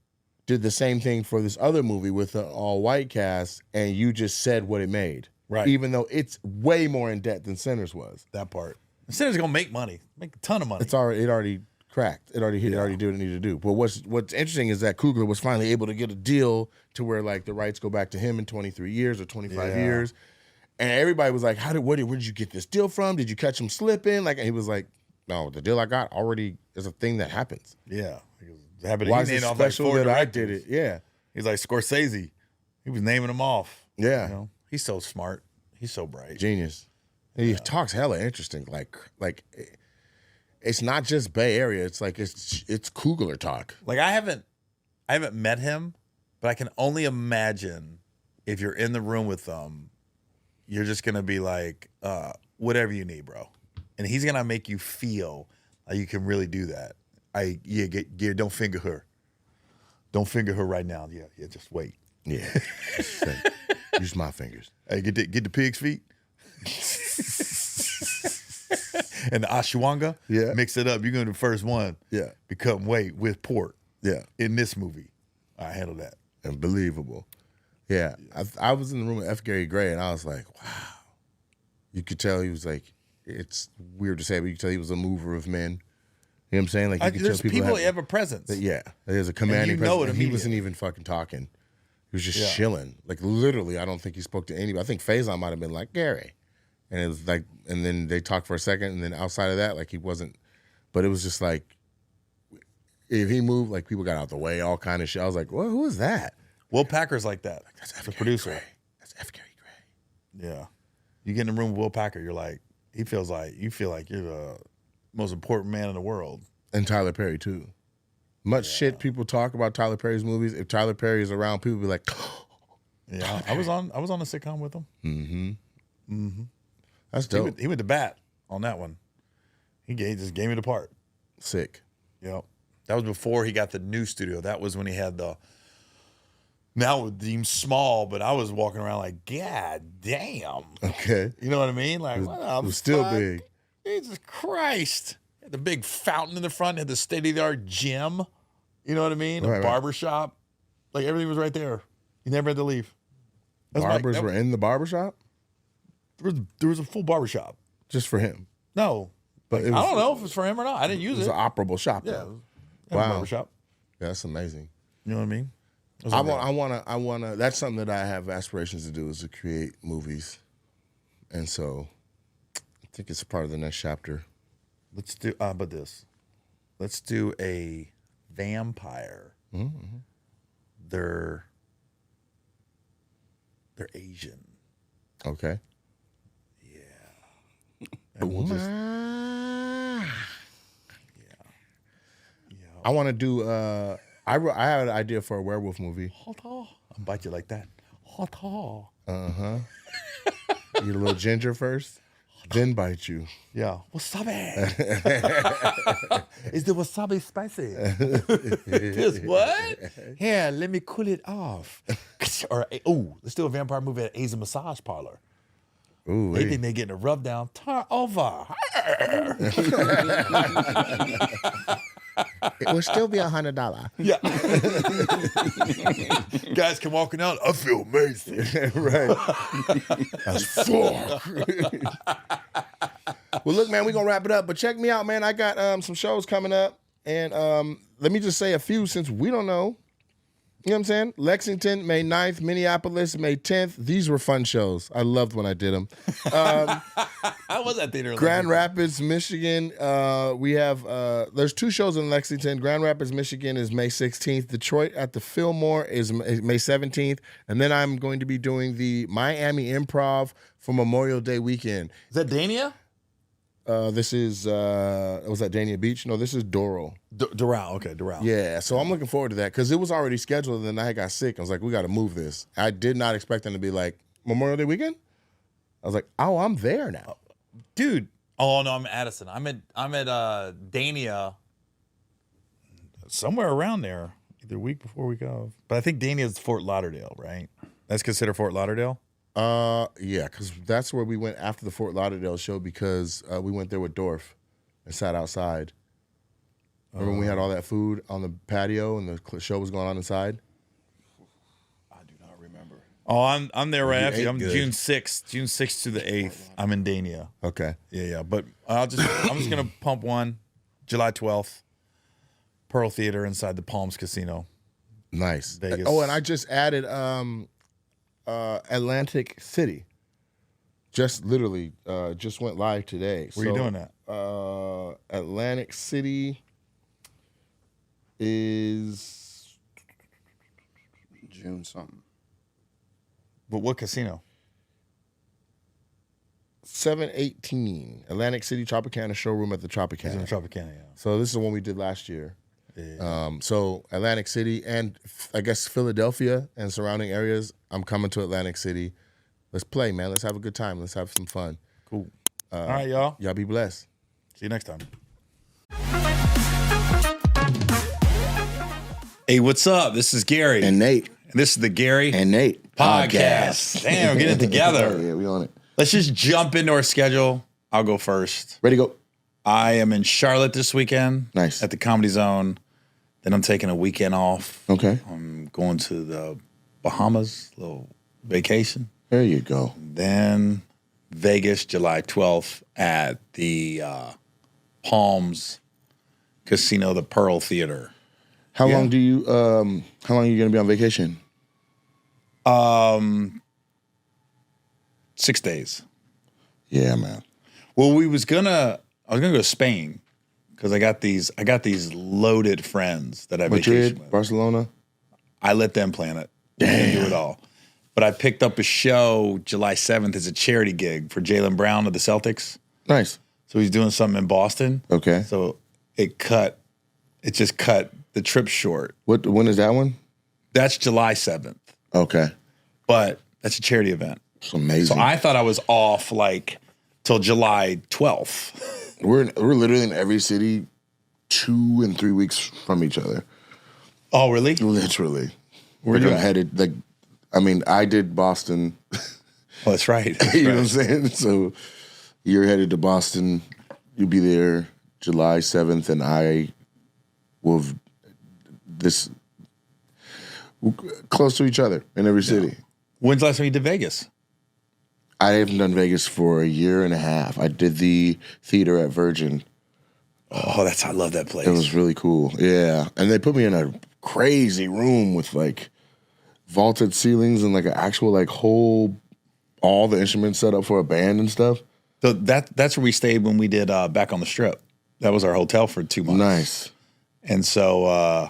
did the same thing for this other movie with an all-white cast, and you just said what it made. Right. Even though it's way more in debt than Sinners was. That part. Sinners going to make money, make a ton of money. It already cracked. It already did what it needed to do. But what's interesting is that Coogler was finally able to get a deal to where, like, the rights go back to him in 23 years or 25 Yeah. years. And everybody was like, where did you get this deal from? Did you catch him slipping? Like, and he was like, no, the deal I got already is a thing that happens. Yeah. It happened. Why He is it named off like special 4 that I directors. did it? Yeah. He's like Scorsese. He was naming them off. Yeah. You know? He's so smart. He's so bright. Genius. And he talks hella interesting. Like it's not just Bay Area. It's like it's Coogler talk. Like I haven't met him, but I can only imagine if you're in the room with them, you're just gonna be like, whatever you need, bro. And he's gonna make you feel like you can really do that. Don't finger her. Don't finger her right now. Yeah, just wait. Yeah. Use my fingers. Hey, get the pig's feet. And the ashwanga. Yeah. Mix it up. You're gonna be the first one. Yeah. Become weight with pork Yeah. in this movie. I handle that. Unbelievable. Yeah. I was in the room with F. Gary Gray, and I was like, wow. You could tell he was like, it's weird to say, but you could tell he was a mover of men. You know what I'm saying? Like, you could There's tell people that have have a presence. yeah. There's a commanding you know presence. it And he wasn't immediately. even fucking talking. He was just Yeah. chilling. Like, literally, I don't think he spoke to anybody. I think Faison might have been like, Gary. And it was like, and then they talked for a second, and then outside of that, like, he wasn't, but it was just like, if he moved, like, people got out the way, all kind of shit. I was like, well, who is that? Will Packer's like that. That's the F. Gary producer. Gray. That's F. Gary Gray. Yeah. You get in the room with Will Packer, you're like, you feel like you're the most important man in the world. And Tyler Perry, too. Much shit people talk about Tyler Perry's movies. If Tyler Perry is around, people be like, Yeah. I was on a sitcom with him. that's He dope. went to bat on that one. He just gave me the part. Sick. Yep. That was before he got the new studio. That was when he had now it would deem small, but I was walking around like, God damn. Okay. You know what I mean? Like, what the It was still fuck? big. Jesus Christ. Had the big fountain in the front, had the state-of-the-art gym. You know what I mean? Right, A right. barber shop. Like, everything was right there. You never had to leave. That's my- Barbers were in the barbershop there was a full barber shop. just for him. No. But it was, I don't know if it's for him or not. I didn't It use was it. an operable shop. Yeah. though. Wow. Wow. Barber shop. Yeah, that's amazing. You know what I mean? It was I amazing. want to. That's something that I have aspirations to do is to create movies, and so I think it's part of the next chapter. Let's do, but this. Let's do a vampire. Mm-hmm. They're Asian. Okay. And we'll just, I want to do. I had an idea for a werewolf movie. I'll bite you like that. Eat a little ginger first, then bite you. Yeah. Wasabi. Is the wasabi spicy? This what? Here, let me cool it off. Or, let's do a vampire movie at Asian massage parlor. Ooh, They hey. think they're getting a rub down. Turn over. It will still be $100. Yeah. Guys come walking out. I feel amazing. Right. That's four. Well, look, man, we're gonna wrap it up. But check me out, man. I got some shows coming up. And let me just say a few since we don't know. You know what I'm saying? Lexington, May 9th, Minneapolis, May 10th. These were fun shows. I loved when I did them. How was that theater? Grand Rapids, Michigan. We have there's 2 shows in Lexington. Grand Rapids, Michigan is May 16th. Detroit at the Fillmore is May 17th. And then I'm going to be doing the Miami Improv for Memorial Day weekend. Is that Dania? This is was that Dania Beach? No, this is Doral. Doral. Okay, Doral. Yeah, so I'm looking forward to that because it was already scheduled and then I got sick. I was like, we got to move this. I did not expect them to be like Memorial Day weekend. I was like, oh, I'm there now. Dude. Oh no, I'm at Addison. I'm at Dania. Somewhere around there. Either week before we go. But I think Dania's Fort Lauderdale, right? That's considered Fort Lauderdale? Yeah, because that's where we went after the Fort Lauderdale show because we went there with Dorf and sat outside. Remember when we had all that food on the patio and the show was going on inside? I do not remember. Oh, I'm there right You after you. ate I'm good. June 6th to the 8th. I'm in Dania. Okay. Yeah. But I'm just gonna pump one. July 12th. Pearl Theater inside the Palms Casino. Nice. Vegas. Oh, and I just added Atlantic City. Just literally just went live today. Where you doing that? Atlantic City is June something. But what casino? 718 Atlantic City Tropicana showroom at the It's in Tropicana. Tropicana, yeah. So this is the one we did last year. Yeah. So Atlantic City and I guess Philadelphia and surrounding areas. I'm coming to Atlantic City. Let's play, man. Let's have a good time. Let's have some fun. Cool. All right, y'all. Y'all be blessed. See you next time. Hey, what's up? This is Gary. And Nate. This is the Gary And Nate. Podcast. Damn, we're getting it together. Yeah, we on it. Let's just jump into our schedule. I'll go first. Ready to go. I am in Charlotte this weekend. Nice. At the Comedy Zone. Then I'm taking a weekend off. Okay. I'm going to the Bahamas, little vacation. There you go. Then Vegas, July 12th at the Palms Casino, the Pearl Theater. How Yeah. long do you how long are you gonna be on vacation? 6 days. Yeah, man. Well, I was gonna go to Spain because I got these loaded friends that I vacation Madrid, with. Barcelona. I let them plan it. They do it all. But I picked up a show July 7th as a charity gig for Jaylen Brown of the Celtics. Nice. So he's doing something in Boston. Okay. So it just cut the trip short. When is that one? That's July 7th. Okay. But that's a charity event. It's amazing. So I thought I was off like till July 12th. we're literally in every city 2 and 3 weeks from each other. Oh, really? Literally. Where you you at? headed? Like, I mean, I did Boston. Oh, that's right. That's You know what I'm right. saying? So you're headed to Boston. You'll be there July 7th, and I will this close to each other in every city. When's the last time you did Vegas? I haven't done Vegas for a year and a half. I did the theater at Virgin. Oh, I love that place. It was really cool. Yeah. And they put me in a crazy room with like vaulted ceilings and like an actual like whole all the instruments set up for a band and stuff. So that's where we stayed when we did Back on the Strip. That was our hotel for 2 months. Nice. And so I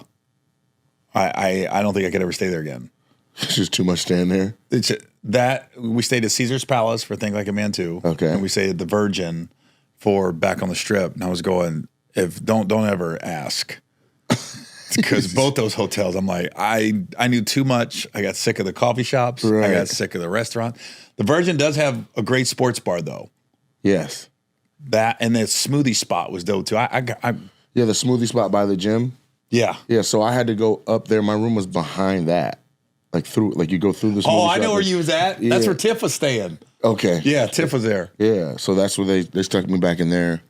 don't think I could ever stay there again. It's just too much staying there. It's that we stayed at Caesar's Palace for Think Like a Man 2. Okay. And we stayed at the Virgin for Back on the Strip. And I was going, if don't ever ask. Because both those hotels, I'm like, I knew too much. I got sick of the coffee shops. I Right. got sick of the restaurant. The Virgin does have a great sports bar though. Yes. That and the smoothie spot was dope too. I Yeah, the smoothie spot by the gym. yeah. Yeah, so I had to go up there. My room was behind that. Like you go through the smoothie Oh, I shop, know where like- you was at. That's Yeah. where Tiff was staying. Okay. Yeah, Tiff was there. Yeah, so that's where they stuck me back in there.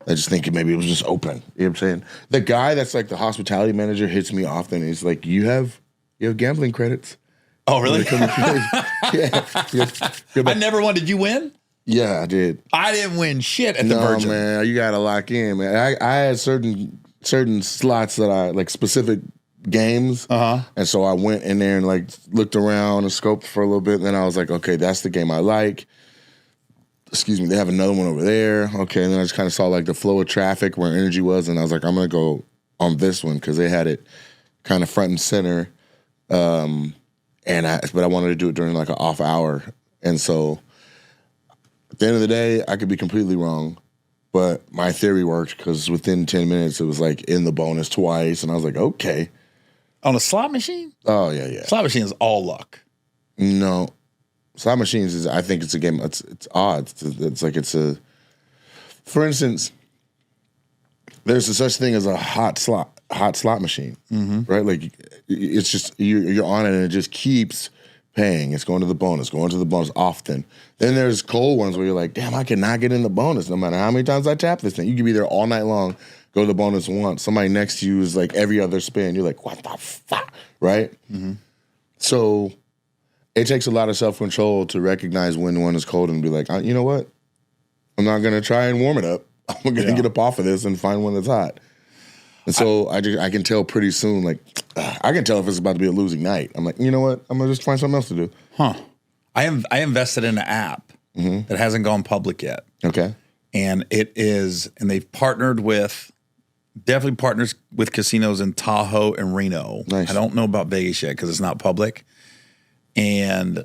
I just think maybe it was just open. You know what I'm saying? The guy that's like the hospitality manager hits me often. He's like, you have gambling credits. Oh, really? Yeah. I never won. Did you win? Yeah, I did. I didn't win shit at the No, Virgin. man, you gotta lock in, man. I had certain slots that I like specific games, and so I went in there and like looked around and scoped for a little bit. And then I was like, okay, that's the game I like. Excuse me, they have another one over there. Okay, and then I just kind of saw like the flow of traffic where energy was, and I was like, I'm gonna go on this one because they had it kind of front and center. But I wanted to do it during like an off hour, and so at the end of the day, I could be completely wrong, but my theory worked because within 10 minutes it was like in the bonus twice, and I was like, okay, On a slot machine? oh yeah. Slot machine is all luck. No, slot machines is. I think it's a game. It's odds. For instance, there's a such thing as a hot slot machine, right? Like it's just you're on it and it just keeps paying. It's going to the bonus often. Then there's cold ones where you're like, damn, I cannot get in the bonus no matter how many times I tap this thing. You could be there all night long, go to the bonus once. Somebody next to you is like every other spin. You're like, what the fuck, right? So it takes a lot of self-control to recognize when one is cold and be like, you know what? I'm not going to try and warm it up. I'm going to get up off of this and find one that's hot. And so I can tell pretty soon, like, I can tell if it's about to be a losing night. I'm like, you know what? I'm going to just find something else to do. Huh. I invested in an app that hasn't gone public yet. Okay. And they've partnered with, definitely partners with casinos in Tahoe and Reno. Nice. I don't know about Vegas yet because it's not public. And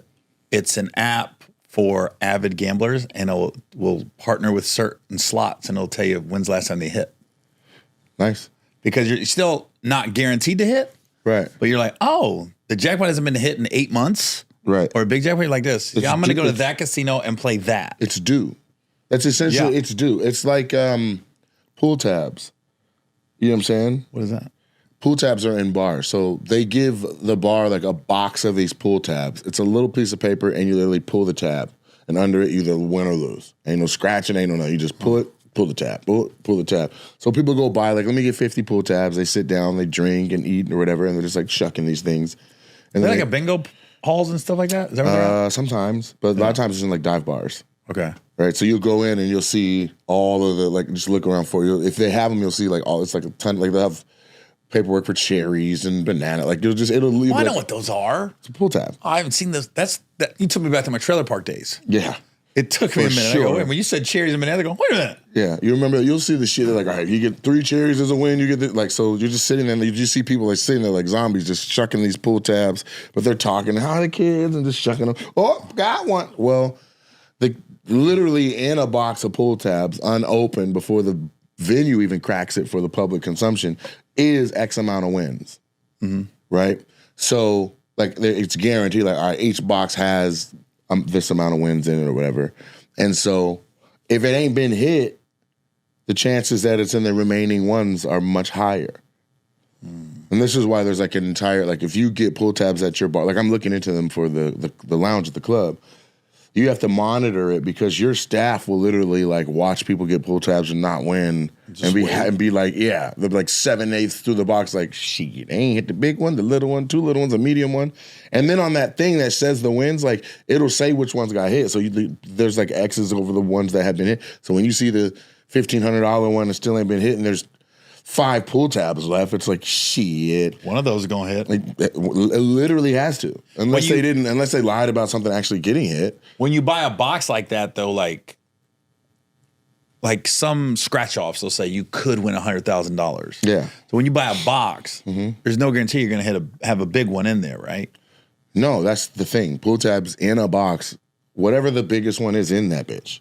it's an app for avid gamblers, and will partner with certain slots, and it'll tell you when's the last time they hit. Nice. Because you're still not guaranteed to hit, Right. but you're like, oh, the jackpot hasn't been hit in 8 months. Right. Or a big jackpot like this. Yeah, I'm going to go to it's- that casino and play that. It's due. That's essentially, Yeah. it's due. It's like pool tabs. You know what I'm saying? What is that? Pool tabs are in bars. So they give the bar like a box of these pool tabs. It's a little piece of paper and you literally pull the tab. And under it, you either win or lose. Ain't no scratching, ain't no nothing. You just pull it, pull the tab, pull the tab. So people go buy, like, let me get 50 pool tabs. They sit down, they drink and eat or whatever, and they're just like shucking these things. And Is that then like a bingo halls and stuff like that? Is that what they're at? sometimes, but a lot of times it's in like dive bars. Okay. Right, so you'll go in and you'll see all of the, like, just look around for you. If they have them, you'll see like all, it's like a ton, like they'll have paperwork for cherries and banana. Like it'll leave. Well, I know like, what those are. it's a pool tab. I haven't seen this. You took me back to my trailer park days. Yeah, It took me a For minute. I sure. go, wait, when you said cherries and banana, I go, wait a minute. yeah. You remember? You'll see the shit. They're like, all right, you get 3 cherries as a win. You get the, like, so you're just sitting there. And you just see people like sitting there like zombies, just shucking these pool tabs, but they're talking, how are the kids, and just shucking them. Oh, got one. Well, literally in a box of pull tabs, unopened before the venue even cracks it for the public consumption, is X amount of wins. Right? So, like, it's guaranteed, like, all right, each box has this amount of wins in it or whatever. And so, if it ain't been hit, the chances that it's in the remaining ones are much higher. And this is why there's like an entire, like if you get pull tabs at your bar, like I'm looking into them for the lounge at the club, you have to monitor it because your staff will literally like watch people get pull tabs and not win and be like, yeah, they're like 7/8 through the box, like, shit, they ain't hit the big one, the little one, 2 little ones, a medium one. And then on that thing that says the wins, like it'll say which ones got hit. So there's like X's over the ones that have been hit. So when you see the $1,500 one that still ain't been hit and there's 5 pull tabs left, it's like, shit. One of those is gonna hit. Like, it literally has to, unless they lied about something actually getting hit. When you buy a box like that, though, like some scratch offs, they'll say you could win $100,000. Yeah. So when you buy a box, there's no guarantee you're gonna have a big one in there, right? No, that's the thing. Pull tabs in a box, whatever the biggest one is in that bitch.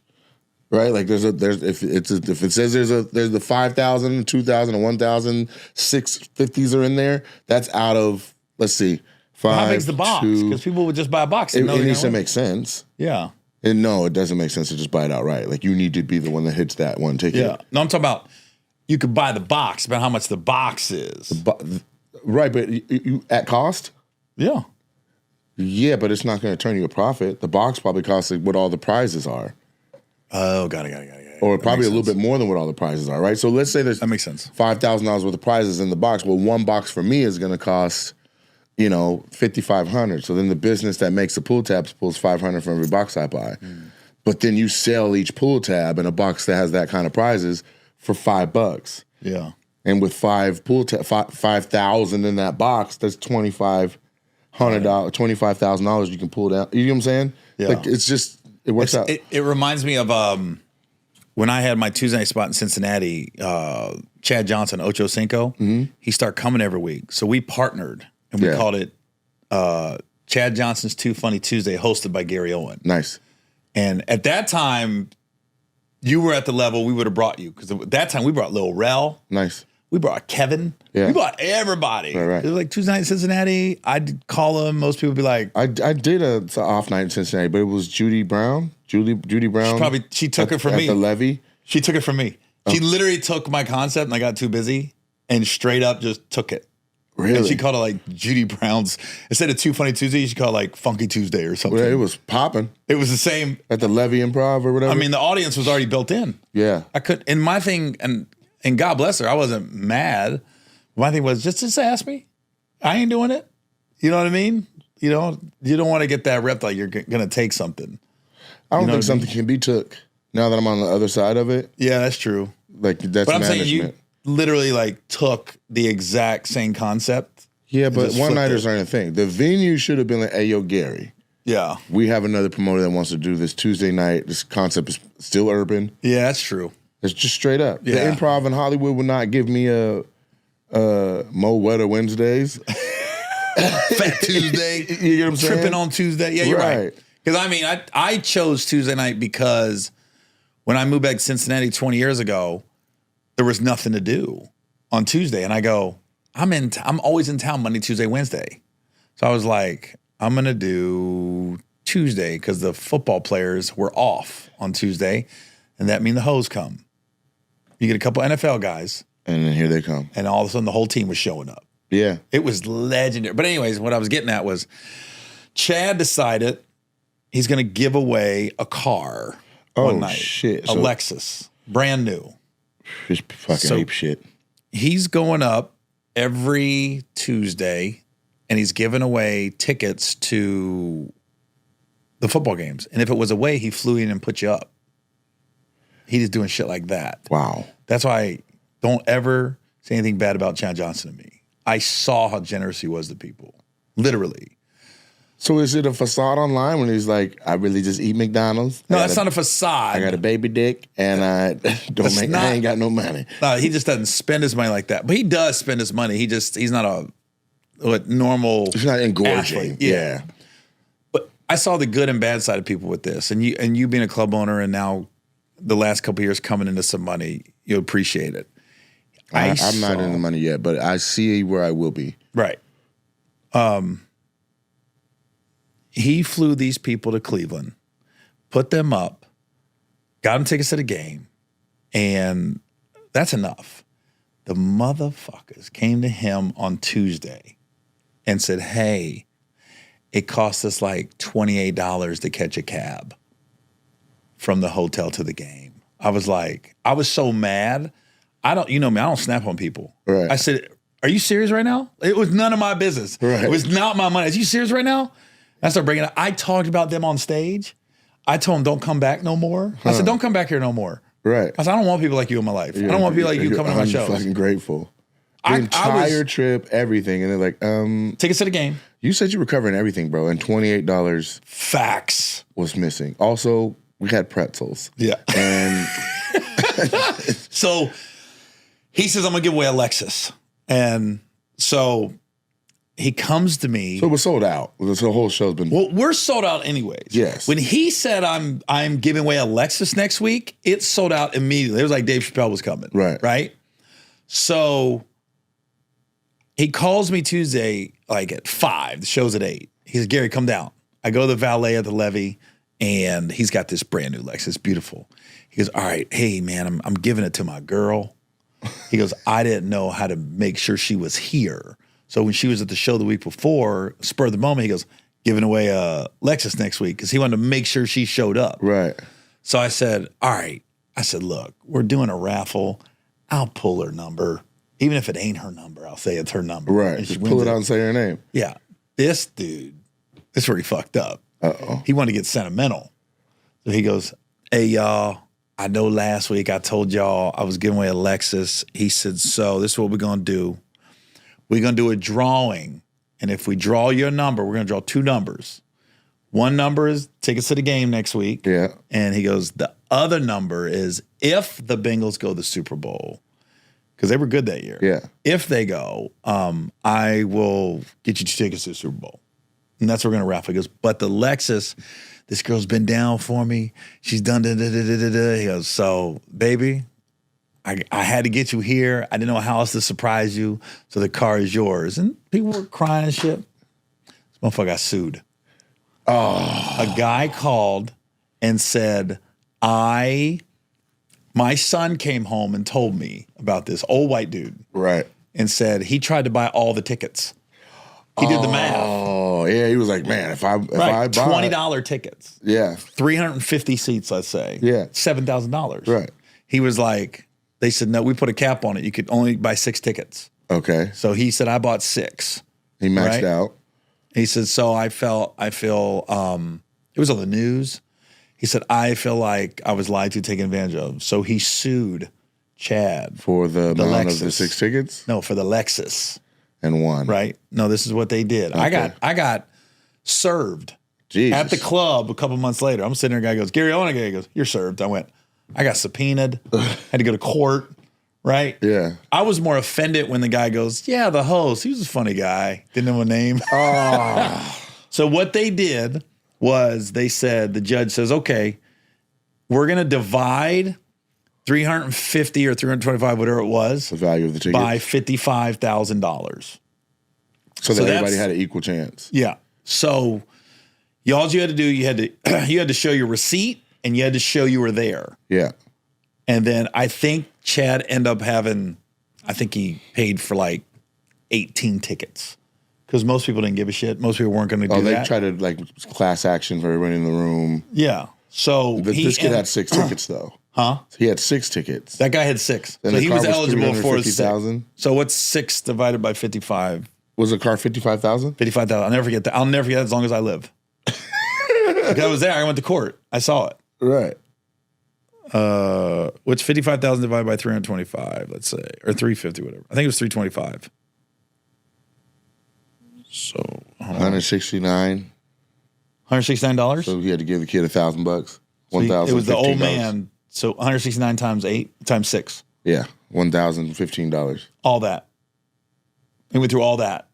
Right, like if it says there's the 5,000, 2,000, and 1,000, 650s are in there. That's out of, let's see, 5. How big's the box? Because people would just buy a box. It needs to make sense. Yeah. And no, it doesn't make sense to just buy it outright. Like you need to be the one that hits that one ticket. Yeah. No, I'm talking about you could buy the box, about how much the box is. Right, but you at cost. Yeah. Yeah, but it's not going to turn you a profit. The box probably costs like what all the prizes are. Oh, got it. Or probably a little bit more than what all the prizes are, right? So let's say there's that makes sense. $5,000 worth of prizes in the box. Well, one box for me is going to cost, $5,500. So then the business that makes the pull tabs pulls $500 from every box I buy. But then you sell each pull tab in a box that has that kind of prizes for $5. Yeah. And with 5,000 in that box, that's $2,500 you can pull down. You know what I'm saying? Yeah. Like it's just. It works out. It reminds me of when I had my Tuesday night spot in Cincinnati. Chad Johnson, Ocho Cinco, he started coming every week. So we partnered and we called it Chad Johnson's Too Funny Tuesday, hosted by Gary Owen. Nice. And at that time, you were at the level we would have brought you because at that time we brought Lil Rel. Nice. We brought Kevin. Yeah. We brought everybody. Right. It was like Tuesday night in Cincinnati. I'd call them. Most people would be like, I did an off night in Cincinnati, but it was Judy Brown. Judy Brown. She took it from me. At the Levy. She took it from me. She literally took my concept and I got too busy and straight up just took it. Really? And she called it like Judy Brown's. Instead of Too Funny Tuesday, she called it like Funky Tuesday or something. Well, it was popping. It was the same. At the Levy Improv or whatever. I mean, the audience was already built in. Yeah. I could, and my thing, and God bless her, I wasn't mad. My thing was just ask me. I ain't doing it. You know what I mean? You don't want to get that rep like you're going to take something. I don't think something can be took now that I'm on the other side of it. Yeah, that's true. Like that's but I'm management. saying you literally like took the exact same concept. Yeah, but one-nighters aren't a thing. The venue should have been like, hey, yo, Gary. Yeah. We have another promoter that wants to do this Tuesday night. This concept is still urban. Yeah, that's true. It's just straight up. Yeah. The Improv in Hollywood would not give me a Mo Wetter Wednesdays. Fat Tuesday. You get what I'm saying? Tripping on Tuesday. Yeah, you're right. Because I mean, I chose Tuesday night because when I moved back to Cincinnati 20 years ago, there was nothing to do on Tuesday. And I go, I'm always in town Monday, Tuesday, Wednesday. So I was like, I'm going to do Tuesday because the football players were off on Tuesday. And that means the hoes come. You get a couple NFL guys. And then here they come. And all of a sudden the whole team was showing up. Yeah. It was legendary. But anyways, what I was getting at was Chad decided he's going to give away a car one night. Shit. A Lexus. Brand new. Just fucking ape shit. He's going up every Tuesday and he's giving away tickets to the football games. And if it was away, he flew in and put you up. He just doing shit like that. Wow. That's why don't ever say anything bad about Chad Johnson to me. I saw how generous he was to people. Literally. So is it a facade online when he's like, I really just eat McDonald's? No, that's not a facade. I got a baby dick and I ain't got no money. No, he just doesn't spend his money like that. But he does spend his money. He's not a normal. He's not engorging. Athlete. Yeah. But I saw the good and bad side of people with this. And you being a club owner and now the last couple of years coming into some money, you appreciate it. I'm not in the money yet, but I see where I will be. Right. He flew these people to Cleveland, put them up, got them tickets to the game, and that's enough. The motherfuckers came to him on Tuesday and said, hey, it cost us like $28 to catch a cab from the hotel to the game. I was so mad. I don't snap on people. Right. I said, are you serious right now? It was none of my business. Right. It was not my money. Are you serious right now? I started bringing it up. I talked about them on stage. I told them, don't come back no more. I said, don't come back here no more. Right. I said, I don't want people like you in my life. I don't want people like you coming to my shows. I'm fucking grateful. The entire trip, everything. And they're like, tickets to the game. You said you were covering everything, bro. And $28 Facts. was missing. Also, we had pretzels. Yeah. And so he says, I'm going to give away a Lexus. And so he comes to me. so it was sold out. The whole show's been. Well, we're sold out anyways. Yes. When he said I'm giving away a Lexus next week, it sold out immediately. It was like Dave Chappelle was coming. Right. Right. So he calls me Tuesday, like at 5. The show's at 8. He says, Gary, come down. I go to the valet at the levee, and he's got this brand new Lexus, beautiful. He goes, all right, hey man, I'm giving it to my girl. He goes, I didn't know how to make sure she was here. So when she was at the show the week before, spur of the moment, he goes, giving away a Lexus next week because he wanted to make sure she showed up. Right. So I said, all right. I said, look, we're doing a raffle. I'll pull her number. Even if it ain't her number, I'll say it's her number. Right. And she Just wins pull it out and say her name. Yeah. This dude, this is where he fucked up. Uh-oh. He wanted to get sentimental. So he goes, hey, y'all, I know last week I told y'all I was giving away a Lexus. He said, so this is what we're going to do. We're going to do a drawing. And if we draw your number, we're going to draw 2 numbers. One number is tickets to the game next week. Yeah. And he goes, the other number is if the Bengals go to the Super Bowl, because they were good that year. Yeah. If they go, I will get you 2 tickets to the Super Bowl. And that's what we're going to raffle. He goes, but the Lexus, this girl's been down for me. She's done da-da-da-da-da-da. He goes, so, baby, I had to get you here. I didn't know how else to surprise you. So the car is yours. And people were crying and shit. This motherfucker got sued. Oh. A guy called and said, my son came home and told me about this old white dude Right. and said he tried to buy all the tickets. He did the math. Oh, yeah. He was like, man, if I Right, buy $20 tickets, Yeah. 350 seats, let's say. Yeah. $7,000. Right. He was like, they said, no, we put a cap on it. You could only buy 6 tickets. Okay. So he said, I bought 6. He maxed Right. out. He said, so I feel, it was on the news. He said, I feel like I was lied to, taken advantage of. So he sued Chad. For the amount of the Lexus. 6 tickets No, for the Lexus, and won. right? No, this is what they did. Okay. I got served Jesus. at the club a couple months later. I'm sitting there, guy goes, Gary, I want to go. He goes, you're served. I went, I got subpoenaed, had to go to court, right? Yeah. I was more offended when the guy goes, yeah, the host, he was a funny guy. Didn't know a name. Oh. So what they did was they said, the judge says, okay, we're going to divide 350 or 325, whatever it was, The value of the ticket. by $55,000. so that everybody that's- had an equal chance. Yeah. So all you had to do, you had to show your receipt and you had to show you were there. Yeah. And then I think Chad ended up having, I think he paid for like 18 tickets because most people didn't give a shit. Most people weren't going to do Oh, they that. tried to like class action for everybody in the room. Yeah. So This kid had 6 tickets though. huh? He had 6 tickets. That guy had 6. Then so the he car was was eligible for 6. 350,000? So what's 6 divided by 55? Was the car 55,000? 55,000. I'll never forget that. I'll never forget that as long as I live. Like, I was there. I went to court. I saw it. Right. What's 55,000 divided by 325, let's say, or 350, whatever. I think it was 325. So, hold on. 169. $169? So he had to give the kid $1,000. So it was the old $1,015. man. So 169 times 8 times 6. Yeah. $1,015. All that. He went through all that.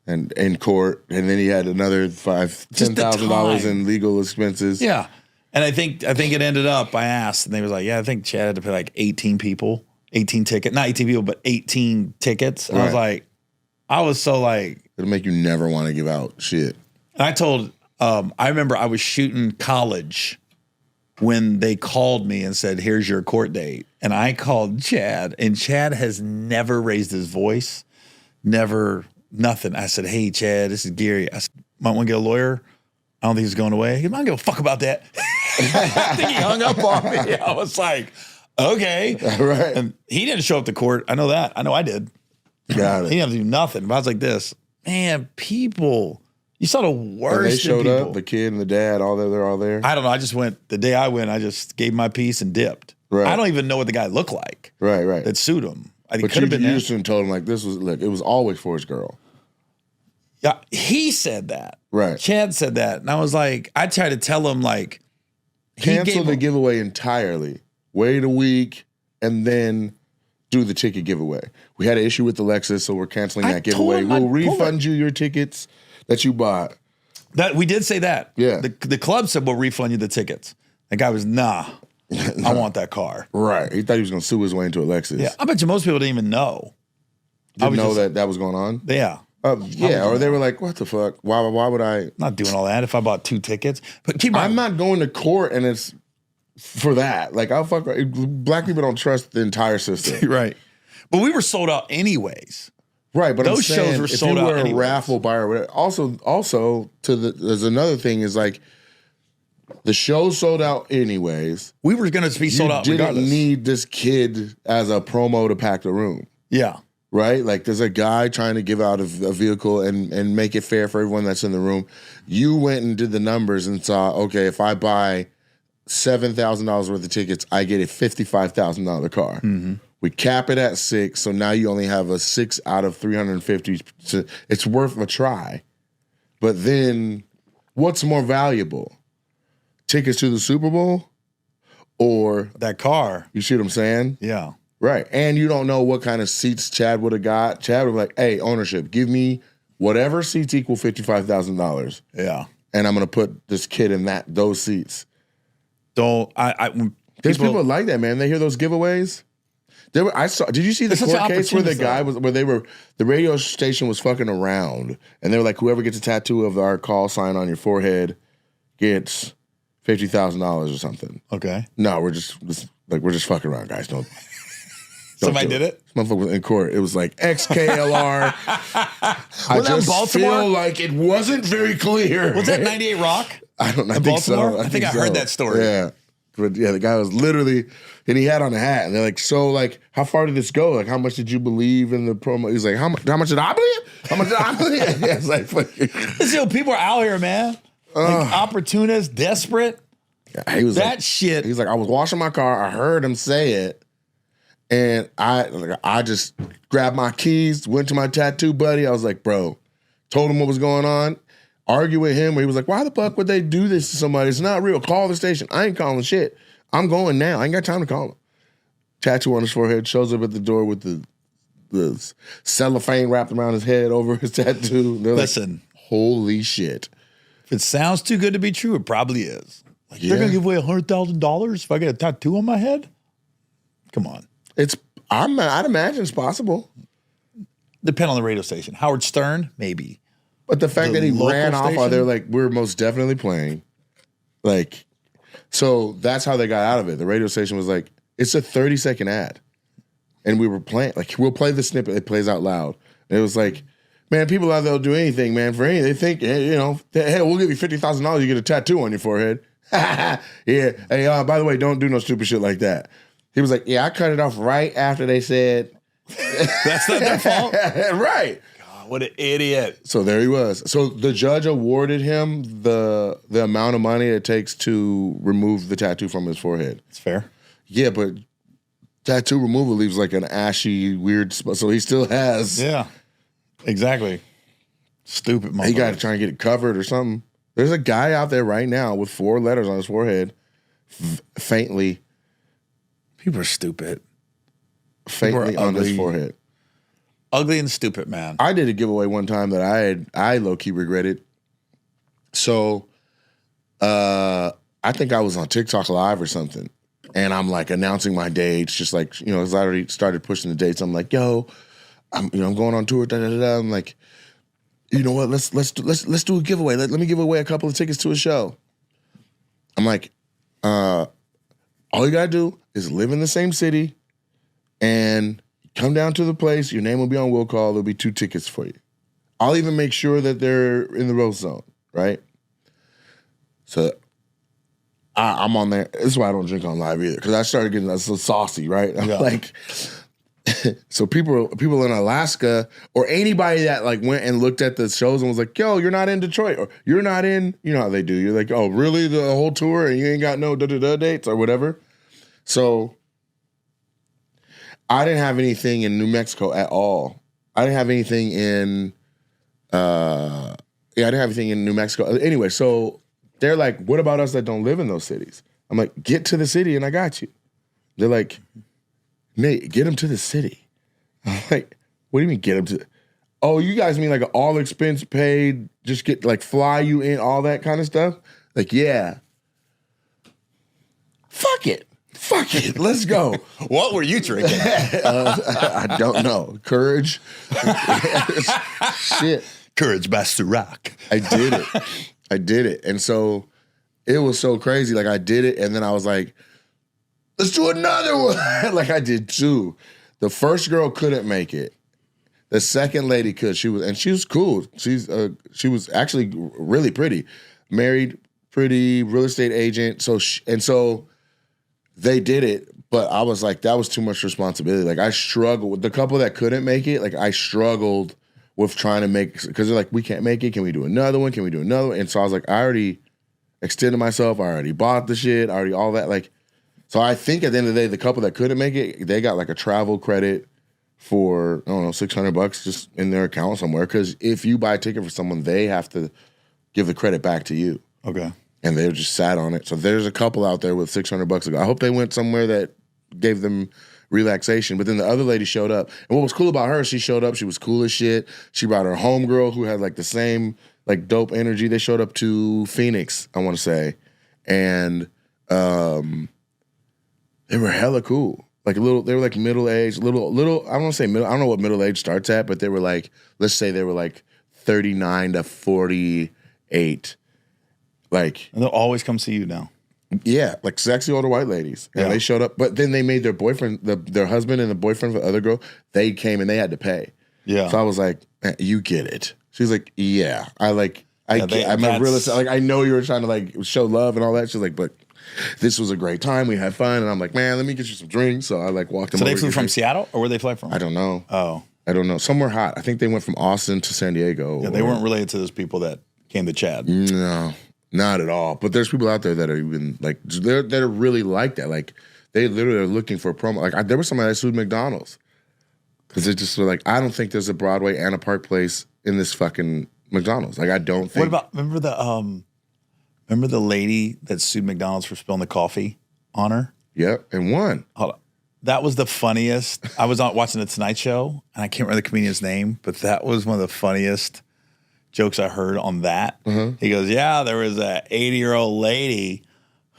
And in court, and then he had another Just the $10,000 time. in legal expenses. Yeah. And I think it ended up, I asked, and they was like, yeah, I think Chad had to pay like 18 people, 18 tickets, not 18 people, but 18 tickets. And I was Right. like, I was so like, It'll make you never want to give out shit. and I told, I remember I was shooting college when they called me and said, here's your court date. And I called Chad, and Chad has never raised his voice, never, nothing. I said, hey, Chad, this is Gary. I said, might want to get a lawyer. I don't think he's going away. He might give a fuck about that. I think he hung up on me. I was like, okay. Right. And he didn't show up to court. I know that. I know I did. Got He it. didn't do nothing. But I was like this, man, people, you saw the worst And they in showed people. up, the kid and the dad, all there, they're all there. I don't know. I just went, the day I went, I just gave my piece and dipped. Right. I don't even know what the guy looked like Right, right. that sued him. I think But could you, have been you there. just told him like this was look, it was always for his girl. Yeah, he said that. Right. Chad said that. And I was like, I tried to tell him like, he Cancel gave the him- giveaway entirely. Wait a week and then do the ticket giveaway. We had an issue with the Lexus, so we're canceling I that told giveaway. him I'd We'll pull refund you your tickets that you bought. that. We did say that. Yeah. The club said, we'll refund you the tickets. The guy was, nah, I want that car. Right. He thought he was gonna sue his way into a Lexus. Yeah. I bet you most people didn't even know. Didn't was know just- that was going on. Yeah. Yeah, or they were like, "What the fuck? Why would I?" Not doing all that if I bought 2 tickets. But keep in I'm mind, not going to court, and it's for that. Like, I'll fuck. Black people don't trust the entire system, right. But we were sold out anyways. right? But Those I'm saying, shows were if sold you out were a anyways. raffle buyer, whatever- also to the there's another thing is like the show sold out anyways. We were going to be sold you out didn't regardless. need this kid as a promo to pack the room. Yeah. Right? Like there's a guy trying to give out a vehicle and make it fair for everyone that's in the room. You went and did the numbers and saw, okay, if I buy $7,000 worth of tickets, I get a $55,000 car. Mm-hmm. We cap it at 6, so now you only have a 6 out of 350. So it's worth a try. But then what's more valuable? Tickets to the Super Bowl or, That car. you see what I'm saying? Yeah. Right. And you don't know what kind of seats Chad would have got. Chad would be like, hey, ownership, give me whatever seats equal $55,000. Yeah. And I'm going to put this kid in those seats. Don't, when There's people like that, man. They hear those giveaways. Did you see the It's such an court case where the opportunist, guy though. was, the radio station was fucking around and they were like, whoever gets a tattoo of our call sign on your forehead gets $50,000 or something. Okay. No, we're just fucking around, guys. Don't Somebody do did it? This motherfucker was in court. It was like XKLR. I Was that in just Baltimore? feel like it wasn't very clear. Was that 98 Rock? I don't know. I in think Baltimore? so. I think I heard that story. Yeah. But yeah, the guy was literally, and he had on a hat. And they're like, so like, how far did this go? Like, how much did you believe in the promo? He's like, how much did I believe? How much did I believe? Yeah, it's like, fucking, Listen, people are out here, man. Like opportunists, desperate. he was That like, shit. he's like, I was washing my car. I heard him say it. And I just grabbed my keys, went to my tattoo buddy. I was like, bro, told him what was going on. Argue with him where he was like, why the fuck would they do this to somebody? It's not real. Call the station. I ain't calling shit. I'm going now. I ain't got time to call him. Tattoo on his forehead, shows up at the door with the cellophane wrapped around his head over his tattoo. They're Listen, like, holy shit. if it sounds too good to be true, it probably is. Like, Yeah. they're going to give away $100,000 if I get a tattoo on my head? Come on. I'd imagine it's possible. Depend on the radio station. Howard Stern, maybe. But the fact The that he local ran off while station? they're like, we're most definitely playing. Like, so that's how they got out of it. The radio station was like, it's a 30-second ad. And we were playing, like, we'll play the snippet, it plays out loud. And it was like, man, people out there will do anything, man, for anything. They think, hey, you know, hey, we'll give you $50,000, you get a tattoo on your forehead. Yeah. Hey, by the way, don't do no stupid shit like that. He was like, yeah, I cut it off right after they said. That's not their fault. Right. God, what an idiot. So there he was. So the judge awarded him the amount of money it takes to remove the tattoo from his forehead. It's fair. Yeah, but tattoo removal leaves like an ashy, weird spot. So he still has. Yeah. Exactly. Stupid motherfucker. He got to try and get it covered or something. There's a guy out there right now with 4 letters on his forehead, faintly People are stupid. on his ugly. forehead. Ugly and stupid, man. I did a giveaway one time that I low key regretted. So, I think I was on TikTok Live or something, and I'm like announcing my dates, just like, you know, 'cause I already started pushing the dates. I'm like, yo, I'm going on tour. Da, da, da, da. I'm like, you know what? Let's do a giveaway. Let me give away a couple of tickets to a show. I'm like, All you gotta do is live in the same city and come down to the place. Your name will be on will call. There'll be 2 tickets for you. I'll even make sure that they're in the roast zone, right? So I'm on there. This is why I don't drink on live either, because I started getting so saucy, right? I'm like, so people in Alaska or anybody that like went and looked at the shows and was like, yo, you're not in Detroit or you're not in, you know how they do. You're like, oh, really? The whole tour and you ain't got no da-da-da dates or whatever. So I didn't have anything in New Mexico at all. I didn't have anything in, I didn't have anything in New Mexico. Anyway, so they're like, what about us that don't live in those cities? I'm like, get to the city and I got you. They're like, Nate, get him to the city. I'm like, what do you mean get him to? Oh, you guys mean like an all expense paid, just get like fly you in, all that kind of stuff? Like, yeah. Fuck it. Let's go. What were you drinking? I don't know. Courage. Shit. Courage by Ciroc. I did it. And so it was so crazy. Like I did it and then I was like, let's do another one. Like I did 2. The first girl couldn't make it. The second lady could. She was cool. She was actually really pretty. Married, pretty, real estate agent. So they did it, but I was like, that was too much responsibility. Like I struggled with the couple that couldn't make it. Like I struggled with trying to make, because they're like, we can't make it. Can we do another one? And so I was like, I already extended myself. I already bought the shit. I already all that. Like, so I think at the end of the day, the couple that couldn't make it, they got like a travel credit for, I don't know, $600 just in their account somewhere. Because if you buy a ticket for someone, they have to give the credit back to you. Okay. And they just sat on it. So there's a couple out there with $600 to go. I hope they went somewhere that gave them relaxation. But then the other lady showed up. And what was cool about her, she showed up. She was cool as shit. She brought her homegirl who had like the same like dope energy. They showed up to Phoenix, I want to say. And they were hella cool. Like they were like middle-aged, little, I don't want to say middle, I don't know what middle age starts at, but they were like, let's say they were like 39 to 48. Like, and they'll always come see you now. Yeah, like sexy older white ladies. And they showed up, but then they made their boyfriend, their husband and the boyfriend of the other girl, they came and they had to pay. Yeah. So I was like, you get it. She's like, yeah. I'm a realist. Like, I know you were trying to like show love and all that. She's like, but this was a great time. We had fun. And I'm like, man, let me get you some drinks. So I like walked them over. So they flew from Seattle or where they fly from? I don't know. Oh. I don't know. Somewhere hot. I think they went from Austin to San Diego. Yeah, they weren't related to those people that came to Chad. No. Not at all. But there's people out there that are even like that are really like that. Like they literally are looking for a promo. Like there was somebody that sued McDonald's because they just were like, I don't think there's a Broadway and a Park Place in this fucking McDonald's. Like I don't think. What about remember the lady that sued McDonald's for spilling the coffee on her? Yep, and won. Hold on. That was the funniest. I was watching the Tonight Show and I can't remember the comedian's name, but that was one of the funniest jokes I heard on that. Mm-hmm. He goes, yeah, there was a 80-year-old lady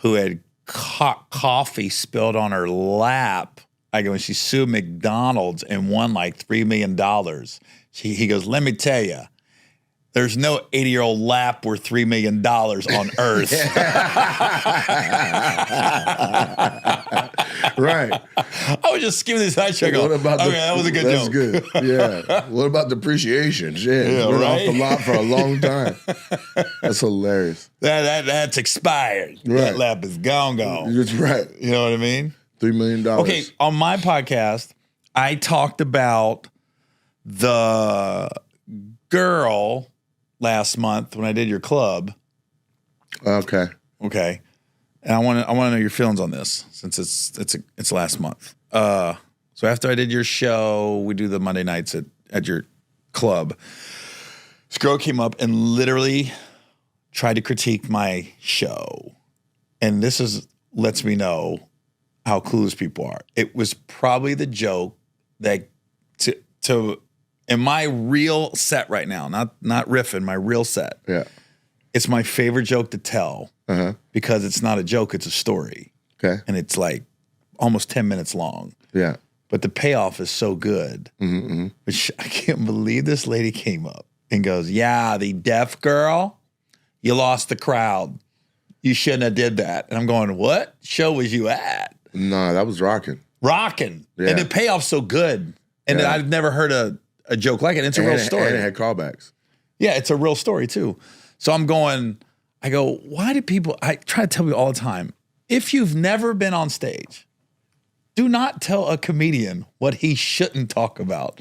who had coffee spilled on her lap. I go, and she sued McDonald's and won like $3 million. He goes, let me tell you, there's no 80-year-old lap worth $3 million on earth. Right. I was just skimming this side show. That was a good joke. That's good. Yeah. What about depreciation? Shit. Yeah, went off the lot for a long time. That's hilarious. That's expired. Right. That lap is gone. That's right. You know what I mean? $3 million. Okay, on my podcast, I talked about the girl last month when I did your club. Okay. And I want to know your feelings on this since it's last month. So after I did your show, we do the Monday nights at your club. This girl came up and literally tried to critique my show. And this lets me know how clueless people are. It was probably the joke that to in my real set right now, not riffing, my real set. Yeah. It's my favorite joke to tell because it's not a joke, it's a story. Okay. And it's like almost 10 minutes long. Yeah. But the payoff is so good. Mm-hmm. But I can't believe this lady came up and goes, yeah, the deaf girl, you lost the crowd. you shouldn't have did that. And I'm going, what show was you at? Nah, that was rocking. Rocking. Yeah. And the payoff's so good. And Yeah. I've never heard a joke like it. It's a real story. And it had callbacks. Yeah, it's a real story too. So I'm going, I go, why do people, I try to tell people all the time, if you've never been on stage, do not tell a comedian what he shouldn't talk about.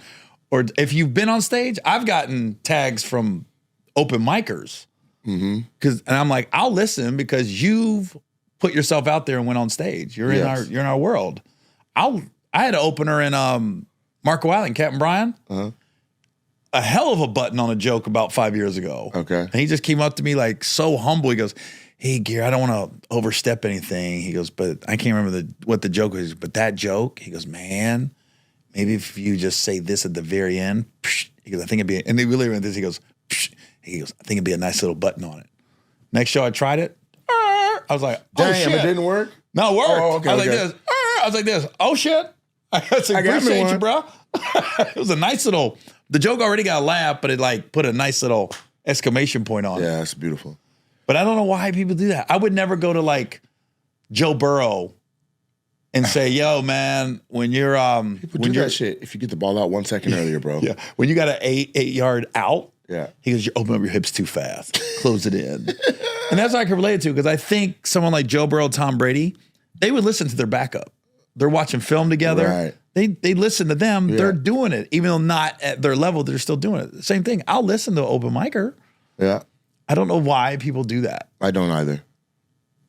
Or if you've been on stage, I've gotten tags from open micers. And I'm like, I'll listen because you've put yourself out there and went on stage. You're Yes. in our world. I had an opener in Marco Island, Captain Brian. A hell of a button on a joke about 5 years ago. Okay. And he just came up to me like so humble. He goes, hey, Gear, I don't want to overstep anything. He goes, but I can't remember what the joke was. But that joke, he goes, man, maybe if you just say this at the very end, psh, he goes, I think it'd be, and he really went this, he goes, psh, I think it'd be a nice little button on it. Next show I tried it. I was like, oh, Damn, shit. it didn't work? No, it worked. Oh, okay, I was okay. like this. I was like this. Oh, shit. I said, I got me appreciate you, one. bro. It was a nice little, the joke already got a laugh, but it like put a nice little exclamation point on it. Yeah, that's beautiful. But I don't know why people do that. I would never go to like Joe Burrow and say, yo, man, when you're People when do you're that shit if you get the ball out 1 second earlier, bro. yeah, when you got an eight yard out, Yeah. he goes, you open up your hips too fast. Close it in. And that's what I can relate it to because I think someone like Joe Burrow, Tom Brady, they would listen to their backup. They're watching film together. Right. They listen to them. Yeah. They're doing it. Even though not at their level, they're still doing it. Same thing. I'll listen to an open micer. Yeah. I don't know why people do that. I don't either.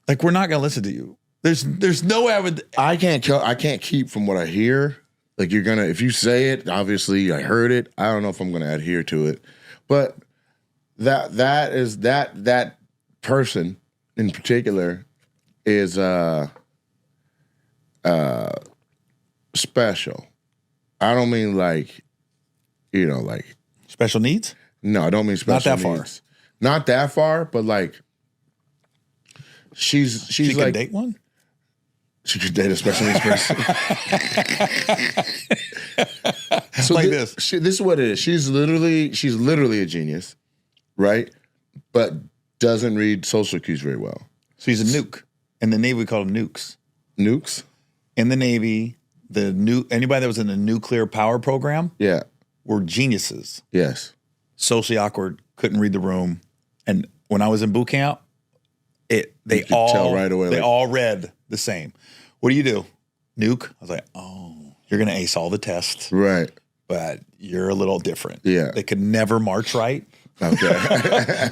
Like, we're not going to listen to you. There's no way I would. I can't keep from what I hear. Like if you say it, obviously I heard it. I don't know if I'm gonna adhere to it. But that person in particular is special. I don't mean like, like Special needs? no, I don't mean special that far. needs. Not that far, but like she's She like can date one? she could date a special needs person. So Like this is what it is. She's literally a genius, right? But doesn't read social cues very well. So he's a nuke. In the Navy, we call them nukes. Nukes? In the Navy, anybody that was in the nuclear power program Yeah. were geniuses. Yes. Socially awkward, couldn't read the room. And when I was in boot camp, they could tell right away, like- all read the same. What do you do? Nuke? I was like, oh, you're gonna ace all the tests, Right. but you're a little different. Yeah. They could never march right. Okay.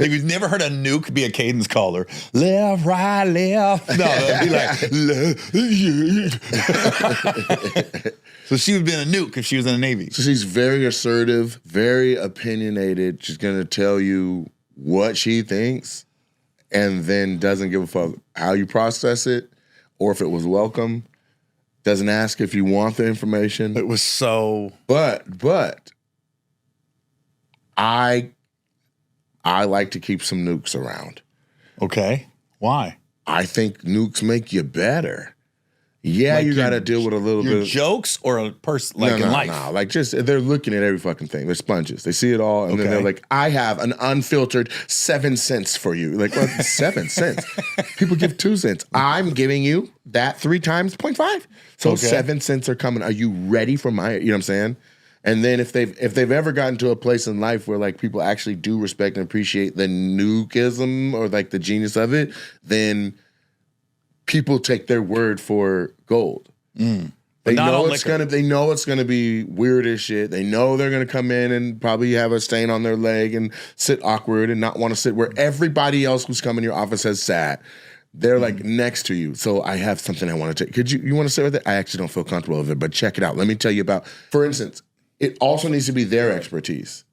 Like, we've never heard a nuke be a cadence caller. Left, right, left. No, it'd be like, left. So she would have been a nuke if she was in the Navy. So she's very assertive, very opinionated. She's gonna tell you what she thinks and then doesn't give a fuck how you process it or if it was welcome. Doesn't ask if you want the information. It was so. But I like to keep some nukes around. Okay. Why? I think nukes make you better. Yeah, Like you got to your- deal with a little Your bit. jokes or a person like no, in life? No, like just they're looking at every fucking thing. They're sponges. They see it all, and then Okay. they're like, "I have an unfiltered 7 cents for you." Like, what? 7 cents? People give 2 cents. I'm giving you that 3 times 0.5. So Okay. 7 cents are coming. Are you ready for my? You know what I'm saying? And then if they've ever gotten to a place in life where like people actually do respect and appreciate the nukism or like the genius of it, then people take their word for gold. They not know on it's liquor. gonna be weird as shit. They know they're gonna come in and probably have a stain on their leg and sit awkward and not want to sit where everybody else who's come in your office has sat. They're like next to you. So I have something I want to take. Could you want to sit with it? I actually don't feel comfortable with it, but check it out. Let me tell you about, for instance, it also needs to be their expertise,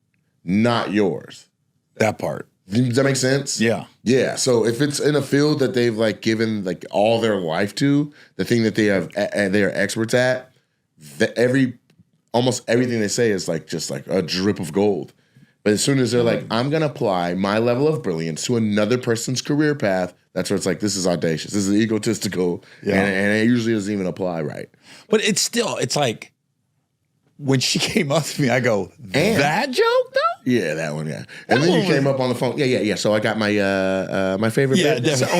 not yours. That part. Does that make sense? Yeah. Yeah. So if it's in a field that they've like given like all their life to, the thing that they are experts at, almost everything they say is like just like a drip of gold. But as soon as they're like, I'm gonna apply my level of brilliance to another person's career path, that's where it's like, this is audacious. This is egotistical, Yeah. and it usually doesn't even apply right. But it's like when she came up to me, I go, And- that joke though? Yeah, that one. Yeah, and then you came up on the phone. Yeah. So I got my my favorite. Yeah, bit. It's the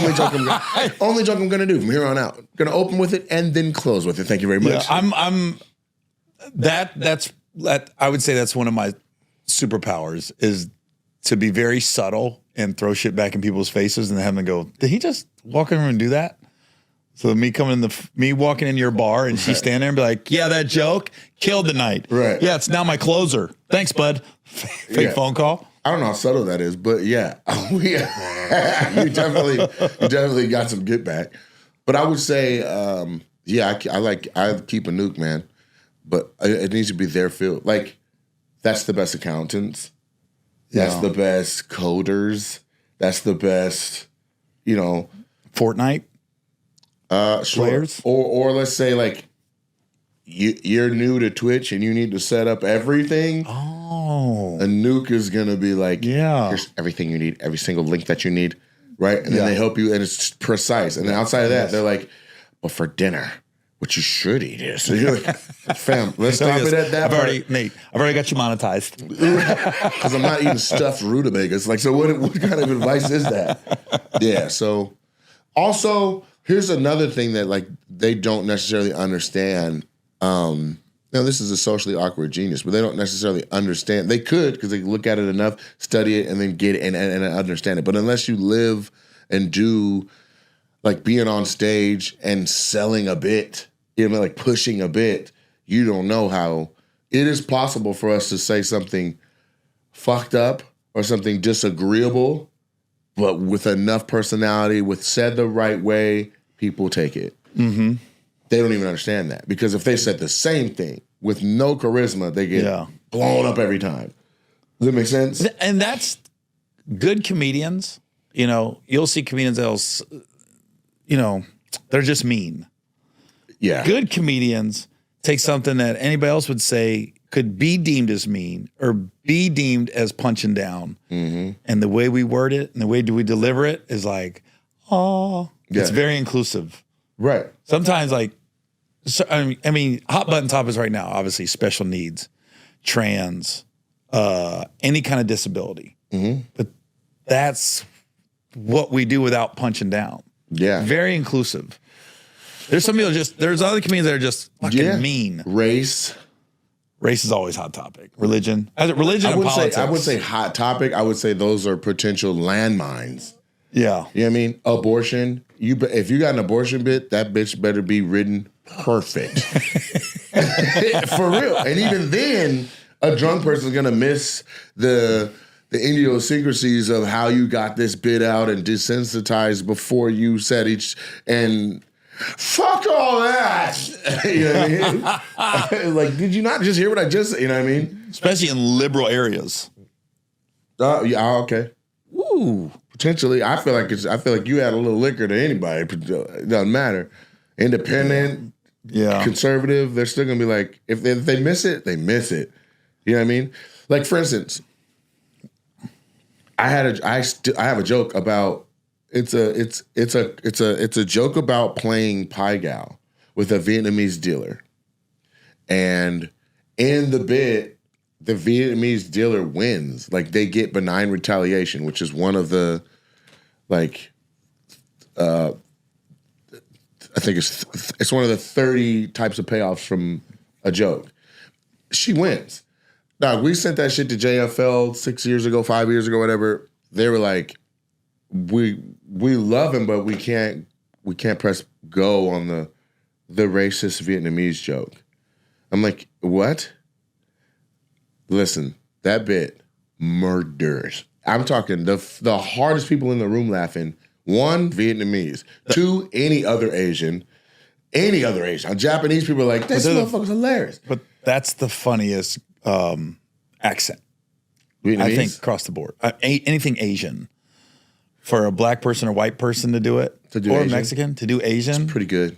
only joke I'm gonna do from here on out. Gonna open with it and then close with it. Thank you very much. Yeah, that's I would say that's one of my superpowers is to be very subtle and throw shit back in people's faces and have them go, did he just walk in and do that? So me walking in your bar and she stand there and be like, yeah, that joke killed the night. Right. Yeah, it's now my closer. Thanks, bud. Fake phone call. I don't know how subtle that is, but yeah, you definitely got some get back. But I would say, I keep a nuke, man. But it needs to be their field. Like, that's the best accountants. That's the best coders. That's the best, Fortnite. Players. Or let's say like you're new to Twitch and you need to set up everything. Oh. A nuke is gonna be like, yeah, here's everything you need, every single link that you need, right? And then they help you and it's precise. And then outside of that, they're like, but for dinner, what you should eat is. So you're like, fam, let's stop it at that. I've already got you monetized. Because I'm not eating stuffed rutabagas. Like, so what kind of advice is that? Yeah. So also, here's another thing that like they don't necessarily understand. Now this is a socially awkward genius, but they don't necessarily understand. They could because they look at it enough, study it, and then get it and understand it. But unless you live and do like being on stage and selling a bit, like pushing a bit, you don't know how it is possible for us to say something fucked up or something disagreeable, but with enough personality, with said the right way, people take it. Mm-hmm. They don't even understand that because if they said the same thing with no charisma, they get blown up every time. Does that make sense? And that's good comedians. You'll see comedians else. They're just mean. Yeah. Good comedians take something that anybody else would say could be deemed as mean or be deemed as punching down. Mm-hmm. And the way we word it and the way we deliver it is like, oh, it's very inclusive. Right. Sometimes hot button topics right now, obviously special needs, trans, any kind of disability. Mm-hmm. But that's what we do without punching down. Yeah. Very inclusive. There's some people there's other comedians that are just fucking mean. Race is always hot topic. Religion and politics. I would say hot topic. I would say those are potential landmines. Yeah. You know what I mean? Abortion. If you got an abortion bit, that bitch better be written perfect. For real. And even then, a drunk person's gonna miss the idiosyncrasies of how you got this bit out and desensitized before you said each and fuck all that. You know what I mean? Like, did you not just hear what I just said? You know what I mean? Especially in liberal areas. Okay. Ooh. Potentially. I feel like you add a little liquor to anybody. It doesn't matter. Independent, conservative, they're still gonna be like, if they miss it, they miss it. You know what I mean? Like, for instance, I have a joke about it's a joke about playing Pai Gow with a Vietnamese dealer. And in the bit, the Vietnamese dealer wins. Like, they get benign retaliation, which is one of the, like, I think it's one of the 30 types of payoffs from a joke. She wins. Now, we sent that shit to JFL 6 years ago, 5 years ago, whatever. They were like, we love him, but we can't press go on the racist Vietnamese joke. I'm like, what? Listen, that bit murders. I'm talking the hardest people in the room laughing. One, Vietnamese. Two, any other Asian. Japanese people are like, this motherfucker's hilarious. But that's the funniest accent. Vietnamese? I think across the board. Anything Asian. For a black person or white person to do it, or Asian? Mexican to do Asian, It's pretty good.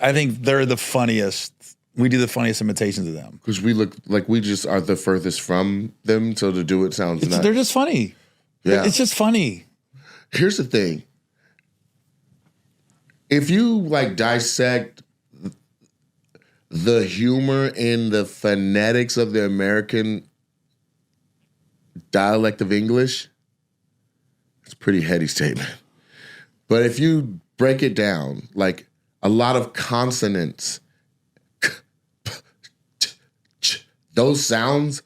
I think they're the funniest. We do the funniest imitations of them Because we look like we just are the furthest from them, so to do it sounds nice. They're just funny. Yeah. It's just funny. Here's the thing. If you like dissect the humor in the phonetics of the American dialect of English, it's a pretty heady statement. But if you break it down, like a lot of consonants, those sounds,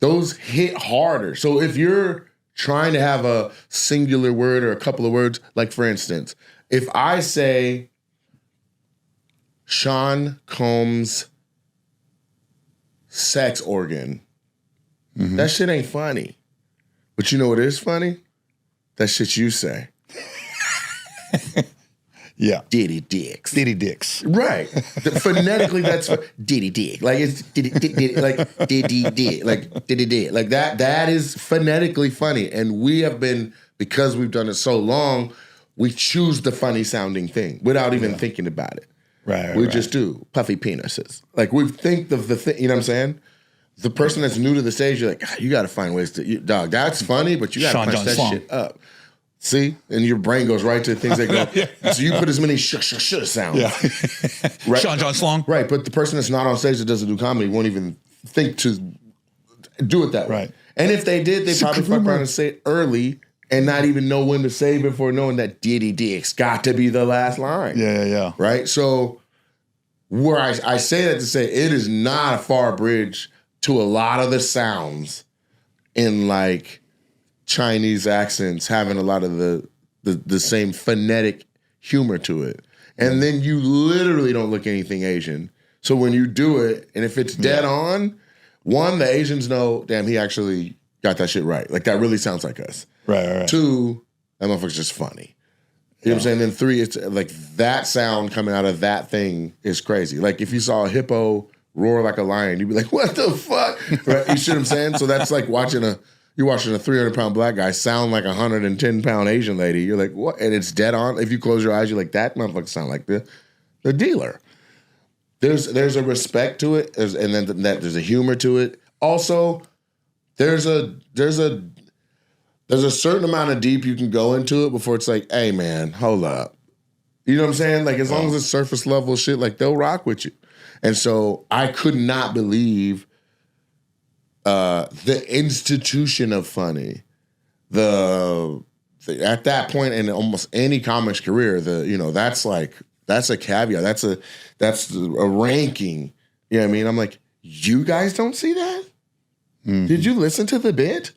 those hit harder. So if you're trying to have a singular word or a couple of words, like for instance, if I say Sean Combs' sex organ, that shit ain't funny. But you know what is funny? That shit you say. Yeah. Diddy dicks. Diddy dicks. Right. Phonetically, that's diddy dick. Like it's diddy, like diddy dick, like diddy dick. Like that is phonetically funny. And we have been, because we've done it so long, we choose the funny sounding thing without even thinking about it. Right. We just do puffy penises. Like we think of the thing, you know what I'm saying? The person that's new to the stage, you're like, you got to find ways to, dog, that's funny, but you got to punch that shit up. See? And your brain goes right to things that go, so you put as many sounds. Yeah. Right? Sean John Slong. Right, but the person that's not on stage that doesn't do comedy won't even think to do it that way. Right. And if they did, they probably fuck around and say it early and not even know when to say before knowing that Diddy Dick's got to be the last line. Yeah. Right? So where I say that to say it is not a far bridge to a lot of the sounds in like Chinese accents having a lot of the same phonetic humor to it. And then you literally don't look anything Asian. So when you do it, and if it's dead on, one, the Asians know, damn, he actually got that shit right. Like that really sounds like us. Right. Two, that motherfucker's just funny. You know what I'm saying? Then three, it's like that sound coming out of that thing is crazy. Like if you saw a hippo roar like a lion, you'd be like, what the fuck? Right? You see what I'm saying? So that's like you're watching a 300-pound black guy sound like a 110-pound Asian lady. You're like, what? And it's dead on. If you close your eyes, you're like, that motherfucker sound like the dealer. There's a respect to it, and then there's a humor to it. Also, there's a certain amount of deep you can go into it before it's like, hey man, hold up. You know what I'm saying? Like as long as it's surface level shit, like they'll rock with you. And so I could not believe the institution of funny, at that point in almost any comic's career, that's a caveat. That's a ranking. You know what I mean? I'm like, you guys don't see that? Mm-hmm. Did you listen to the bit?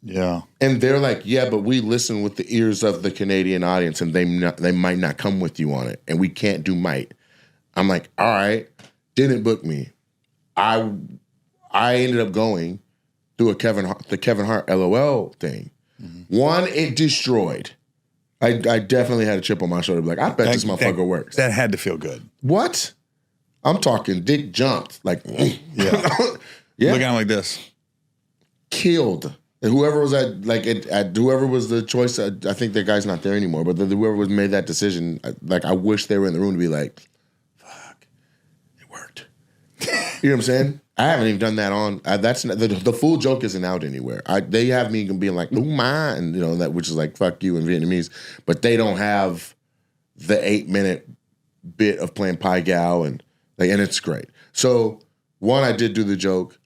Yeah. And they're like, yeah, but we listen with the ears of the Canadian audience, and they might not come with you on it, and we can't do might. I'm like, all right, didn't book me. I ended up going through the Kevin Hart LOL thing. Mm-hmm. One, it destroyed. I definitely had a chip on my shoulder. Like, I bet this motherfucker works. That had to feel good. What? I'm talking dick jumped. Like, yeah. Looking at him like this. Killed. And whoever was whoever was the choice, I think that guy's not there anymore, but whoever was made that decision, I wish they were in the room to be like, fuck, it worked. You know what I'm saying? I haven't even done that on. That's the full joke isn't out anywhere. They have me being like, "Ooh my," and that, which is like "fuck you" in Vietnamese, but they don't have the 8-minute bit of playing Pai Gow and it's great. So one, I did do the joke.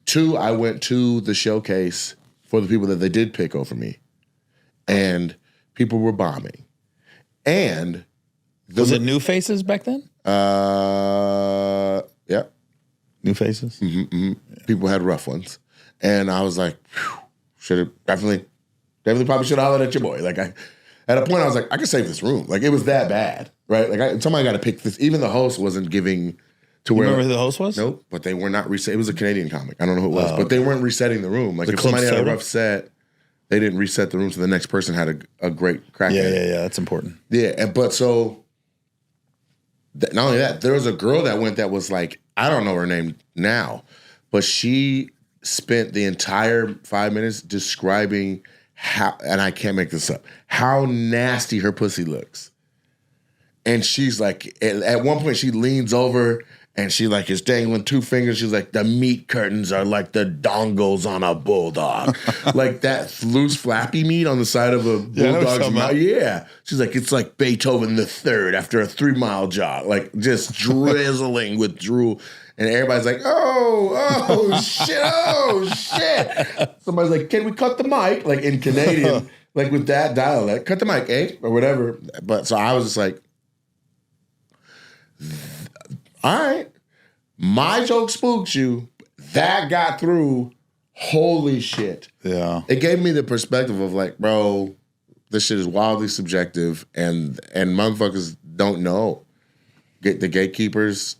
Two, I went to the showcase for the people that they did pick over me, and people were bombing. And was it new faces back then? Yeah. New faces? Mm-hmm, mm-hmm. Yeah. People had rough ones. And I was like, should have definitely probably should have hollered at your boy. Like at a point I was like, I could save this room. Like it was that bad, right? Like somebody got to pick this. Even the host wasn't giving to where. Remember who the host was? Nope, but they were not reset. It was a Canadian comic. I don't know who it was, but they weren't resetting the room. Like if somebody had a rough set, they didn't reset the room so the next person had a great crack at it. Yeah, that's important. Yeah, but so not only that, there was a girl that went that was like, I don't know her name now, but she spent the entire 5 minutes describing how, and I can't make this up, how nasty her pussy looks. And she's like, at one point she leans over and she like is dangling 2 fingers. She's like, the meat curtains are like the dongles on a bulldog. Like that loose flappy meat on the side of a bulldog's mouth. Yeah. She's like, it's like Beethoven the Third after a 3-mile jog. Like just drizzling with drool. and everybody's like, oh shit. Somebody's like, can we cut the mic? Like in Canadian, like with that dialect, cut the mic, eh? Or whatever. But so I was just like, all right, my joke spooks you. That got through. Holy shit. Yeah. It gave me the perspective of like, bro, this shit is wildly subjective and motherfuckers don't know. Get the gatekeepers,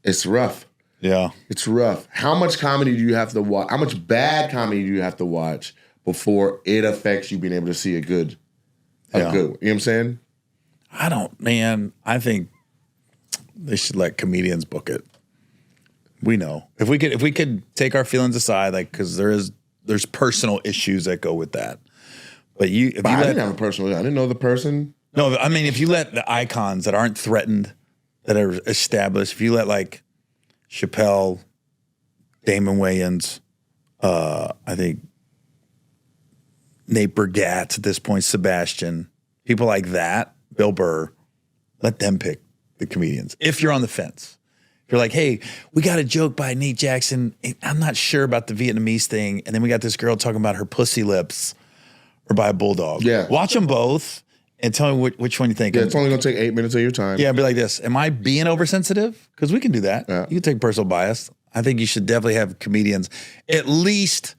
it's rough. Yeah. It's rough. How much comedy do you have to watch? How much bad comedy do you have to watch before it affects you being able to see a good one? You know what I'm saying? I think they should let comedians book it. We know. If we could take our feelings aside, like, because there's personal issues that go with that. But I didn't have a personal. I didn't know the person. No, I mean, if you let the icons that aren't threatened, that are established, if you let like Chappelle, Damon Wayans, I think Nate Bargatze at this point, Sebastian, people like that, Bill Burr, let them pick the comedians. If you're on the fence. If you're like, hey, we got a joke by Nate Jackson. I'm not sure about the Vietnamese thing. And then we got this girl talking about her pussy lips or by a bulldog. Yeah. Watch them both and tell me which one you think. Yeah, it's only going to take 8 minutes of your time. Yeah, be like this. Am I being oversensitive? Because we can do that. Yeah. You can take personal bias. I think you should definitely have comedians. At least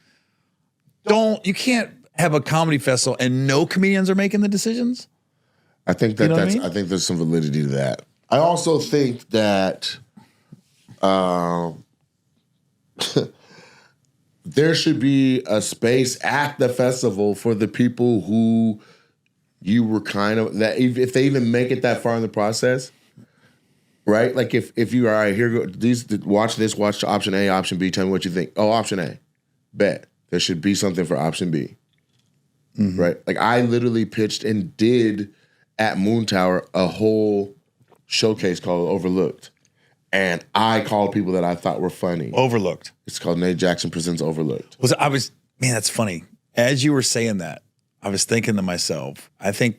you can't have a comedy festival and no comedians are making the decisions. I think that You know what I that's. mean? I think there's some validity to that. I also think that there should be a space at the festival for the people who you were kind of that if they even make it that far in the process, right? Like if you are all right, here go watch option A, option B. Tell me what you think. Oh, option A, bet there should be something for option B, right? Like I literally pitched and did at Moon Tower a whole showcase called Overlooked. And I called people that I thought were funny. Overlooked. It's called Nate Jackson Presents Overlooked. Man, that's funny. As you were saying that, I was thinking to myself, I think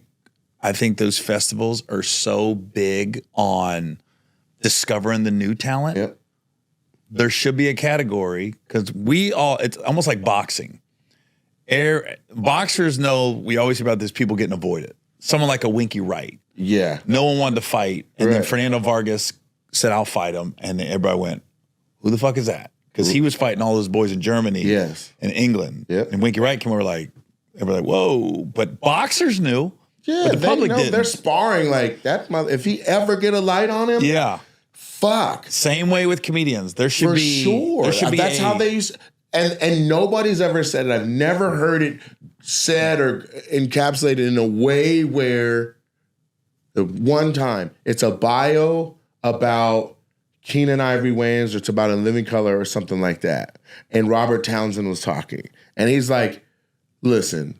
those festivals are so big on discovering the new talent. Yep. There should be a category because it's almost like boxing. Boxers know we always hear about this people getting avoided. Someone like a Winky Wright. Yeah. No one wanted to fight. And then Right. Fernando Vargas said, I'll fight him. And then everybody went, who the fuck is that? Because he was fighting all those boys in Germany Yes. and England. Yep. And Winky Wright came over like, everybody like, whoa. But boxers knew. Yeah, but the public know didn't. they're sparring like that. If he ever get a light on him, Yeah. fuck. Same way with comedians. There should For be. sure. There should be That's how they use and nobody's ever said it. I've never heard it said or encapsulated in a way where the one time it's a bio about Keenan Ivory Wayans or it's about A Living Color or something like that. And Robert Townsend was talking. And he's like, listen,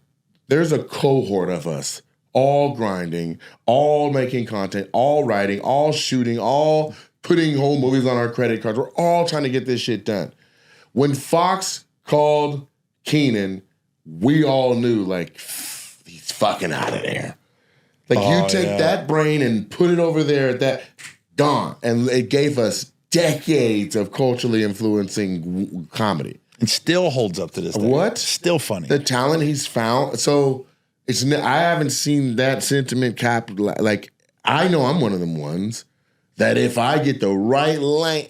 there's a cohort of us all grinding, all making content, all writing, all shooting, all putting whole movies on our credit cards. We're all trying to get this shit done. When Fox called Keenan, we all knew, like, he's fucking out of there. Like, you take that brain and put it over there at that, gone. And it gave us decades of culturally influencing comedy. It still holds up to this day. What? Still funny. The talent he's found. So I haven't seen that sentiment capped. Like, I know I'm one of them ones that if I get the right lane,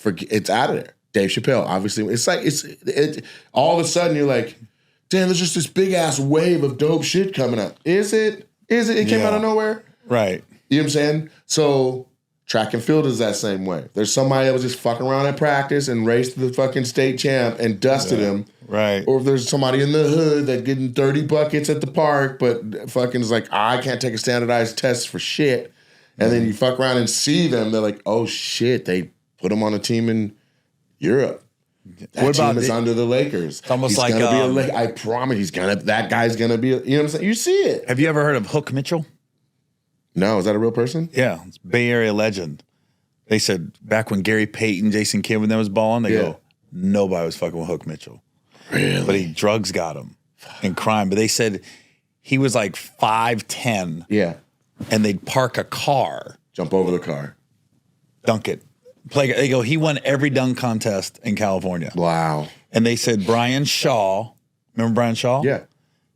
it's out of there. Dave Chappelle, obviously. It's like, all of a sudden you're like, damn, there's just this big ass wave of dope shit coming up. Is it? It came out of nowhere? Right. You know what I'm saying? So track and field is that same way. There's somebody that was just fucking around at practice and raced the fucking state champ and dusted him. Right. Or if there's somebody in the hood that getting 30 buckets at the park, but fucking is like, I can't take a standardized test for shit. And then you fuck around and see them, they're like, oh shit, they put him on a team in Europe. That What about team is under the Lakers. It's almost He's like, gonna be I promise that guy's gonna be you know what I'm saying? You see it. Have you ever heard of Hook Mitchell? No, is that a real person? Yeah, it's Bay Area legend. They said back when Gary Payton, Jason Kidd, when they was balling, they go, nobody was fucking with Hook Mitchell. Really? But drugs got him and crime. But they said he was like 5'10", Yeah. and they'd park a car, Jump over the car. dunk it. They go, he won every dunk contest in California. Wow. And they said Brian Shaw, remember Brian Shaw? Yeah.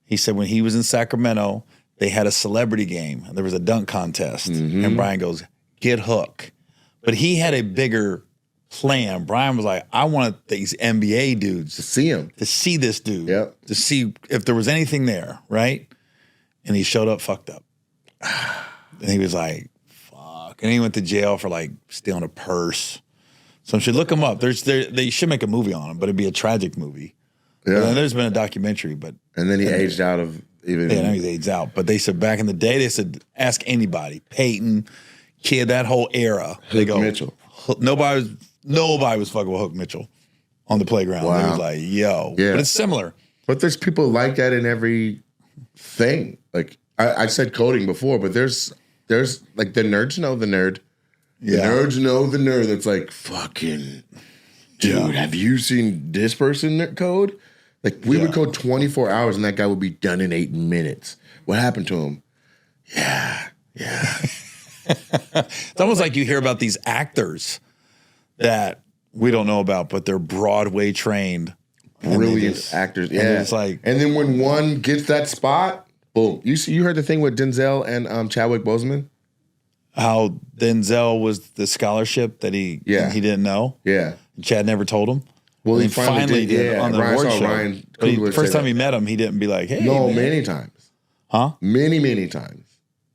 He said when he was in Sacramento, they had a celebrity game. There was a dunk contest. And Brian goes, get Hook. But he had a bigger plan. Brian was like, I want these NBA dudes See him. to see this dude, Yep. to see if there was anything there, right? And he showed up fucked up. And he was like, fuck. And he went to jail for like stealing a purse. So I should look him up. They should make a movie on him, but it'd be a tragic movie. Yeah. And there's been a documentary, but And then he aged out of even. yeah, now he's aged out. But they said back in the day, they said ask anybody, Peyton, Kid, that whole era. They Hook Mitchell. Nobody was fucking with Hook Mitchell on the playground. Wow. It was like, yo, Yeah. but it's similar. But there's people like that in every thing. Like I said coding before, but there's like the nerds know the nerd. The Yeah. nerds know the nerd that's like, fucking dude, have you seen this person code? Like we would code 24 hours and that guy would be done in 8 minutes. What happened to him? Yeah. It's almost like you hear about these actors that we don't know about, but they're Broadway trained. and they Brilliant just- actors. and Yeah. it's like, And then when one gets that spot, boom. You heard the thing with Denzel and Chadwick Boseman? how Denzel was the scholarship that he didn't know. Yeah. Chad never told him. Well, And he finally did, yeah. on the Ryan award saw show. Ryan But the Coogler first say time that. he met him, he didn't be like, "Hey, No, man." many times. Huh? Many times.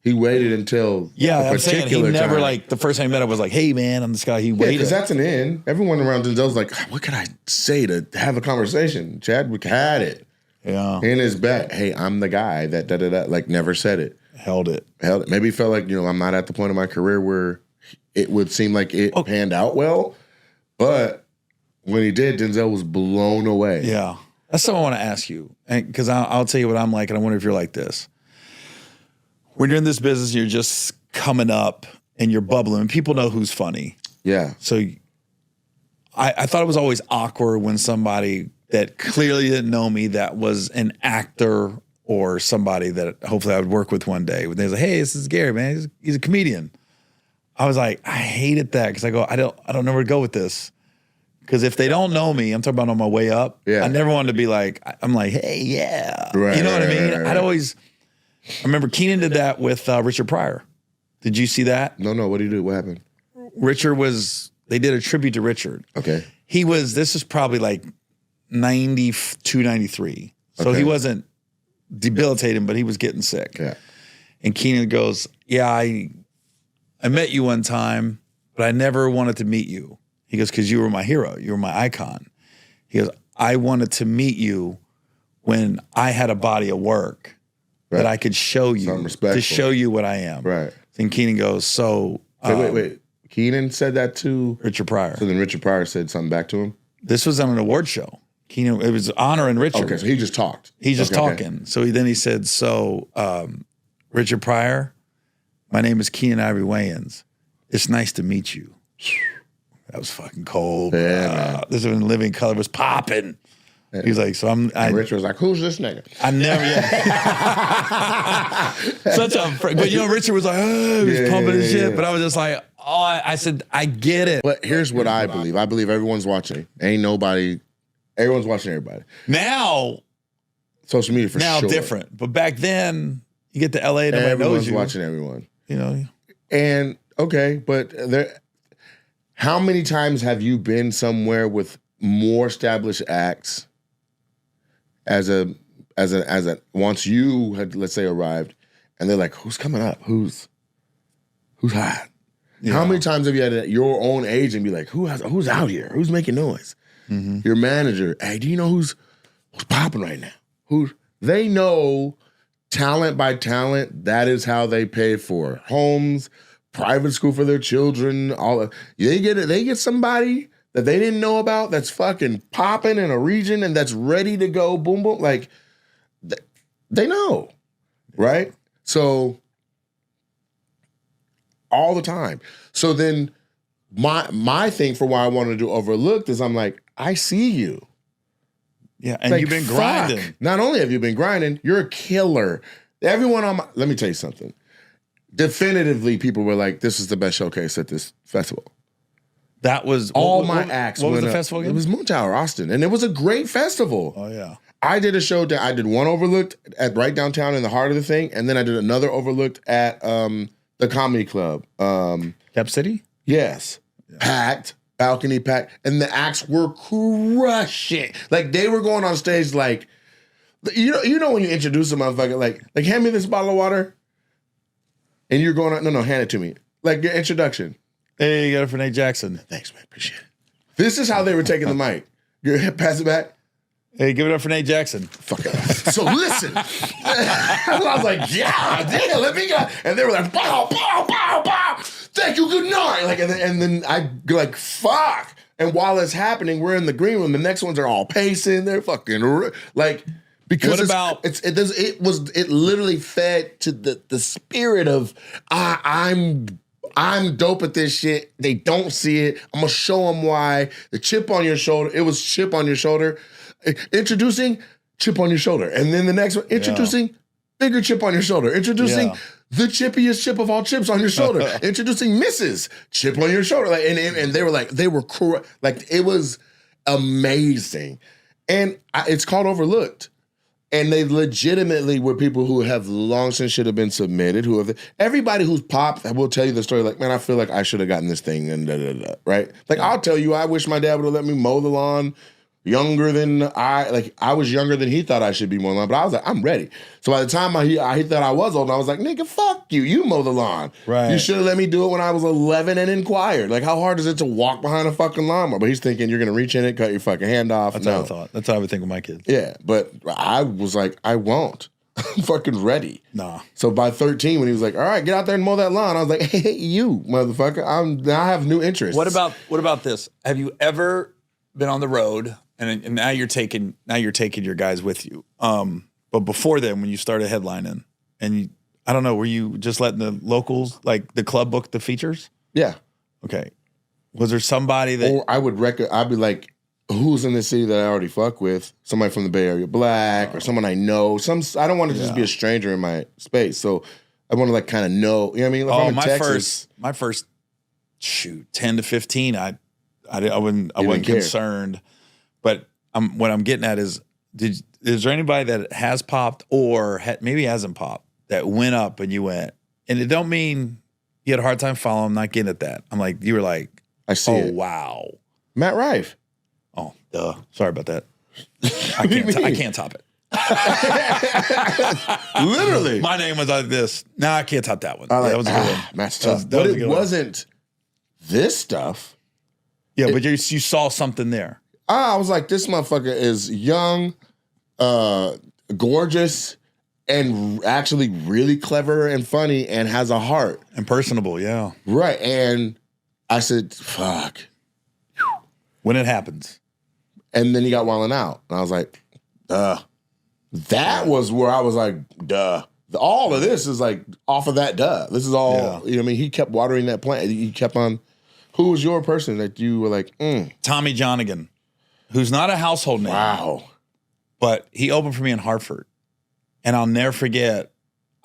He waited until Yeah, a I'm saying he particular never time. like the first time he met him was like, "Hey, man, I'm this guy." He Yeah, waited. because that's an in. Everyone around Denzel's like, what could I say to have a conversation? Chadwick had it Yeah, in his back. Hey, I'm the guy that da-da-da, like never said it. held it. Hell, maybe he felt like, I'm not at the point of my career where it would seem like it panned out well. But when he did, Denzel was blown away. Yeah, that's something I want to ask you, because I'll tell you what I'm like, and I wonder if you're like this. When you're in this business, you're just coming up and you're bubbling, and people know who's funny. Yeah. So I thought it was always awkward when somebody that clearly didn't know me, that was an actor or somebody that hopefully I would work with one day, when they was like, "Hey, this is Gary, man. He's a comedian." I was like, I hated that because I go, I don't know where to go with this. Because if they don't know me, I'm talking about on my way up. Yeah. I never wanted to be like, I'm like, hey, yeah. Right, you know what I right, mean? right, right. I remember Keenan did that with Richard Pryor. Did you see that? No, what did he do? What happened? They did a tribute to Richard. Okay. This is probably like 92, 93. So Okay. he wasn't debilitating, but he was getting sick. Yeah. And Keenan goes, yeah, I met you one time, but I never wanted to meet you. He goes, because you were my hero. You were my icon. He goes, I wanted to meet you when I had a body of work that I could show you, Something respectful. to show you what I am. Right. And Keenan goes, so Wait. Keenan said that to Richard Pryor. So then Richard Pryor said something back to him? This was on an award show. Keenan, it was honoring Richard. Okay, so he just talked. He's just Okay, okay. talking. So he said, Richard Pryor, my name is Keenan Ivory Wayans. It's nice to meet you. That was fucking cold. Yeah, man. This was when Living Color was popping. He was like, so And Richard was like, who's this nigga? I never, such a, but Richard was like, oh, he was Yeah, pumping and yeah, shit. yeah. But I was just like, I said, I get it. But here's what I believe. I believe everyone's watching. Everyone's watching everybody. Now Social media for sure. different. But back then, you get to LA, nobody knows Everyone's you. watching everyone. And Okay, but how many times have you been somewhere with more established acts as a once you had, let's say, arrived, and they're like, who's coming up? Who's hot? How many times have you had your own agent be like, who's out here? Who's making noise? Mm-hmm. Your manager, hey, do you know who's popping right now? They know talent by talent. That is how they pay for homes, private school for their children. They get somebody that they didn't know about that's fucking popping in a region and that's ready to go. Boom, boom. Like they know, right? So all the time. So then my thing for why I wanted to do Overlooked is I'm like, I see you. yeah, and Like, you've been fuck. grinding. Not only have you been grinding, you're a killer. Everyone let me tell you something. Definitively, people were like, this is the best showcase at this festival. That was All my acts. What was went the up. festival again? It was Moon Tower, Austin, and it was a great festival. Oh yeah. I did a show that I did one overlooked at right downtown in the heart of the thing, and then I did another overlooked at the comedy club. Cap City? Yes, packed, balcony packed, and the acts were crushing. Like they were going on stage like, you know when you introduce a motherfucker like hand me this bottle of water, and you're going on, no, hand it to me, like your introduction. Hey, you got it for Nate Jackson. Thanks, man, appreciate it. This is how they were taking the mic. Pass it back. Hey, give it up for Nate Jackson. Fuck it. So listen, I was like, yeah, let me go. And they were like, bow, bow, bow, bow. Thank you, good night. Like, and then I go like, fuck. And while it's happening, we're in the green room. The next ones are all pacing. They're fucking like because What about- it literally fed to the spirit of I'm dope at this shit. They don't see it. I'm gonna show them why. The chip on your shoulder. It was chip on your shoulder. Introducing chip on your shoulder, and then the next one introducing bigger chip on your shoulder. Introducing the chippiest chip of all chips on your shoulder. Introducing Mrs. Chip on your shoulder. Like and they were like it was amazing, and it's called Overlooked. And they legitimately were people who have long since should have been submitted. Everybody who's popped will tell you the story. Like, man, I feel like I should have gotten this thing, and right. Like, I'll tell you, I wish my dad would have let me mow the lawn. I was younger than he thought I should be mowing the lawn, but I was like, I'm ready. So by the time he thought I was old, I was like, nigga, fuck you. You mow the lawn. Right. You should have let me do it when I was 11 and inquired. Like, how hard is it to walk behind a fucking lawnmower? But he's thinking you're gonna reach in it, cut your fucking hand off. That's how I thought. That's how I would think with my kids. Yeah, but I was like, I won't. I'm fucking ready. Nah. So by 13, when he was like, all right, get out there and mow that lawn, I was like, hey, you, motherfucker. I have new interests. What about this? Have you ever been on the road and now you're taking your guys with you? But before then, when you started headlining, and I don't know, were you just letting the locals, like the club, book the features? Yeah. Okay. Was there somebody that Or I'd be like, who's in the city that I already fuck with? Somebody from the Bay Area Black or someone I know. I don't want to just be a stranger in my space. So I want to like kind of know, you know what I mean? If I'm in Texas, my first 10 to 15, I wasn't care. concerned. But what I'm getting at is there anybody that has popped or maybe hasn't popped that went up and you went, and it don't mean you had a hard time following, I'm not getting at that. I'm like, you were like, I see oh, it. wow. Matt Rife. Oh, duh. Sorry about that. I can't top it. Literally. My name was like this. No, I can't top that one. I like, That was a good one. Matt's That was- tough. that But was a it good one. wasn't this stuff. Yeah, but you saw something there. I was like, this motherfucker is young, gorgeous, and actually really clever and funny and has a heart. And personable, yeah. Right. And I said, fuck. When it happens. And then he got Wildin' Out. And I was like, duh. That was where I was like, duh. All of this is like off of that duh. This is all, Yeah. you know what I mean? He kept watering that plant. He kept on. Who was your person that you were like, Tommy Johnigan, who's not a household name. wow. But he opened for me in Hartford. And I'll never forget,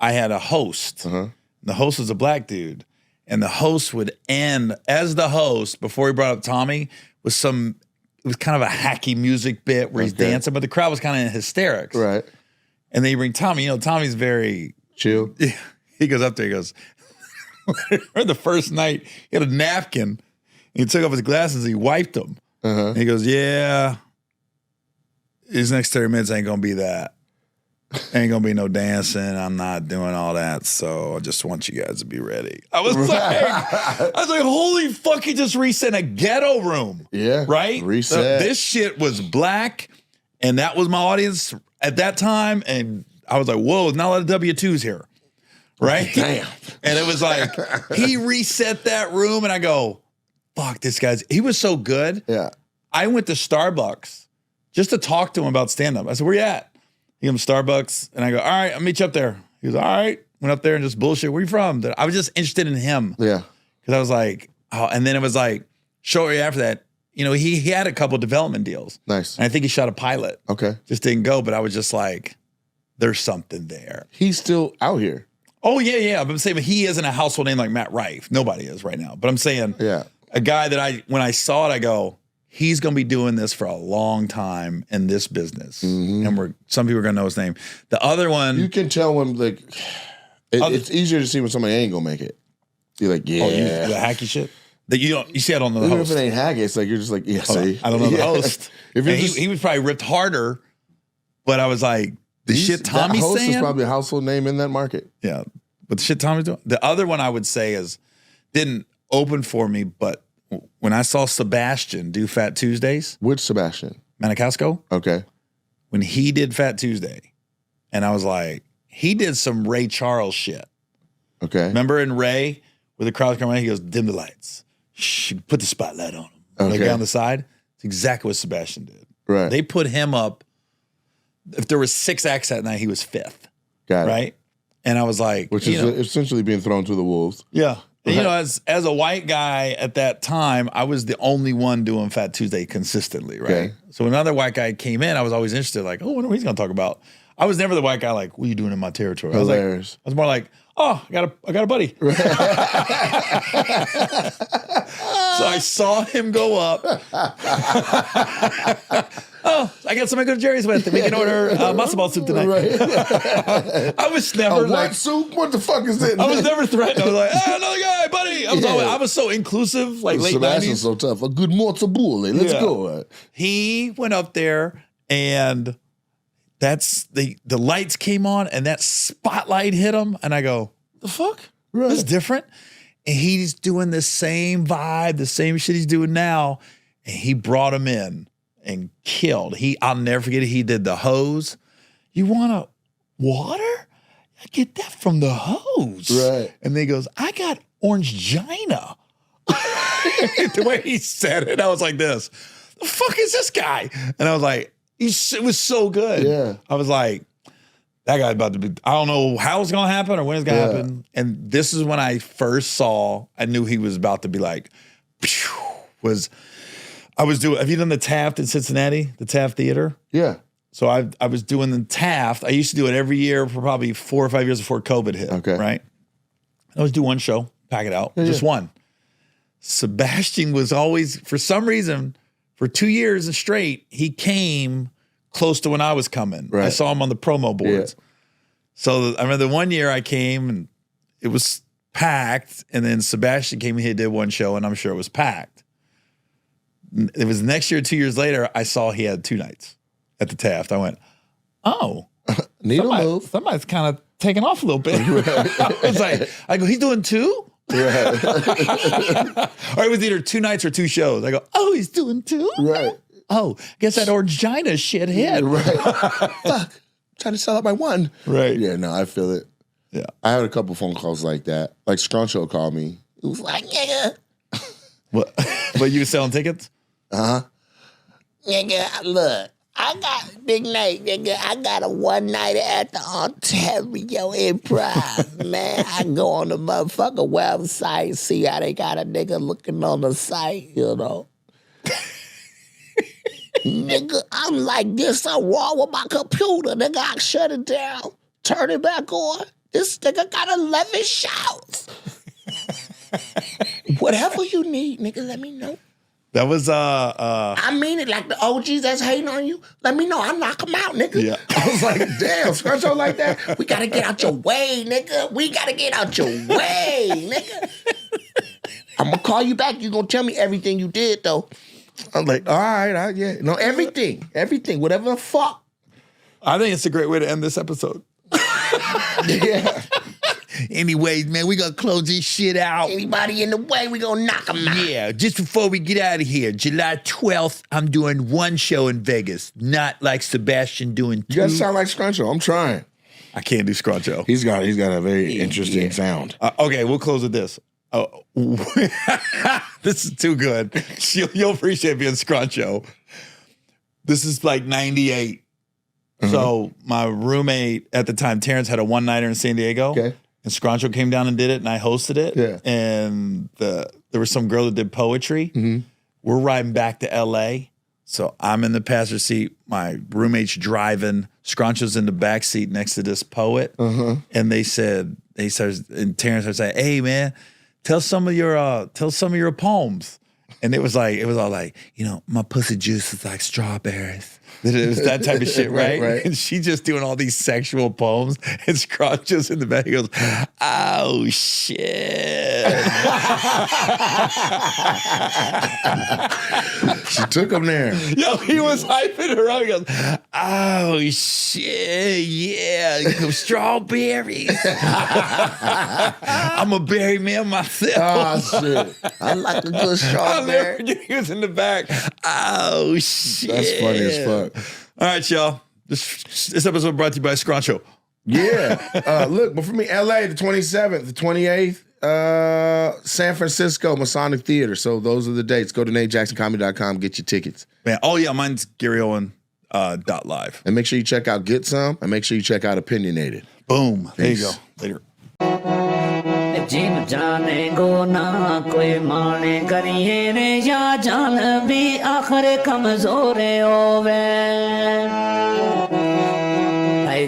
I had a host. Uh-huh. The host was a black dude. And the host would end as the host, before he brought up Tommy, it was kind of a hacky music bit where he's Okay. dancing, but the crowd was kind of in hysterics. Right. And then you bring Tommy, Tommy's very, Chill. he goes up there, he goes, the first night, he had a napkin. He took off his glasses, he wiped them. Uh-huh. And he goes, yeah, these next 30 minutes ain't going to be that. Ain't going to be no dancing. I'm not doing all that. So I just want you guys to be ready. I was like, holy fuck, he just reset in a ghetto room. Yeah. Right? Reset. This shit was black. And that was my audience at that time. And I was like, whoa, not a lot of W-2s here. Right? Damn. And it was like, he reset that room. And I go, fuck, he was so good. Yeah. I went to Starbucks just to talk to him about stand-up. I said, where you at? He goes, Starbucks. And I go, all right, I'll meet you up there. He goes, all right. Went up there and just bullshit. Where you from? I was just interested in him. Yeah. Because I was like, oh, and then it was like, shortly after that, he had a couple development deals. Nice. And I think he shot a pilot. Okay. Just didn't go, but I was just like, there's something there. He's still out here. Oh, yeah. But I'm saying, but he isn't a household name like Matt Rife. Nobody is right now. But I'm saying, Yeah. a guy that when I saw it, I go, he's going to be doing this for a long time in this business. And some people are going to know his name. The other one. You can tell when, like, it's easier to see when somebody ain't going to make it. You're like, yeah. Oh, the hacky shit? That you see, I don't know the Even host. if it ain't hacky, it's like, you're just like, yeah, see. I don't know the host. If And you're just, he was probably ripped harder, but I was like, the shit Tommy's that host saying. is probably a household name in that market. Yeah, but the shit Tommy's doing. The other one I would say didn't open for me, but when I saw Sebastian do Fat Tuesdays, Which Sebastian? Manicasco, Okay. when he did Fat Tuesday, and I was like, he did some Ray Charles shit. Okay. Remember in Ray, where the crowd's coming out, he goes, dim the lights. Shh, put the spotlight on him. Like Okay. down the side. It's exactly what Sebastian did. Right. They put him up. If there was 6 acts that night, he was 5th. Got it. Right? And I was like, Which you is know, essentially being thrown to the wolves. yeah. And, you Right. know, as a white guy at that time, I was the only one doing Fat Tuesday consistently, right? Okay. So when another white guy came in, I was always interested, like, oh, I wonder what he's gonna talk about. I was never the white guy like, what are you doing in my territory? Hilarious. I was more like, oh, I got a buddy. So I saw him go up. Oh, I got somebody to go to Jerry's with, and we can order matzo ball soup tonight. Right. I was never What like, soup? What the fuck is it? I was never threatened. I was like, oh, another guy, buddy. I was so inclusive, like late Sebastian's 90s. so tough. A good matzo ball. Let's Yeah. go. He went up there, and that's the lights came on, and that spotlight hit him, and I go, the fuck? Right. This is different. And he's doing the same vibe, the same shit he's doing now, and he brought him in and killed. I'll never forget it. He did the hose. You want a water? I get that from the hose. Right. And then he goes, I got orange gina. The way he said it, I was like this. The fuck is this guy? And I was like, it was so good. Yeah. I was like, that guy's about to be, I don't know how it's going to happen or when it's going to Yeah. happen. And this is when I first saw, I knew he was about to be like, have you done the Taft in Cincinnati, the Taft Theater? Yeah. So I was doing the Taft. I used to do it every year for probably 4 or 5 years before COVID hit. Okay. Right? I always do one show, pack it out, just one. Sebastian was always, for some reason, for 2 years straight, he came close to when I was coming. I Right. saw him on the promo boards. So I remember the one year I came and it was packed, and then Sebastian came and he did one show, and I'm sure it was packed. It was next year, 2 years later, I saw he had 2 nights at the Taft. I went, oh, Needle move. somebody's kind of taking off a little bit. I was like, he's doing 2? Right. Or it was either 2 nights or 2 shows. I go, oh, he's doing 2? Right. Oh, I guess that Orangina shit hit. Right. Fuck. Trying to sell out my one. Right. Yeah, no, I feel it. Yeah. I had a couple phone calls like that. Like Scruncho called me. It was like, nigga. What? But you were selling tickets? Nigga, look, I got Big Nate, nigga. I got a one night at the Ontario Improv, man. I go on the motherfucking website, see how they got a nigga looking on the site, you know. Nigga, I'm like this. I'm wrong with my computer, nigga. I shut it down, turn it back on. This nigga got 11 shouts. Whatever you need, nigga, let me know. That was I mean it, like the OGs that's hating on you. Let me know. I'll knock them out, nigga. Yeah. I was like, damn, Scruncho like that? We gotta get out your way, nigga. We gotta get out your way, nigga. I'm gonna call you back. You gonna tell me everything you did, though. I'm like, all right, yeah. No, Everything. Whatever the fuck. I think it's a great way to end this episode. yeah. Anyways, man, we gonna close this shit out. Anybody in the way, we gonna knock them out. Yeah, just before we get out of here, July 12th, I'm doing 1 show in Vegas, not like Sebastian doing 2. You guys sound like Scruncho. I'm trying. I can't do Scruncho. He's got a very interesting sound. Okay, we'll close with this. Oh, this is too good. You'll appreciate being Scruncho. This is like 98. So my roommate at the time, Terrence, had a one-nighter in San Diego. Okay. And Scruncho came down and did it, and I hosted it. Yeah. And there was some girl that did poetry. We're riding back to L.A., so I'm in the passenger seat. My roommate's driving. Scruncho's in the back seat next to this poet. And and Terrence started saying, "Hey, man, tell some of your poems." And it was all like, my pussy juice is like strawberries. It was that type of shit, right? Right. And she just doing all these sexual poems, and Scrooge just in the back goes, "Oh shit!" She took him there. Yo, he was hyping her up. He goes, "Oh shit, yeah, strawberries." I'm a berry man myself. Oh shit. I like a good I'll never strawberry. forget he was in the back. Oh shit, That's funny as fuck. All right, y'all. This episode brought to you by Scruncho. Yeah. Look, but for me, LA, the 27th, the 28th, San Francisco, Masonic Theater. So those are the dates. Go to NateJacksonComedy.com, get your tickets. Man, oh yeah, mine's GaryOwen.live. And make sure you check out Get Some, and make sure you check out Opinionated. Boom. There you Peace. go. Later. जिन जाने को ना कोई माने करिए रे या जान भी आखिर कमजोर होवे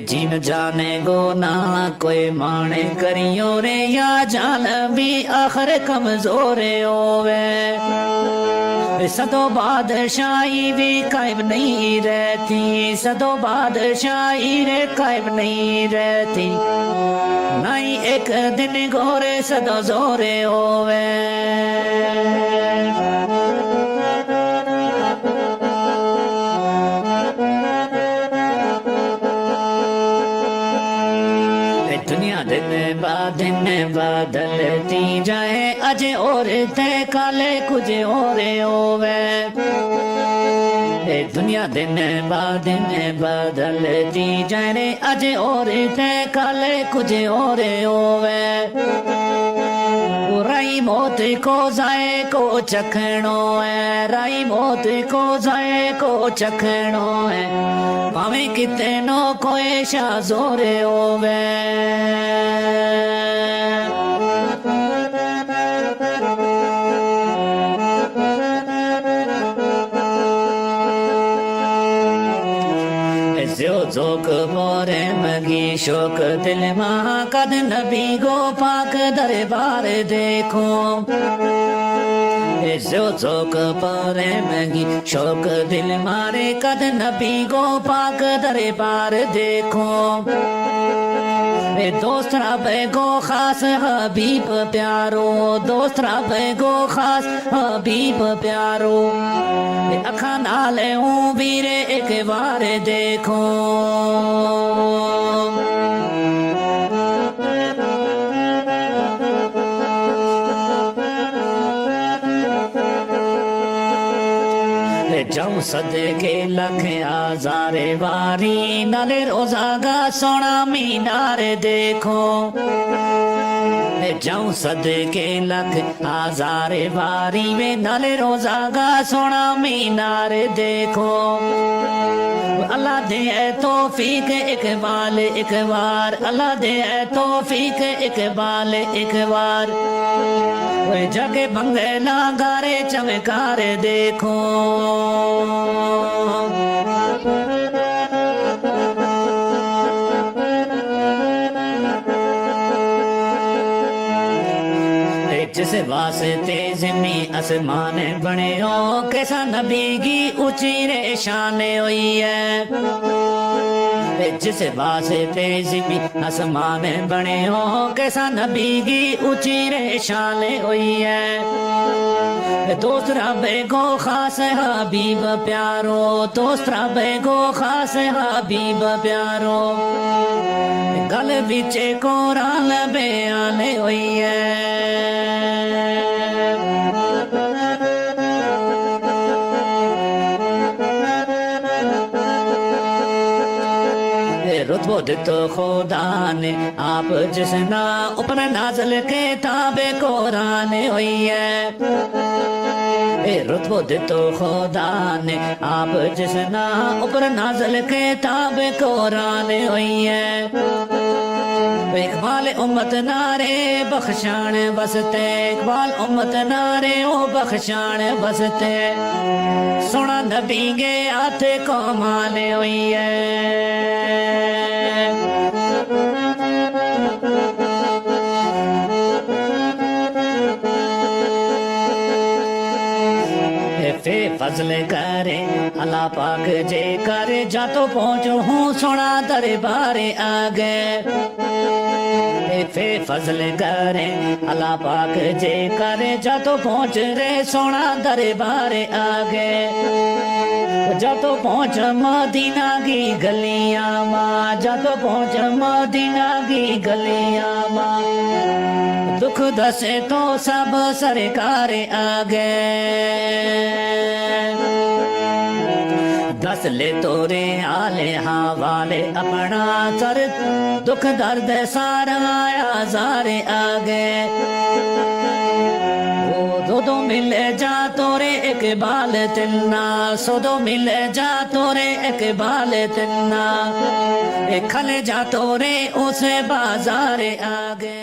जिन जाने को ना कोई माने करियो रे या जान भी आखिर कमजोर होवे सदों बादशाही भी कायम नहीं रहती सदों बादशाही रे कायम नहीं रहती नहीं एक दिन गोरे सदों जोरे होवे दुनिया दिन बदलती जाए अजे और ते काले कुछ और होवे दुनिया दिन बदलती जाए रे अजे और ते काले कुछ और होवे राई मौत को जाए को चखणो है राई मौत को जाए को चखणो है भावे कितनो कोई शाजोर होवे जोक मोरे मगी शोक दिल महा कद नबी गो पाक दरबार देखो जो जोक पोरे मगी शोक दिल मारे कद नबी गो पाक दरबार देखो दोस्त रबे गो खास हबीब प्यारो दोस्त रबे गो खास हबीब प्यारो अखा नाले हूँ वीरे एक बार देखो जाऊं सदके लख आजारे वारी नाले रोजागा सोना मीनार देखो जाऊं सदके लख आजारे वारी में नाले रोजागा सोना मीनार देखो अल्लाह दे तौफीक इकबाल एक बार अल्लाह दे तौफीक इकबाल एक बार जगे बंगला गारे चमकार देखो जिस वास्ते ज़मीं आसमान बने हो कैसा नबी की ऊंची रे शान हुई है जिस वास्ते ज़मीं आसमान बने हो कैसा नबी की ऊंची रे शान हुई है दोस्त रबे को खास हबीब प्यारो दोस्त रबे को खास हबीब प्यारो गल बिचे को राल बयान हुई है रुतबो दितो खुदा ने आप जिसना ऊपर नाज़िल के ताबे कुरान हुई है रुतबो दितो खुदा ने आप जिसना ऊपर नाज़िल के ताबे कुरान हुई है इकबाल उम्मत नारे बख्शान बसते इकबाल उम्मत नारे ओ बख्शान बसते सोना नबी के हाथ को माले हुई है فضل کرے اللہ پاک جے کرے جا تو پہنچو ہوں سونا دربار آگے فے فضل کرے اللہ پاک جے کرے جا تو پہنچ رے سونا دربار آگے جا تو پہنچ مدینہ کی گلیاں ماں جا تو پہنچ مدینہ کی گلیاں ماں دکھ دسے تو سب سرکار آگے دس لے تورے آلے حوالے اپنا سر دکھ درد سارا آزار آگے دو ملے جا تورے اقبال تنا سو ملے جا تورے اقبال تنا کھل جا تورے اس بازار آگے